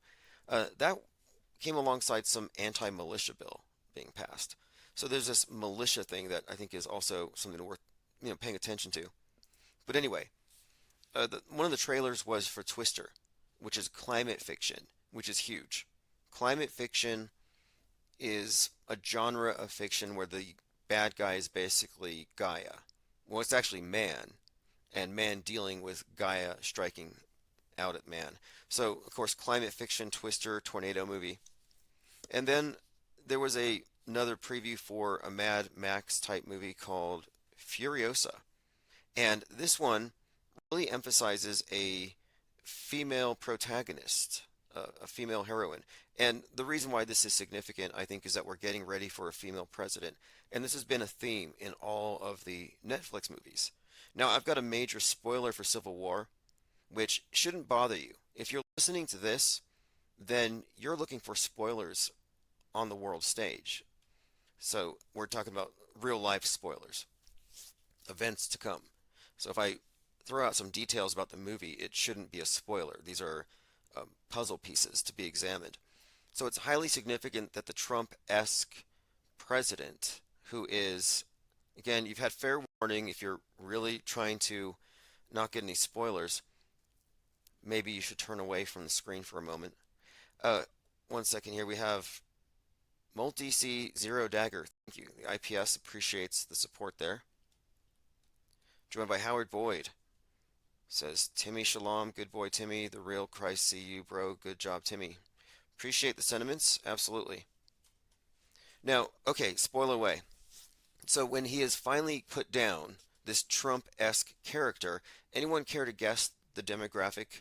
That came alongside some anti-militia bill being passed. So there's this militia thing that I think is also something worth paying attention to. But anyway, one of the trailers was for Twister, which is climate fiction, which is huge. Climate fiction is a genre of fiction where the bad guy is basically Gaia. Well, it's actually man, and man dealing with Gaia striking out at man. So, of course, climate fiction, Twister, tornado movie. And then there was another preview for a Mad Max type movie called Furiosa. And this one really emphasizes a female protagonist, a female heroine. And the reason why this is significant, I think, is that we're getting ready for a female president. And this has been a theme in all of the Netflix movies. Now, I've got a major spoiler for Civil War, which shouldn't bother you. If you're listening to this, then you're looking for spoilers on the world stage. So we're talking about real life spoilers, events to come. So if I throw out some details about the movie, it shouldn't be a spoiler. These are puzzle pieces to be examined. So it's highly significant that the Trump-esque president, who is, again, you've had fair warning. If you're really trying to not get any spoilers, maybe you should turn away from the screen for a moment. 1 second here. We have Multi-C Zero Dagger. Thank you. The IPS appreciates the support there. Joined by Howard Boyd. Says Timmy Shalom, good boy Timmy, the real Christ see you, bro. Good job, Timmy. Appreciate the sentiments, absolutely. Now, okay, spoiler away. So when he is finally put down, this Trump-esque character, anyone care to guess the demographic,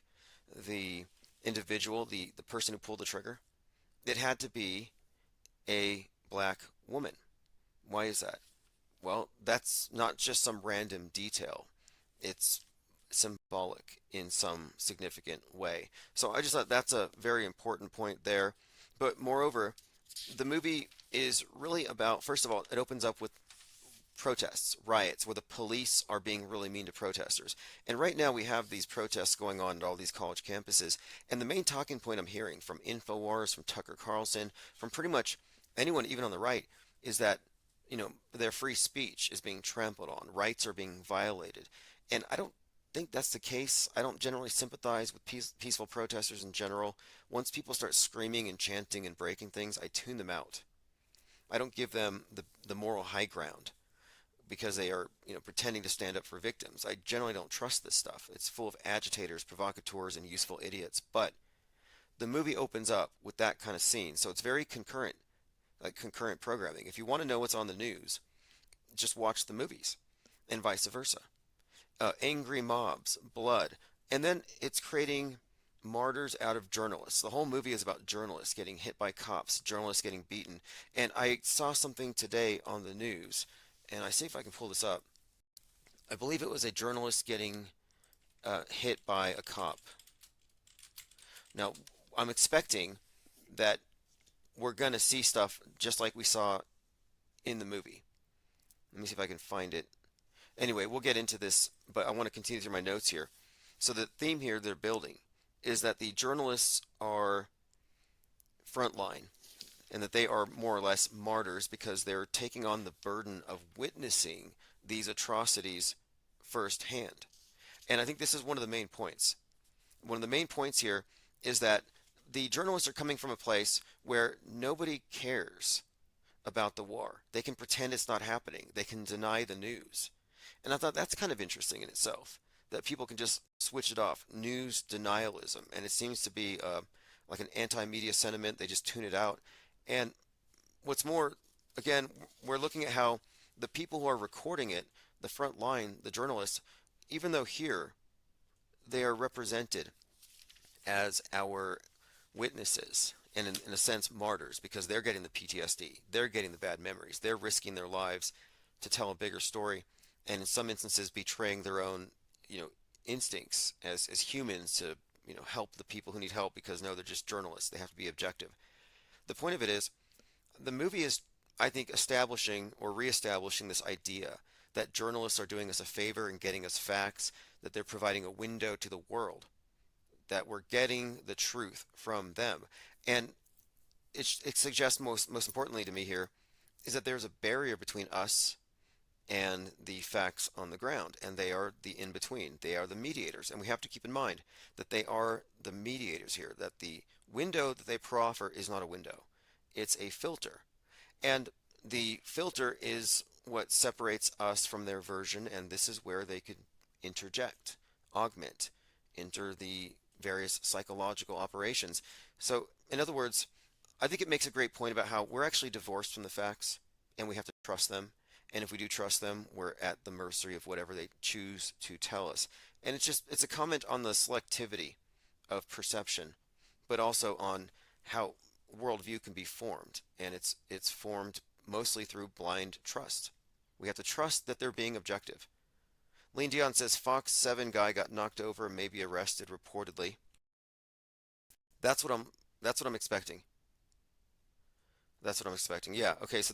the individual, the person who pulled the trigger? It had to be a black woman. Why is that? Well, that's not just some random detail. it's symbolic in some significant way. So I just thought that's a very important point there. But moreover, the movie is really about, first of all, it opens up with protests, riots, where the police are being really mean to protesters. And right now we have these protests going on at all these college campuses. And the main talking point I'm hearing from InfoWars, from Tucker Carlson, from pretty much anyone, even on the right, is that, their free speech is being trampled on, rights are being violated. And I don't think that's the case. I don't generally sympathize with peaceful protesters in general. Once people start screaming and chanting and breaking things, I tune them out. I don't give them the moral high ground because they are, pretending to stand up for victims. I generally don't trust this stuff. It's full of agitators, provocateurs, and useful idiots. But the movie opens up with that kind of scene, so it's very concurrent, like concurrent programming. If you want to know what's on the news, just watch the movies, and vice versa. Angry mobs, blood, and then it's creating martyrs out of journalists. The whole movie is about journalists getting hit by cops, journalists getting beaten. And I saw something today on the news, and I see if I can pull this up. I believe it was a journalist getting hit by a cop. Now, I'm expecting that we're going to see stuff just like we saw in the movie. Let me see if I can find it. Anyway, we'll get into this, but I want to continue through my notes here. So the theme here they're building is that the journalists are frontline and that they are more or less martyrs because they're taking on the burden of witnessing these atrocities firsthand. And I think this is one of the main points. One of the main points here is that the journalists are coming from a place where nobody cares about the war. They can pretend it's not happening. They can deny the news. And I thought that's kind of interesting in itself, that people can just switch it off. News denialism. And it seems to be like an anti-media sentiment. They just tune it out. And what's more, again, we're looking at how the people who are recording it, the front line, the journalists, even though here they are represented as our witnesses and in a sense martyrs because they're getting the PTSD, they're getting the bad memories, they're risking their lives to tell a bigger story, and in some instances betraying their own instincts as humans to help the people who need help because no, they're just journalists, they have to be objective. The point of it is the movie is, I think, establishing or reestablishing this idea that journalists are doing us a favor and getting us facts, that they're providing a window to the world, that we're getting the truth from them. And it suggests most importantly to me here is that there's a barrier between us and the facts on the ground, and they are the in-between. They are the mediators, and we have to keep in mind that they are the mediators here, that the window that they proffer is not a window. It's a filter. And the filter is what separates us from their version, and this is where they could interject, augment, enter the various psychological operations. So, in other words, I think it makes a great point about how we're actually divorced from the facts, and we have to trust them. And if we do trust them, we're at the mercy of whatever they choose to tell us. And it's a comment on the selectivity of perception, but also on how worldview can be formed. And it's formed mostly through blind trust. We have to trust that they're being objective. Lean Dion says Fox 7 guy got knocked over and maybe arrested reportedly. That's what I'm expecting. That's what I'm expecting. Yeah. Okay. So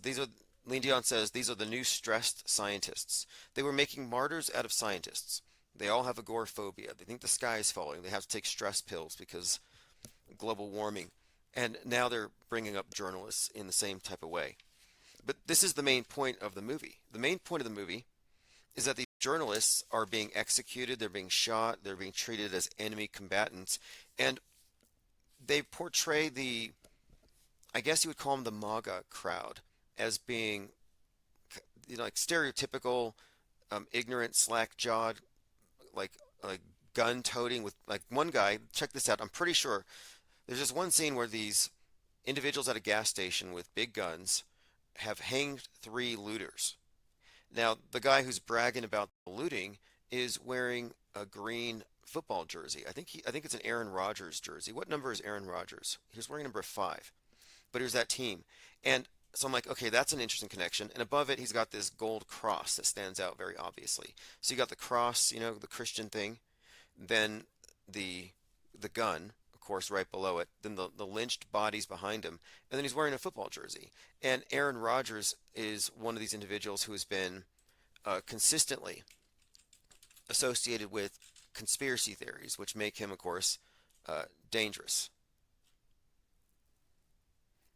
Lean Dion says these are the new stressed scientists. They were making martyrs out of scientists. They all have agoraphobia. They think the sky is falling. They have to take stress pills because global warming. And now they're bringing up journalists in the same type of way. But this is the main point of the movie. The main point of the movie is that these journalists are being executed, they're being shot, they're being treated as enemy combatants, and they portray I guess you would call them the MAGA crowd, as being like stereotypical, ignorant, slack-jawed, like gun-toting with like one guy. Check this out. I'm pretty sure there's just one scene where these individuals at a gas station with big guns have hanged 3 looters. Now, the guy who's bragging about the looting is wearing a green football jersey. I think it's an Aaron Rodgers jersey. What number is Aaron Rodgers? He was wearing number 5. But here's that team. And So I'm like, okay, that's an interesting connection. And above it, he's got this gold cross that stands out very obviously. So you got the cross, the Christian thing, then the the gun, of course, right below it, then the lynched bodies behind him, and then he's wearing a football jersey. And Aaron Rodgers is one of these individuals who has been consistently associated with conspiracy theories, which make him, of course, dangerous.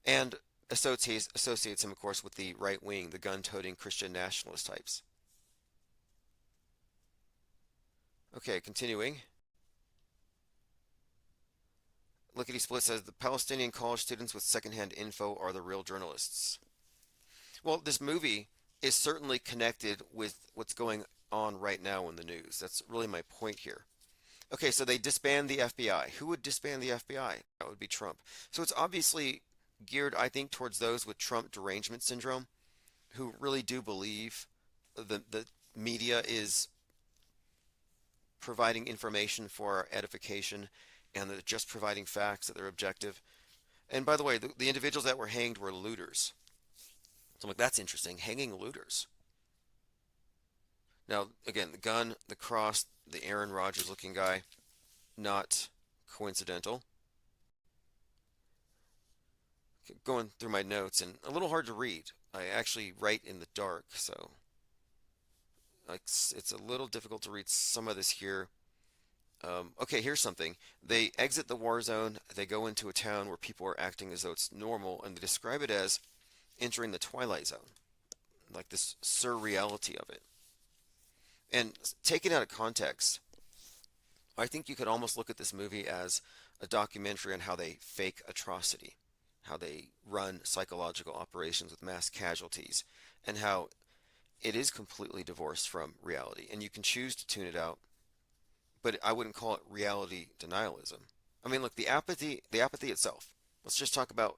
And associates him, of course, with the right wing, the gun-toting Christian nationalist types. Okay, continuing. Lickety Split says the Palestinian college students with secondhand info are the real journalists. Well, this movie is certainly connected with what's going on right now in the news. That's really my point here. Okay, so they disband the FBI. Who would disband the FBI? That would be Trump. So it's obviously geared, I think, towards those with Trump derangement syndrome who really do believe the media is providing information for our edification and they're just providing facts, that they're objective. And by the way, the individuals that were hanged were looters. So I'm like, that's interesting, hanging looters. Now, again, the gun, the cross, the Aaron Rodgers looking guy, not coincidental. Going through my notes, and a little hard to read. I actually write in the dark, so it's a little difficult to read some of this here. Okay, here's something. They exit the war zone, they go into a town where people are acting as though it's normal, and they describe it as entering the Twilight Zone, like this surreality of it. And taken out of context, I think you could almost look at this movie as a documentary on how they fake atrocity, how they run psychological operations with mass casualties, and how it is completely divorced from reality. And you can choose to tune it out, but I wouldn't call it reality denialism. I mean, look, the apathy itself. Let's just talk about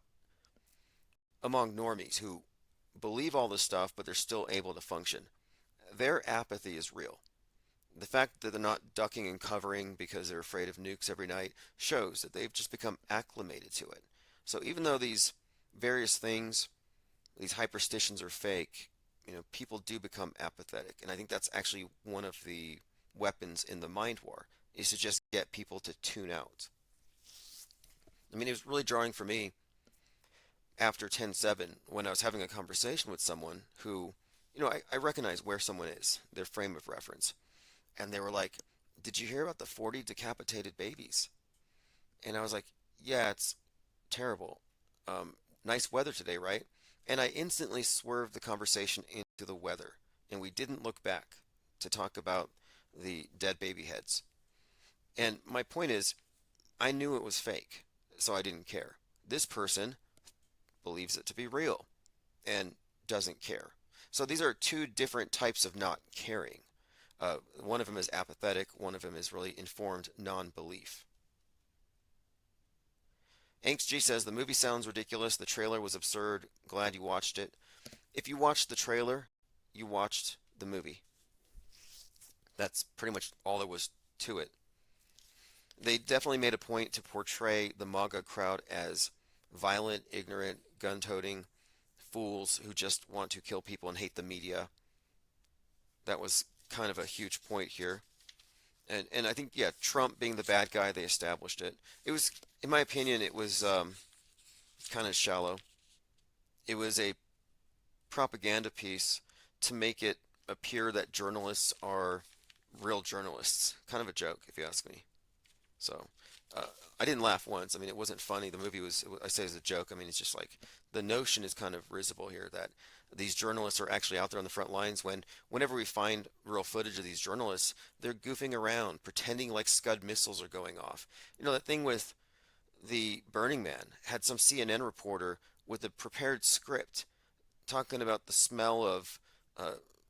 among normies who believe all this stuff, but they're still able to function. Their apathy is real. The fact that they're not ducking and covering because they're afraid of nukes every night shows that they've just become acclimated to it. So even though these various things, these hyperstitions are fake, people do become apathetic. And I think that's actually one of the weapons in the mind war, is to just get people to tune out. I mean, it was really drawing for me after 10/7 when I was having a conversation with someone who, I recognize where someone is, their frame of reference. And they were like, did you hear about the 40 decapitated babies? And I was like, yeah, it's terrible. Nice weather today, right? And I instantly swerved the conversation into the weather. And we didn't look back to talk about the dead baby heads. And my point is, I knew it was fake, so I didn't care. This person believes it to be real and doesn't care. So these are two different types of not caring. One of them is apathetic, one of them is really informed non-belief. Angst G says, the movie sounds ridiculous, the trailer was absurd, glad you watched it. If you watched the trailer, you watched the movie. That's pretty much all there was to it. They definitely made a point to portray the MAGA crowd as violent, ignorant, gun-toting fools who just want to kill people and hate the media. That was kind of a huge point here. And I think, yeah, Trump being the bad guy, they established it. It was, in my opinion, it was kind of shallow. It was a propaganda piece to make it appear that journalists are real journalists. Kind of a joke, if you ask me. So, I didn't laugh once. I mean, it wasn't funny. The movie was, I say it's a joke. I mean, it's just like, the notion is kind of risible here that these journalists are actually out there on the front lines whenever we find real footage of these journalists, they're goofing around, pretending like Scud missiles are going off. That thing with the Burning Man had some CNN reporter with a prepared script talking about the smell of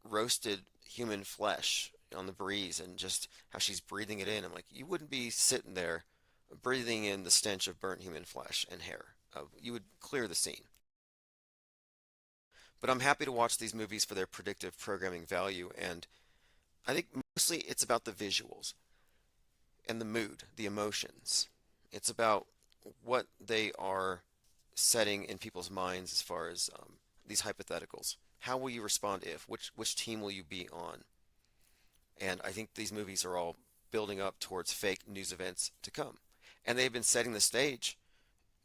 roasted human flesh on the breeze and just how she's breathing it in. I'm like, you wouldn't be sitting there breathing in the stench of burnt human flesh and hair. You would clear the scene. But I'm happy to watch these movies for their predictive programming value, and I think mostly it's about the visuals and the mood, the emotions. It's about what they are setting in people's minds as far as these hypotheticals. How will you respond if? Which team will you be on? And I think these movies are all building up towards fake news events to come. And they've been setting the stage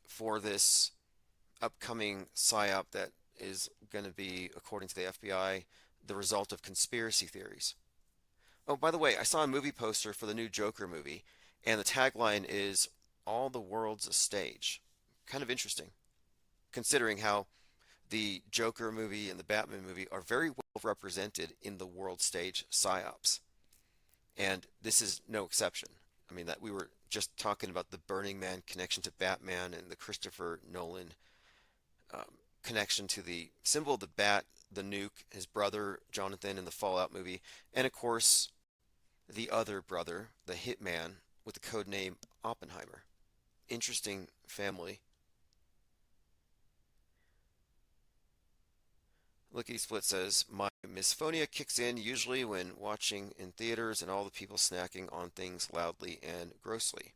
for this upcoming psyop that is going to be, according to the FBI, the result of conspiracy theories. Oh, by the way, I saw a movie poster for the new Joker movie, and the tagline is "All the world's a stage." Kind of interesting, considering how the Joker movie and the Batman movie are very well represented in the world stage psyops. And this is no exception. I mean, that we were just talking about the Burning Man connection to Batman and the Christopher Nolan connection to the symbol of the bat, the nuke, his brother Jonathan in the Fallout movie, and of course the other brother, the Hitman, with the code name Oppenheimer. Interesting family. Lickety Split says, my misphonia kicks in usually when watching in theaters and all the people snacking on things loudly and grossly.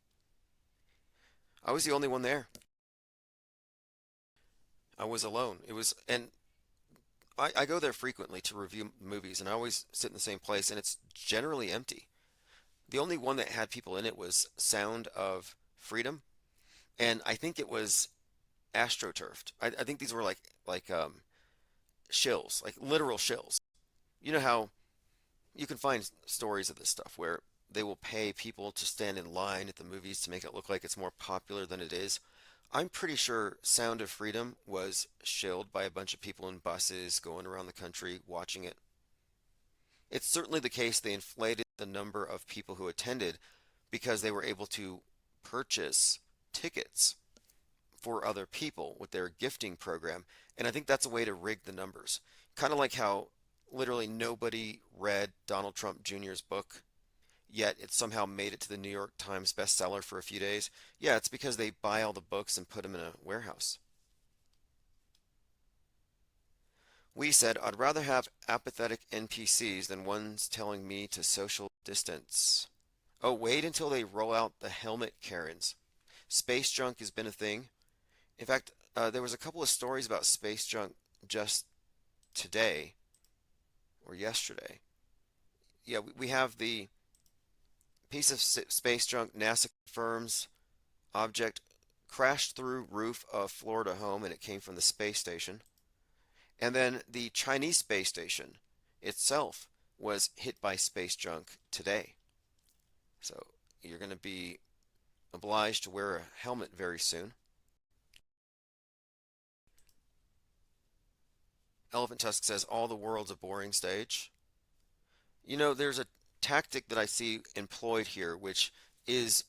I was the only one there. I was alone. And I go there frequently to review movies, and I always sit in the same place, and it's generally empty. The only one that had people in it was Sound of Freedom, and I think it was astroturfed. I think these were like shills, like literal shills. You know how you can find stories of this stuff where they will pay people to stand in line at the movies to make it look like it's more popular than it is. I'm pretty sure Sound of Freedom was shilled by a bunch of people in buses going around the country watching it. It's certainly the case they inflated the number of people who attended because they were able to purchase tickets for other people with their gifting program. And I think that's a way to rig the numbers. Kind of like how literally nobody read Donald Trump Jr.'s book, yet it somehow made it to the New York Times bestseller for a few days. Yeah, it's because they buy all the books and put them in a warehouse. We said, I'd rather have apathetic NPCs than ones telling me to social distance. Oh, wait until they roll out the helmet Karens. Space junk has been a thing. In fact, there was a couple of stories about space junk just today or yesterday. Yeah, we have the piece of space junk NASA confirms object crashed through roof of Florida home, and it came from the space station. And then the Chinese space station itself was hit by space junk today. So you're going to be obliged to wear a helmet very soon. Elephant Tusk says, all the world's a boring stage. You know, there's a tactic that I see employed here, which is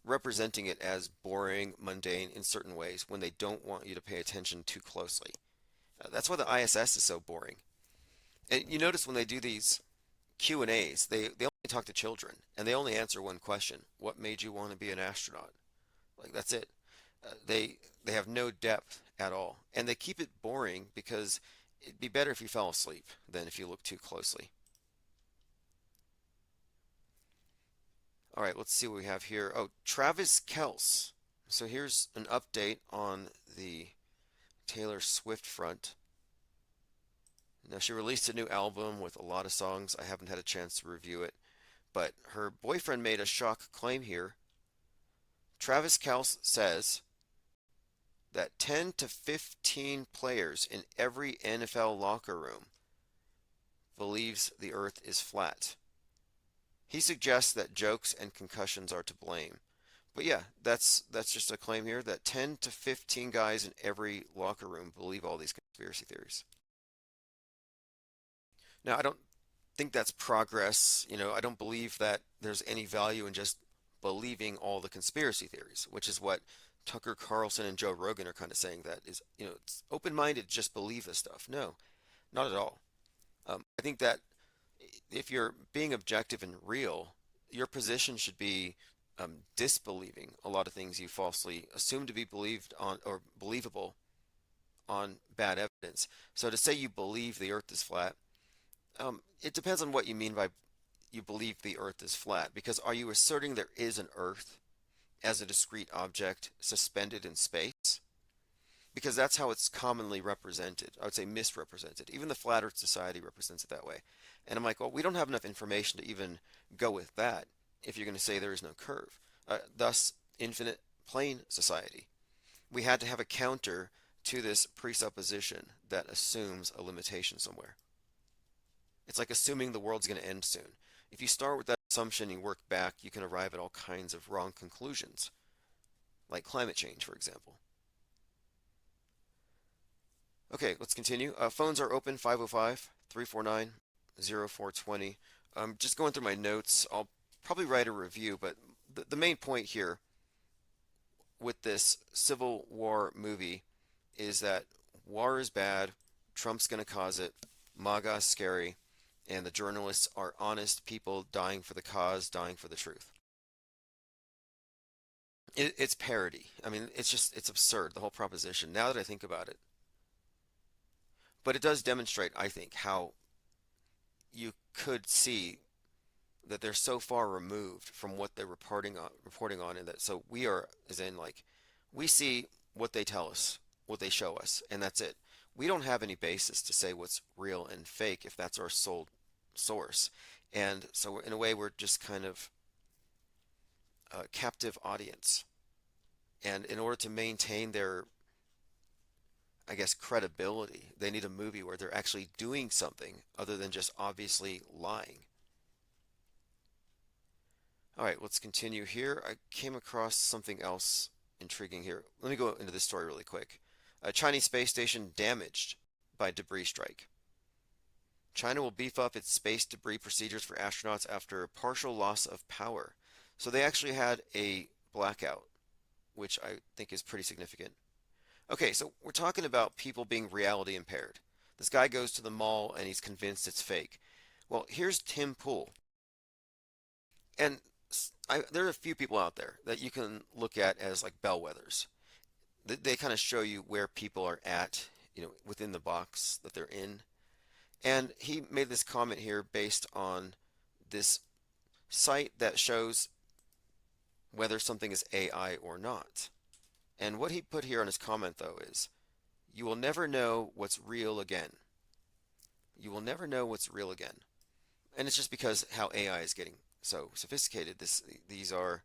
representing it as boring, mundane in certain ways when they don't want you to pay attention too closely. That's why the ISS is so boring. And you notice when they do these Q&As, they only talk to children, and they only answer one question. What made you want to be an astronaut? Like, that's it. They have no depth at all. And they keep it boring because it'd be better if you fell asleep than if you look too closely. All right, let's see what we have here. Oh, Travis Kelce. So here's an update on the Taylor Swift front. Now, she released a new album with a lot of songs. I haven't had a chance to review it, but her boyfriend made a shock claim here. Travis Kelce says that 10 to 15 players in every NFL locker room believes the earth is flat. He suggests that jokes and concussions are to blame. But yeah, that's just a claim here that 10 to 15 guys in every locker room believe all these conspiracy theories. Now, I don't think that's progress. You know, I don't believe that there's any value in just believing all the conspiracy theories, which is what Tucker Carlson and Joe Rogan are kind of saying, that is, you know, it's open-minded, just believe this stuff. No, not at all. I think that if you're being objective and real, your position should be disbelieving a lot of things you falsely assume to be believed on or believable on bad evidence. So to say you believe the earth is flat, it depends on what you mean by you believe the earth is flat, because are you asserting there is an earth as a discrete object suspended in space? because that's how it's commonly represented. I would say misrepresented. Even the Flat Earth Society represents it that way. And I'm like, well, we don't have enough information to even go with that if you're going to say there is no curve. Thus, infinite plane society. We had to have a counter to this presupposition that assumes a limitation somewhere. It's like assuming the world's going to end soon. If you start with that assumption and you work back, you can arrive at all kinds of wrong conclusions, like climate change, for example. Okay, let's continue. Phones are open 505-349-0420. Just going through my notes, I'll probably write a review, but the main point here with this Civil War movie is that war is bad, Trump's going to cause it, MAGA is scary, and the journalists are honest people dying for the cause, dying for the truth. It's parody. I mean, it's absurd, the whole proposition, now that I think about it. But it does demonstrate, I think, how you could see that they're so far removed from what they're reporting on, and that so we are, as in like, we see what they tell us, what they show us, and that's it. We don't have any basis to say what's real and fake if that's our sole source. And so in a way, we're just kind of a captive audience. And in order to maintain their, I guess, credibility, they need a movie where they're actually doing something other than just obviously lying. All right, let's continue here. I came across something else intriguing here. Let me go into this story really quick. A Chinese space station damaged by debris strike. China will beef up its space debris procedures for astronauts after a partial loss of power. So they actually had a blackout, which I think is pretty significant. Okay, so we're talking about people being reality impaired. This guy goes to the mall and he's convinced it's fake. Well, here's Tim Pool. And there are a few people out there that you can look at as like bellwethers. They kind of show you where people are at, within the box that they're in. And he made this comment here based on this site that shows whether something is AI or not. And what he put here on his comment, though, is, you will never know what's real again. You will never know what's real again. And it's just because how AI is getting so sophisticated. These are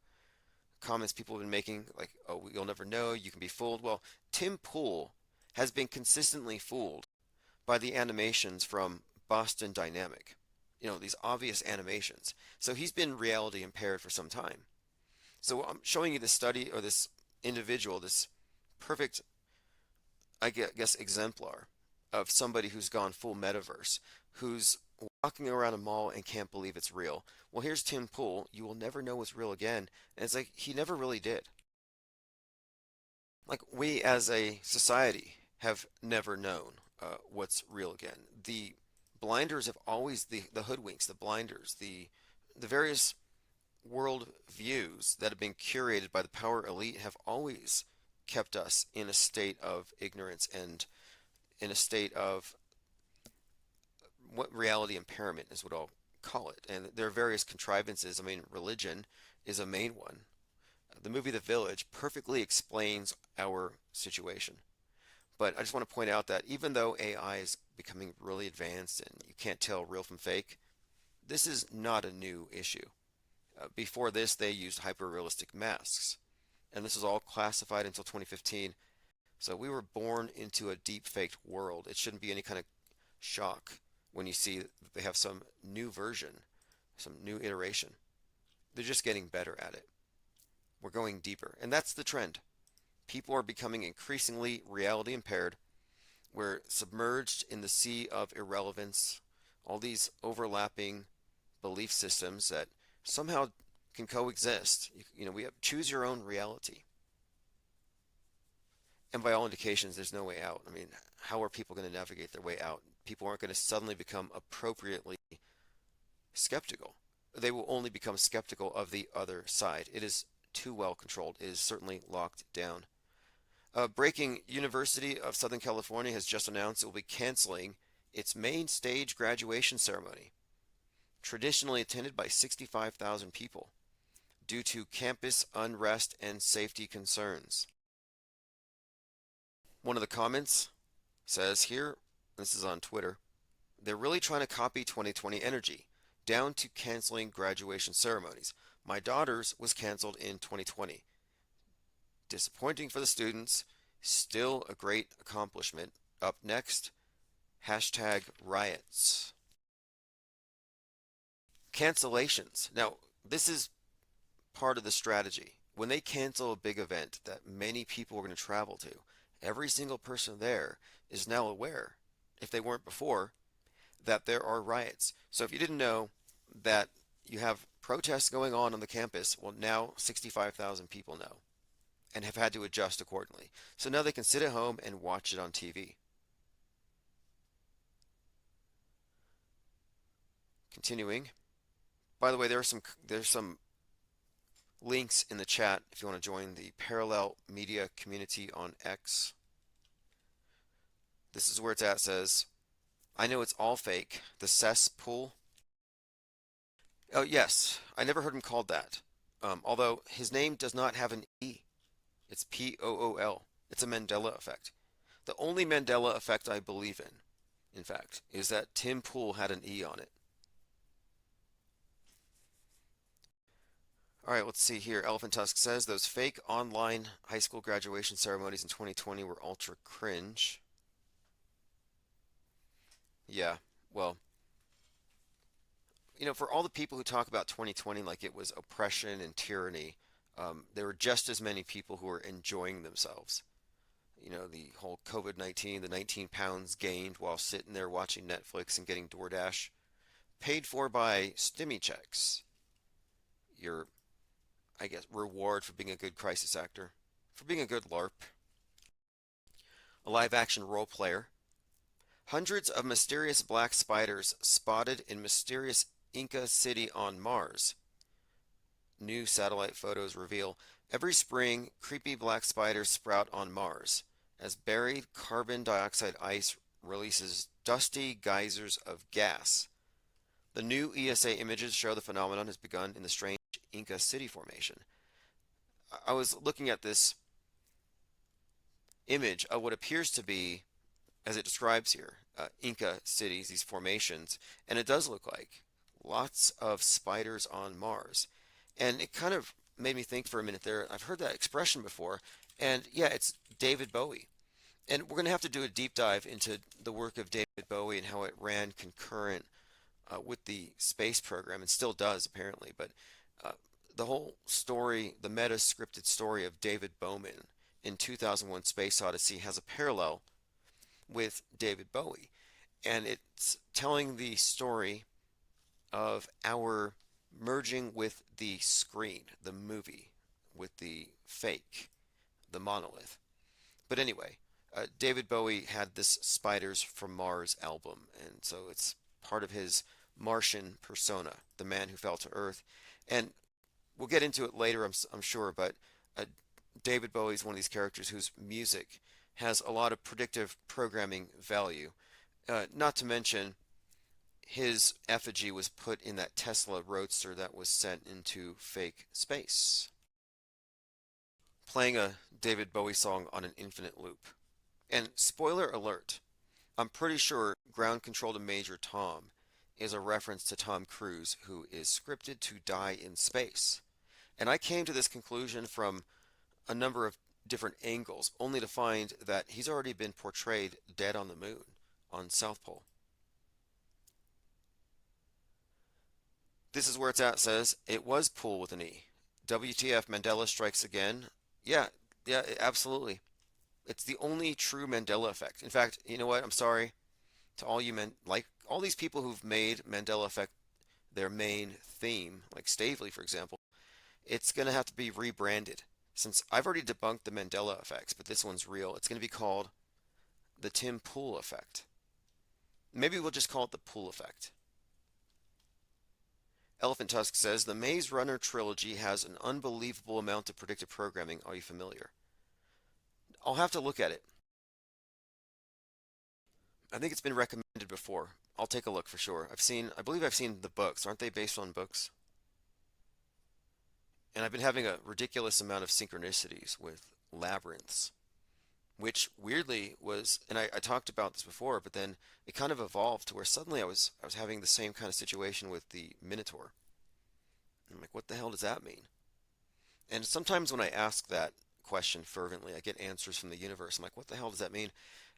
comments people have been making, like, oh, you'll never know, you can be fooled. Well, Tim Pool has been consistently fooled by the animations from Boston Dynamic. These obvious animations. So he's been reality impaired for some time. So I'm showing you this study, or this individual, this perfect, I guess, exemplar of somebody who's gone full metaverse, who's walking around a mall and can't believe it's real. Well, here's Tim Pool. You will never know what's real again. And it's like, he never really did. Like, we as a society have never known what's real again. The blinders have always, the hoodwinks, the blinders, the various world views that have been curated by the power elite have always kept us in a state of ignorance and in a state of what reality impairment is what I'll call it. And there are various contrivances. I mean, religion is a main one. The movie The Village perfectly explains our situation. But I just want to point out that even though AI is becoming really advanced and you can't tell real from fake, this is not a new issue. Before this, they used hyper-realistic masks. And this was all classified until 2015. So we were born into a deep-faked world. It shouldn't be any kind of shock when you see that they have some new version, some new iteration. They're just getting better at it. We're going deeper. And that's the trend. People are becoming increasingly reality impaired. We're submerged in the sea of irrelevance, all these overlapping belief systems that somehow can coexist. We have choose your own reality. And by all indications, there's no way out. I mean, how are people going to navigate their way out? People aren't going to suddenly become appropriately skeptical. They will only become skeptical of the other side. It is too well controlled. It is certainly locked down. Breaking: University of Southern California has just announced it will be canceling its main stage graduation ceremony, traditionally attended by 65,000 people, due to campus unrest and safety concerns. One of the comments says here, this is on Twitter, they're really trying to copy 2020 energy, down to canceling graduation ceremonies. My daughter's was canceled in 2020. Disappointing for the students, still a great accomplishment. Up next, hashtag riots. Cancellations. Now, this is part of the strategy. When they cancel a big event that many people are going to travel to, every single person there is now aware, if they weren't before, that there are riots. So if you didn't know that you have protests going on the campus, well, now 65,000 people know and have had to adjust accordingly. So now they can sit at home and watch it on TV. Continuing. By the way, there's some links in the chat if you want to join the Parallel Media community on X. This is where it's at. Says, I know it's all fake. The cesspool. Oh yes, I never heard him called that. Although his name does not have an E. It's Pool. It's a Mandela effect. The only Mandela effect I believe in fact, is that Tim Pool had an E on it. All right, let's see here. Elephant Tusk says those fake online high school graduation ceremonies in 2020 were ultra cringe. Yeah, well, for all the people who talk about 2020 like it was oppression and tyranny, there were just as many people who were enjoying themselves. The whole COVID-19, the 19 pounds gained while sitting there watching Netflix and getting DoorDash, paid for by stimmy checks. Your, I guess, reward for being a good crisis actor, for being a good LARP. A live-action role player. Hundreds of mysterious black spiders spotted in mysterious Inca city on Mars. New satellite photos reveal every spring creepy black spiders sprout on Mars as buried carbon dioxide ice releases dusty geysers of gas. The new ESA images show the phenomenon has begun in the strange Inca city formation. I was looking at this image of what appears to be, as it describes here, Inca cities, these formations, and it does look like lots of spiders on Mars. And it kind of made me think for a minute there. I've heard that expression before, and yeah, it's David Bowie. And we're going to have to do a deep dive into the work of David Bowie and how it ran concurrent with the space program, and still does apparently. But the whole story, the meta-scripted story of David Bowman in 2001 Space Odyssey has a parallel with David Bowie. And it's telling the story of our merging with the screen, the movie, with the fake, the monolith. But anyway, David Bowie had this Spiders from Mars album, and so it's part of his Martian persona, the man who fell to Earth. And we'll get into it later, I'm sure, but David Bowie is one of these characters whose music has a lot of predictive programming value. Not to mention, his effigy was put in that Tesla Roadster that was sent into fake space. Playing a David Bowie song on an infinite loop. And spoiler alert, I'm pretty sure Ground Control to Major Tom is a reference to Tom Cruise, who is scripted to die in space. And I came to this conclusion from a number of different angles, only to find that he's already been portrayed dead on the moon, on South Pole. This is where it's at. Says it was Pool with an E. WTF, Mandela strikes again. Yeah, absolutely. It's the only true Mandela effect. In fact, you know what? I'm sorry to all you men, like all these people who've made Mandela effect their main theme, like Stavely, for example. It's going to have to be rebranded. Since I've already debunked the Mandela effects, but this one's real, it's going to be called the Tim Pool effect. Maybe we'll just call it the Pool effect. Elephant Tusk says, the Maze Runner trilogy has an unbelievable amount of predictive programming. Are you familiar? I'll have to look at it. I think it's been recommended before. I'll take a look for sure. I believe I've seen the books. Aren't they based on books? And I've been having a ridiculous amount of synchronicities with labyrinths. which weirdly was, and I talked about this before, but then it kind of evolved to where suddenly I was having the same kind of situation with the Minotaur. I'm like, what the hell does that mean? And sometimes when I ask that question fervently, I get answers from the universe. I'm like, what the hell does that mean?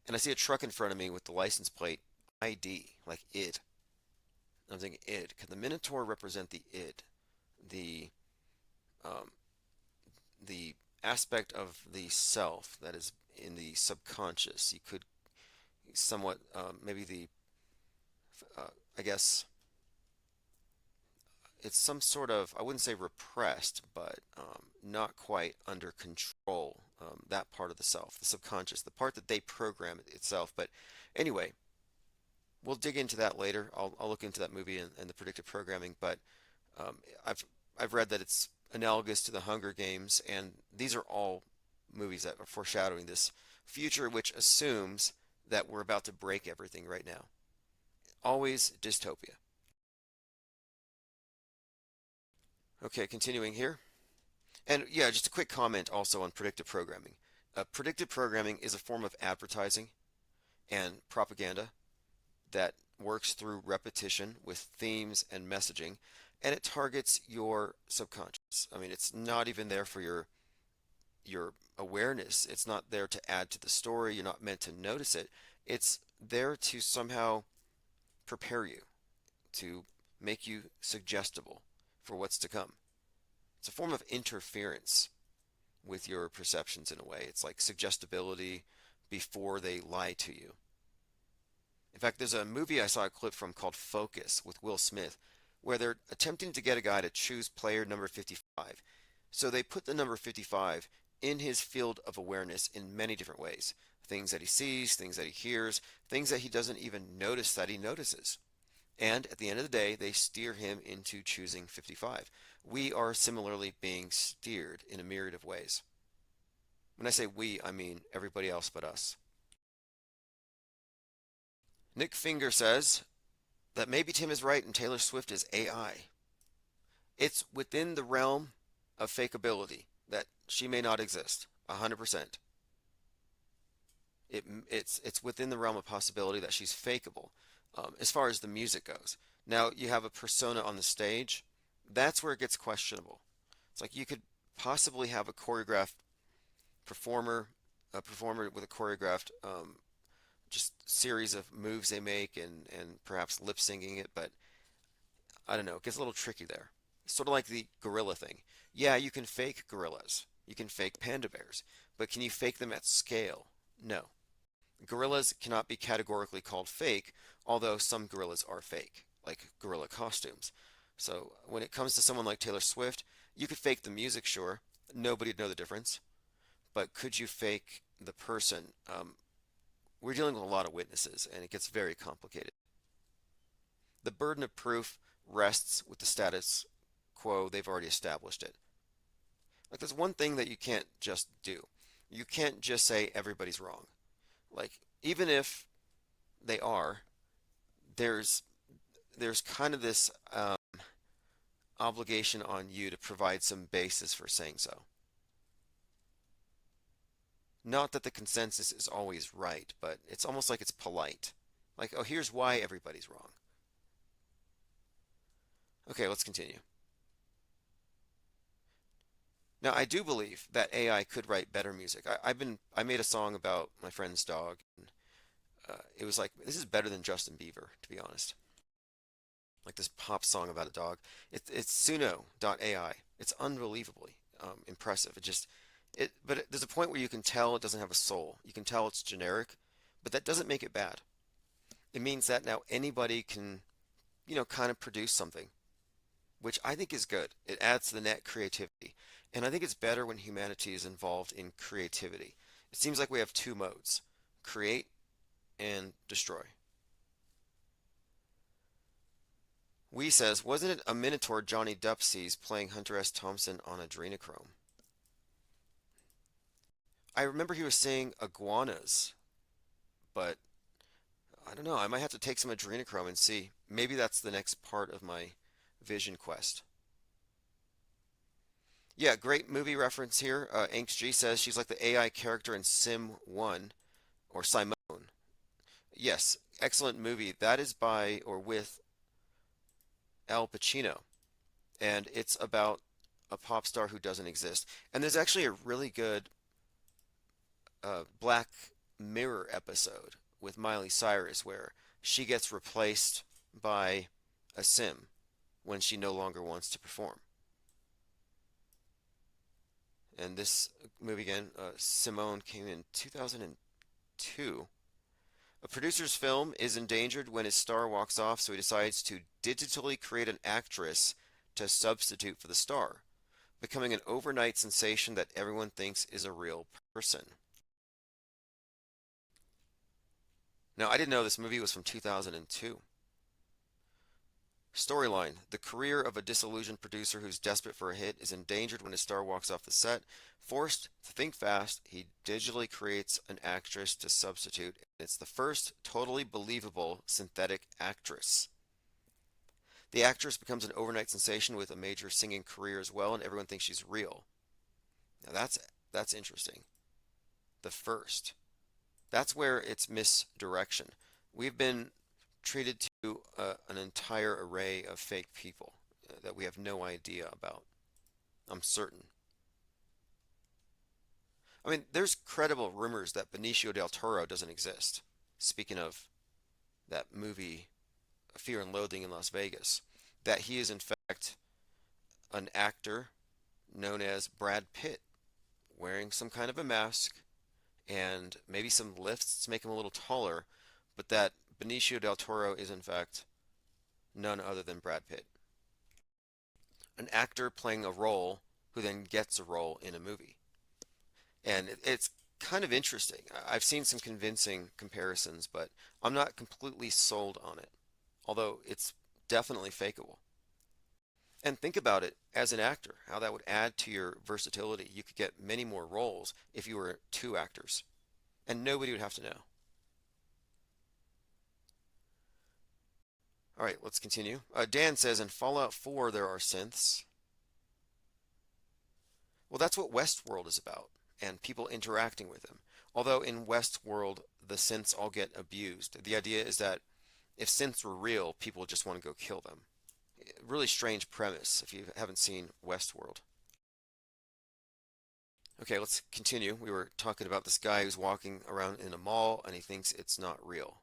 And I see a truck in front of me with the license plate ID, like id. I'm thinking id. Can the Minotaur represent the id? The um, the aspect of the self that is in the subconscious. You could somewhat maybe the I guess it's some sort of, I wouldn't say repressed, but not quite under control. That part of the self, the subconscious, the part that they program itself. But anyway, we'll dig into that later. I'll look into that movie and the predictive programming. But um, I've I've read that it's analogous to the Hunger Games, and these are all movies that are foreshadowing this future, which assumes that we're about to break everything right now. Always dystopia. Okay, continuing here. And yeah, just a quick comment also on predictive programming. Predictive programming is a form of advertising and propaganda that works through repetition with themes and messaging, and it targets your subconscious. I mean, it's not even there for your awareness. It's not there to add to the story. You're not meant to notice it. It's there to somehow prepare you, to make you suggestible for what's to come. It's a form of interference with your perceptions in a way. It's like suggestibility before they lie to you. In fact, there's a movie I saw a clip from called Focus with Will Smith, where they're attempting to get a guy to choose player number 55. So they put the number 55 in his field of awareness in many different ways. Things that he sees, things that he hears, things that he doesn't even notice that he notices. And at the end of the day, they steer him into choosing 55. We are similarly being steered in a myriad of ways. When I say we, I mean everybody else but us. Nick Finger says that maybe Tim is right and Taylor Swift is AI. It's within the realm of fakeability that she may not exist, 100%. It's within the realm of possibility that she's fakeable, as far as the music goes. Now, you have a persona on the stage. That's where it gets questionable. It's like you could possibly have a choreographed performer, a performer with a choreographed just series of moves they make and perhaps lip syncing it, but I don't know, it gets a little tricky there. It's sort of like the gorilla thing. Yeah, you can fake gorillas. You can fake panda bears, but can you fake them at scale? No. Gorillas cannot be categorically called fake, although some gorillas are fake, like gorilla costumes. So when it comes to someone like Taylor Swift, you could fake the music, sure. Nobody'd know the difference. But could you fake the person? We're dealing with a lot of witnesses, and it gets very complicated. The burden of proof rests with the status quo. They've already established it. Like, there's one thing that you can't just do. You can't just say everybody's wrong. Like, even if they are, there's kind of this obligation on you to provide some basis for saying so. Not that the consensus is always right, but it's almost like it's polite. Like, oh, here's why everybody's wrong. Okay, let's continue. Now, I do believe that AI could write better music. I made a song about my friend's dog, and it was like, this is better than Justin Bieber, to be honest. Like this pop song about a dog. It's Suno.ai. It's unbelievably impressive. But there's a point where you can tell it doesn't have a soul. You can tell it's generic, but that doesn't make it bad. It means that now anybody can, kind of produce something, which I think is good. It adds to the net creativity. And I think it's better when humanity is involved in creativity. It seems like we have two modes: create and destroy. Wee says, wasn't it a Minotaur Johnny Depp sees playing Hunter S. Thompson on Adrenochrome? I remember he was saying iguanas, but I don't know. I might have to take some adrenochrome and see. Maybe that's the next part of my vision quest. Yeah, great movie reference here. Inks G says she's like the AI character in Sim 1 or Simone. Yes, excellent movie. That is by or with Al Pacino, and it's about a pop star who doesn't exist. And there's actually a really good Black Mirror episode with Miley Cyrus where she gets replaced by a sim when she no longer wants to perform. And this movie again, Simone, came in 2002. A producer's film is endangered when his star walks off, so he decides to digitally create an actress to substitute for the star, becoming an overnight sensation that everyone thinks is a real person. Now, I didn't know this movie was from 2002. Storyline: the career of a disillusioned producer who's desperate for a hit is endangered when his star walks off the set. Forced to think fast, he digitally creates an actress to substitute. It's the first totally believable synthetic actress. The actress becomes an overnight sensation with a major singing career as well, and everyone thinks she's real. Now that's interesting. The first. That's where it's misdirection. We've been treated to an entire array of fake people that we have no idea about. I'm certain. I mean, there's credible rumors that Benicio del Toro doesn't exist. Speaking of that movie, Fear and Loathing in Las Vegas, that he is in fact an actor known as Brad Pitt, wearing some kind of a mask and maybe some lifts to make him a little taller, but that Benicio del Toro is in fact none other than Brad Pitt. An actor playing a role who then gets a role in a movie. And it's kind of interesting. I've seen some convincing comparisons, but I'm not completely sold on it, although it's definitely fakeable. And think about it as an actor, how that would add to your versatility. You could get many more roles if you were two actors, and nobody would have to know. All right, let's continue. Dan says, in Fallout 4 there are synths. Well, that's what Westworld is about, and people interacting with them. Although in Westworld the synths all get abused. The idea is that if synths were real, people would just want to go kill them. Really strange premise if you haven't seen Westworld. Okay, let's continue. We were talking about this guy who's walking around in a mall and he thinks it's not real.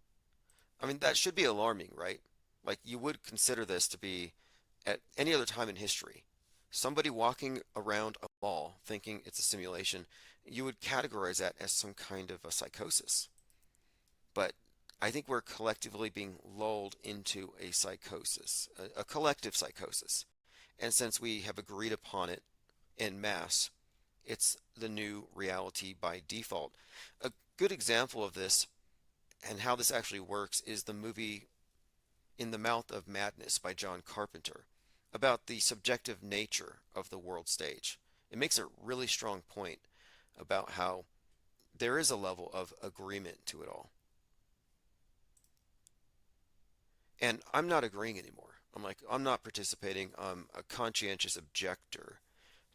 I mean, that should be alarming, right? Like, you would consider this to be at any other time in history. Somebody walking around a mall thinking it's a simulation, you would categorize that as some kind of a psychosis. But I think we're collectively being lulled into a psychosis, a collective psychosis. And since we have agreed upon it en masse, it's the new reality by default. A good example of this and how this actually works is the movie In the Mouth of Madness by John Carpenter, about the subjective nature of the world stage. It makes a really strong point about how there is a level of agreement to it all. And I'm not agreeing anymore. I'm not participating. I'm a conscientious objector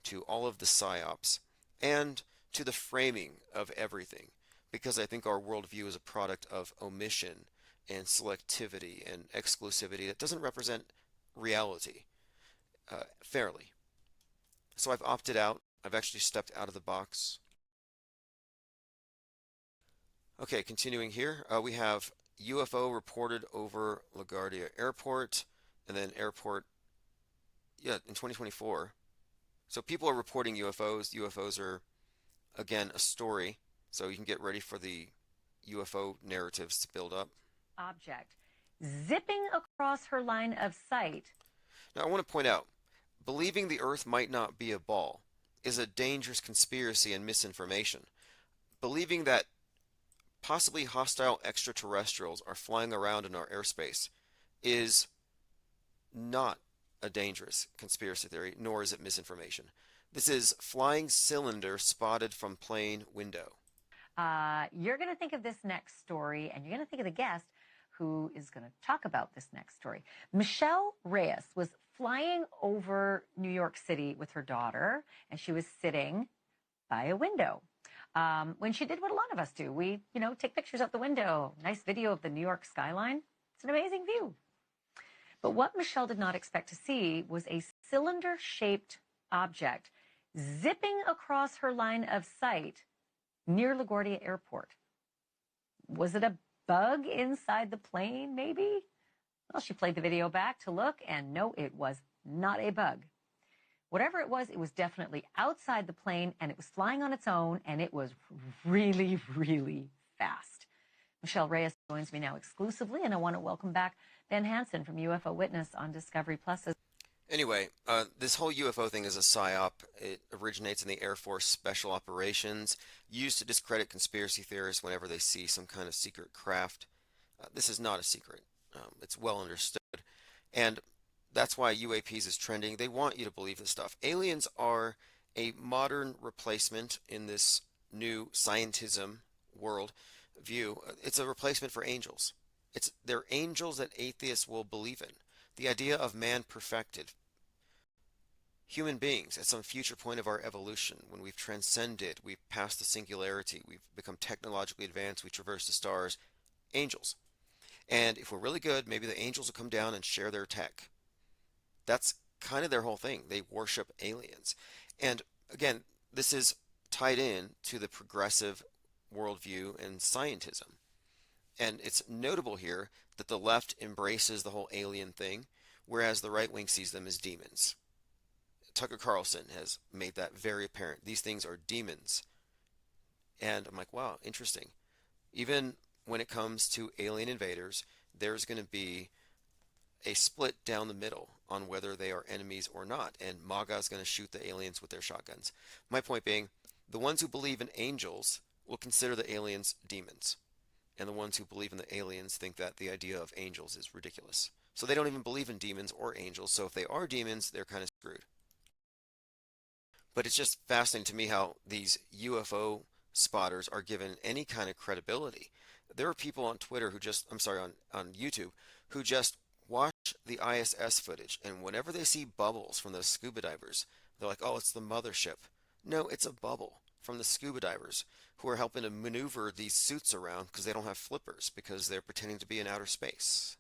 to all of the psyops and to the framing of everything, because I think our worldview is a product of omission and selectivity and exclusivity that doesn't represent reality fairly. So I've opted out. I've actually stepped out of the box. Okay, continuing here, we have UFO reported over LaGuardia Airport, and then airport, in 2024. So people are reporting UFOs. UFOs are, again, a story, so you can get ready for the UFO narratives to build up. Object zipping across her line of sight. Now, I want to point out, believing the Earth might not be a ball is a dangerous conspiracy and misinformation. Believing that possibly hostile extraterrestrials are flying around in our airspace is not a dangerous conspiracy theory, nor is it misinformation. This is flying cylinder spotted from plane window. You're going to think of this next story, and you're going to think of the guest who is going to talk about this next story. Michelle Reyes was flying over New York City with her daughter, and she was sitting by a window. When she did what a lot of us do, we, take pictures out the window, nice video of the New York skyline. It's an amazing view. But what Michelle did not expect to see was a cylinder-shaped object zipping across her line of sight near LaGuardia Airport. Was it a bug inside the plane, maybe? Well, she played the video back to look, and no, it was not a bug. Whatever it was definitely outside the plane, and it was flying on its own, and it was really, really fast. Michelle Reyes joins me now exclusively, and I want to welcome back Ben Hansen from UFO Witness on Discovery Plus. Anyway, this whole UFO thing is a psyop. It originates in the Air Force Special Operations, used to discredit conspiracy theorists whenever they see some kind of secret craft. This is not a secret. It's well understood. And that's why UAPs is trending. They want you to believe this stuff. Aliens are a modern replacement in this new scientism world view. It's a replacement for angels. They're angels that atheists will believe in. The idea of man perfected. Human beings at some future point of our evolution, when we've transcended, we've passed the singularity, we've become technologically advanced, we traverse the stars, angels. And if we're really good, maybe the angels will come down and share their tech. That's kind of their whole thing. They worship aliens. And again, this is tied in to the progressive worldview and scientism. And it's notable here that the left embraces the whole alien thing, whereas the right wing sees them as demons. Tucker Carlson has made that very apparent. These things are demons. And I'm like, wow, interesting. Even when it comes to alien invaders, there's going to be a split down the middle on whether they are enemies or not. And MAGA is going to shoot the aliens with their shotguns. My point being, the ones who believe in angels will consider the aliens demons. And the ones who believe in the aliens think that the idea of angels is ridiculous. So they don't even believe in demons or angels. So if they are demons, they're kind of screwed. But it's just fascinating to me how these UFO spotters are given any kind of credibility. There are people on Twitter on YouTube, who just watch the ISS footage, and whenever they see bubbles from those scuba divers, they're like, oh, it's the mothership. No, it's a bubble from the scuba divers who are helping to maneuver these suits around because they don't have flippers, because they're pretending to be in outer space.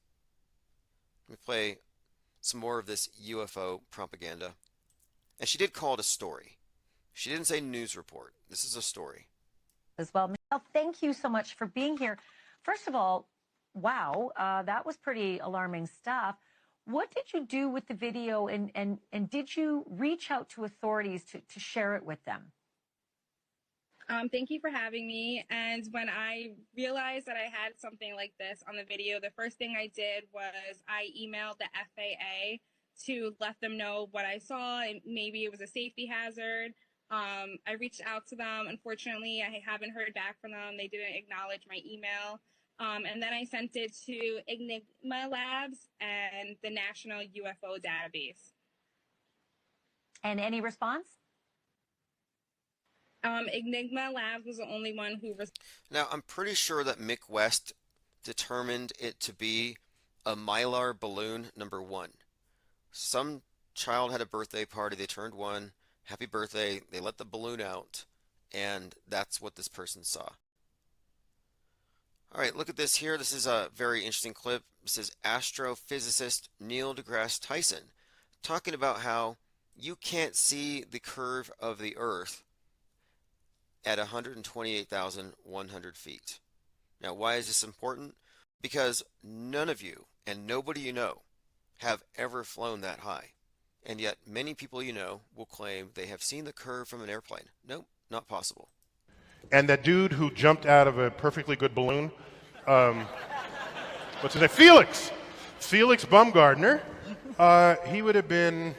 Let me play some more of this UFO propaganda. And she did call it a story. She didn't say news report. This is a story. As well. Michelle, thank you so much for being here. First of all, wow, that was pretty alarming stuff. What did you do with the video, and did you reach out to authorities to share it with them? Thank you for having me. And when I realized that I had something like this on the video, the first thing I did was I emailed the FAA to let them know what I saw, and maybe it was a safety hazard. I reached out to them. Unfortunately, I haven't heard back from them. They didn't acknowledge my email. And then I sent it to Enigma Labs and the National UFO Database. And any response? Enigma Labs was the only one who Now, I'm pretty sure that Mick West determined it to be a Mylar balloon number 1. Some child had a birthday party, they turned 1, happy birthday, they let the balloon out, and that's what this person saw. All right, look at this here. This is a very interesting clip. This is astrophysicist Neil deGrasse Tyson talking about how you can't see the curve of the Earth at 128,100 feet. Now, why is this important? Because none of you and nobody you know have ever flown that high. And yet many people you know will claim they have seen the curve from an airplane. Nope, not possible. And that dude who jumped out of a perfectly good balloon, what's his name? Felix Baumgartner. He would have been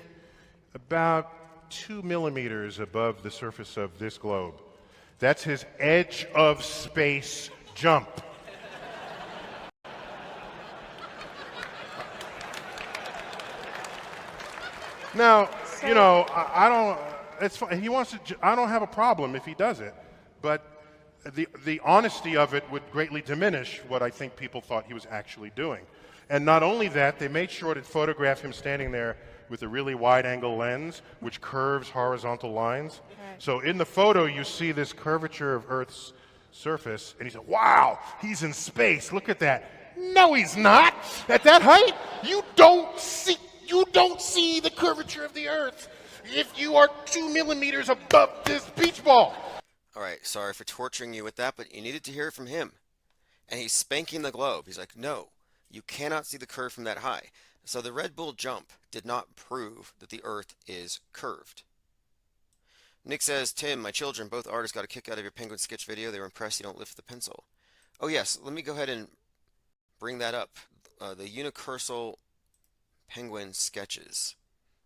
about 2 millimeters above the surface of this globe. That's his edge of space jump. Now, you know, I don't. It's fine. He wants to. I don't have a problem if he does it, but the honesty of it would greatly diminish what I think people thought he was actually doing. And not only that, they made sure to photograph him standing there with a really wide-angle lens, which curves horizontal lines. So in the photo, you see this curvature of Earth's surface, and you say, wow, he's in space, look at that. No, he's not. At that height, you don't see the curvature of the Earth if you are 2 millimeters above this beach ball. All right, sorry for torturing you with that, but you needed to hear it from him. And he's spanking the globe. He's like, no, you cannot see the curve from that high. So the Red Bull jump did not prove that the Earth is curved. Nick says, Tim, my children, both artists, got a kick out of your penguin sketch video. They were impressed you don't lift the pencil. Oh yes, let me go ahead and bring that up. The unicursal penguin sketches.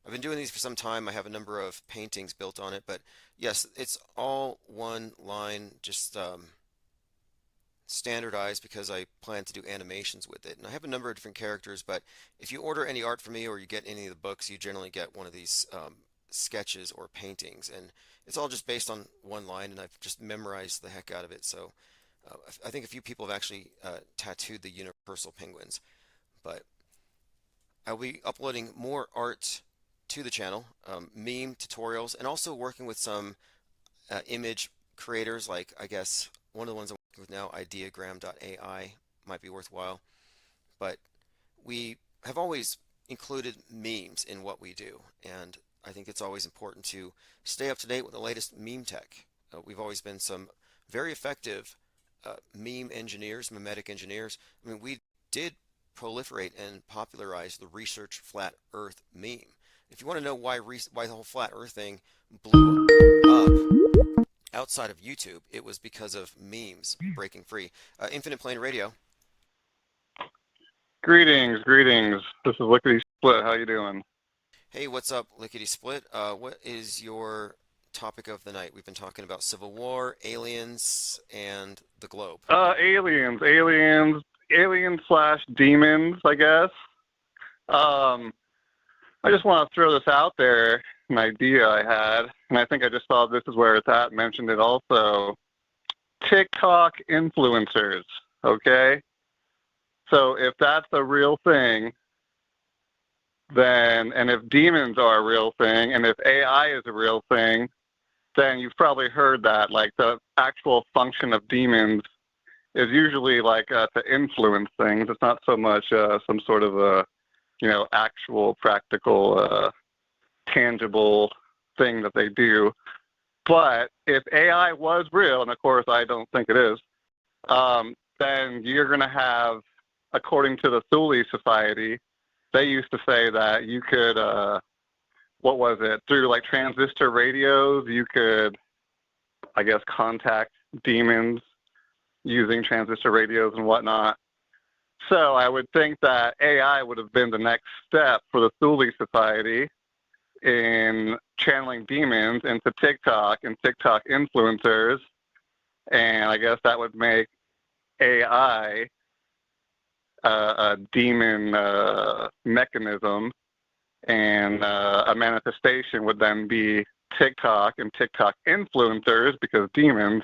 I've been doing these for some time. I have a number of paintings built on it, but yes, it's all one line, just standardized because I plan to do animations with it. And I have a number of different characters, but if you order any art from me or you get any of the books, you generally get one of these sketches or paintings, and it's all just based on one line, and I've just memorized the heck out of it. So I think a few people have actually tattooed the universal penguins, but I'll be uploading more art to the channel, meme tutorials, and also working with some image creators, like I guess one of the ones I'm working with now, ideagram.ai, might be worthwhile. But we have always included memes in what we do, and I think it's always important to stay up to date with the latest meme tech. We've always been some very effective meme engineers, memetic engineers. I mean, we did proliferate and popularize the research flat Earth meme. If you want to know why the whole flat Earth thing blew up outside of YouTube, it was because of memes breaking free. Infinite Plane Radio. Greetings. This is Lickety Split. How you doing? Hey, what's up, Lickety Split? What is your topic of the night? We've been talking about Civil War, aliens, and the globe. Aliens / demons, I guess. I just want to throw this out there, an idea I had, and I think I just saw This Is Where It's At mentioned it also. TikTok influencers, okay? So if that's a real thing, then, and if demons are a real thing, and if AI is a real thing, then you've probably heard that, like, the actual function of demons is usually like to influence things. It's not so much some sort of a, actual practical, tangible thing that they do. But if AI was real, and of course I don't think it is, then you're going to have, according to the Thule Society, they used to say that you could, through like transistor radios, you could, I guess, contact demons using transistor radios and whatnot. So I would think that AI would have been the next step for the Thule Society in channeling demons into TikTok and TikTok influencers. And I guess that would make AI a demon mechanism, and a manifestation would then be TikTok and TikTok influencers, because demons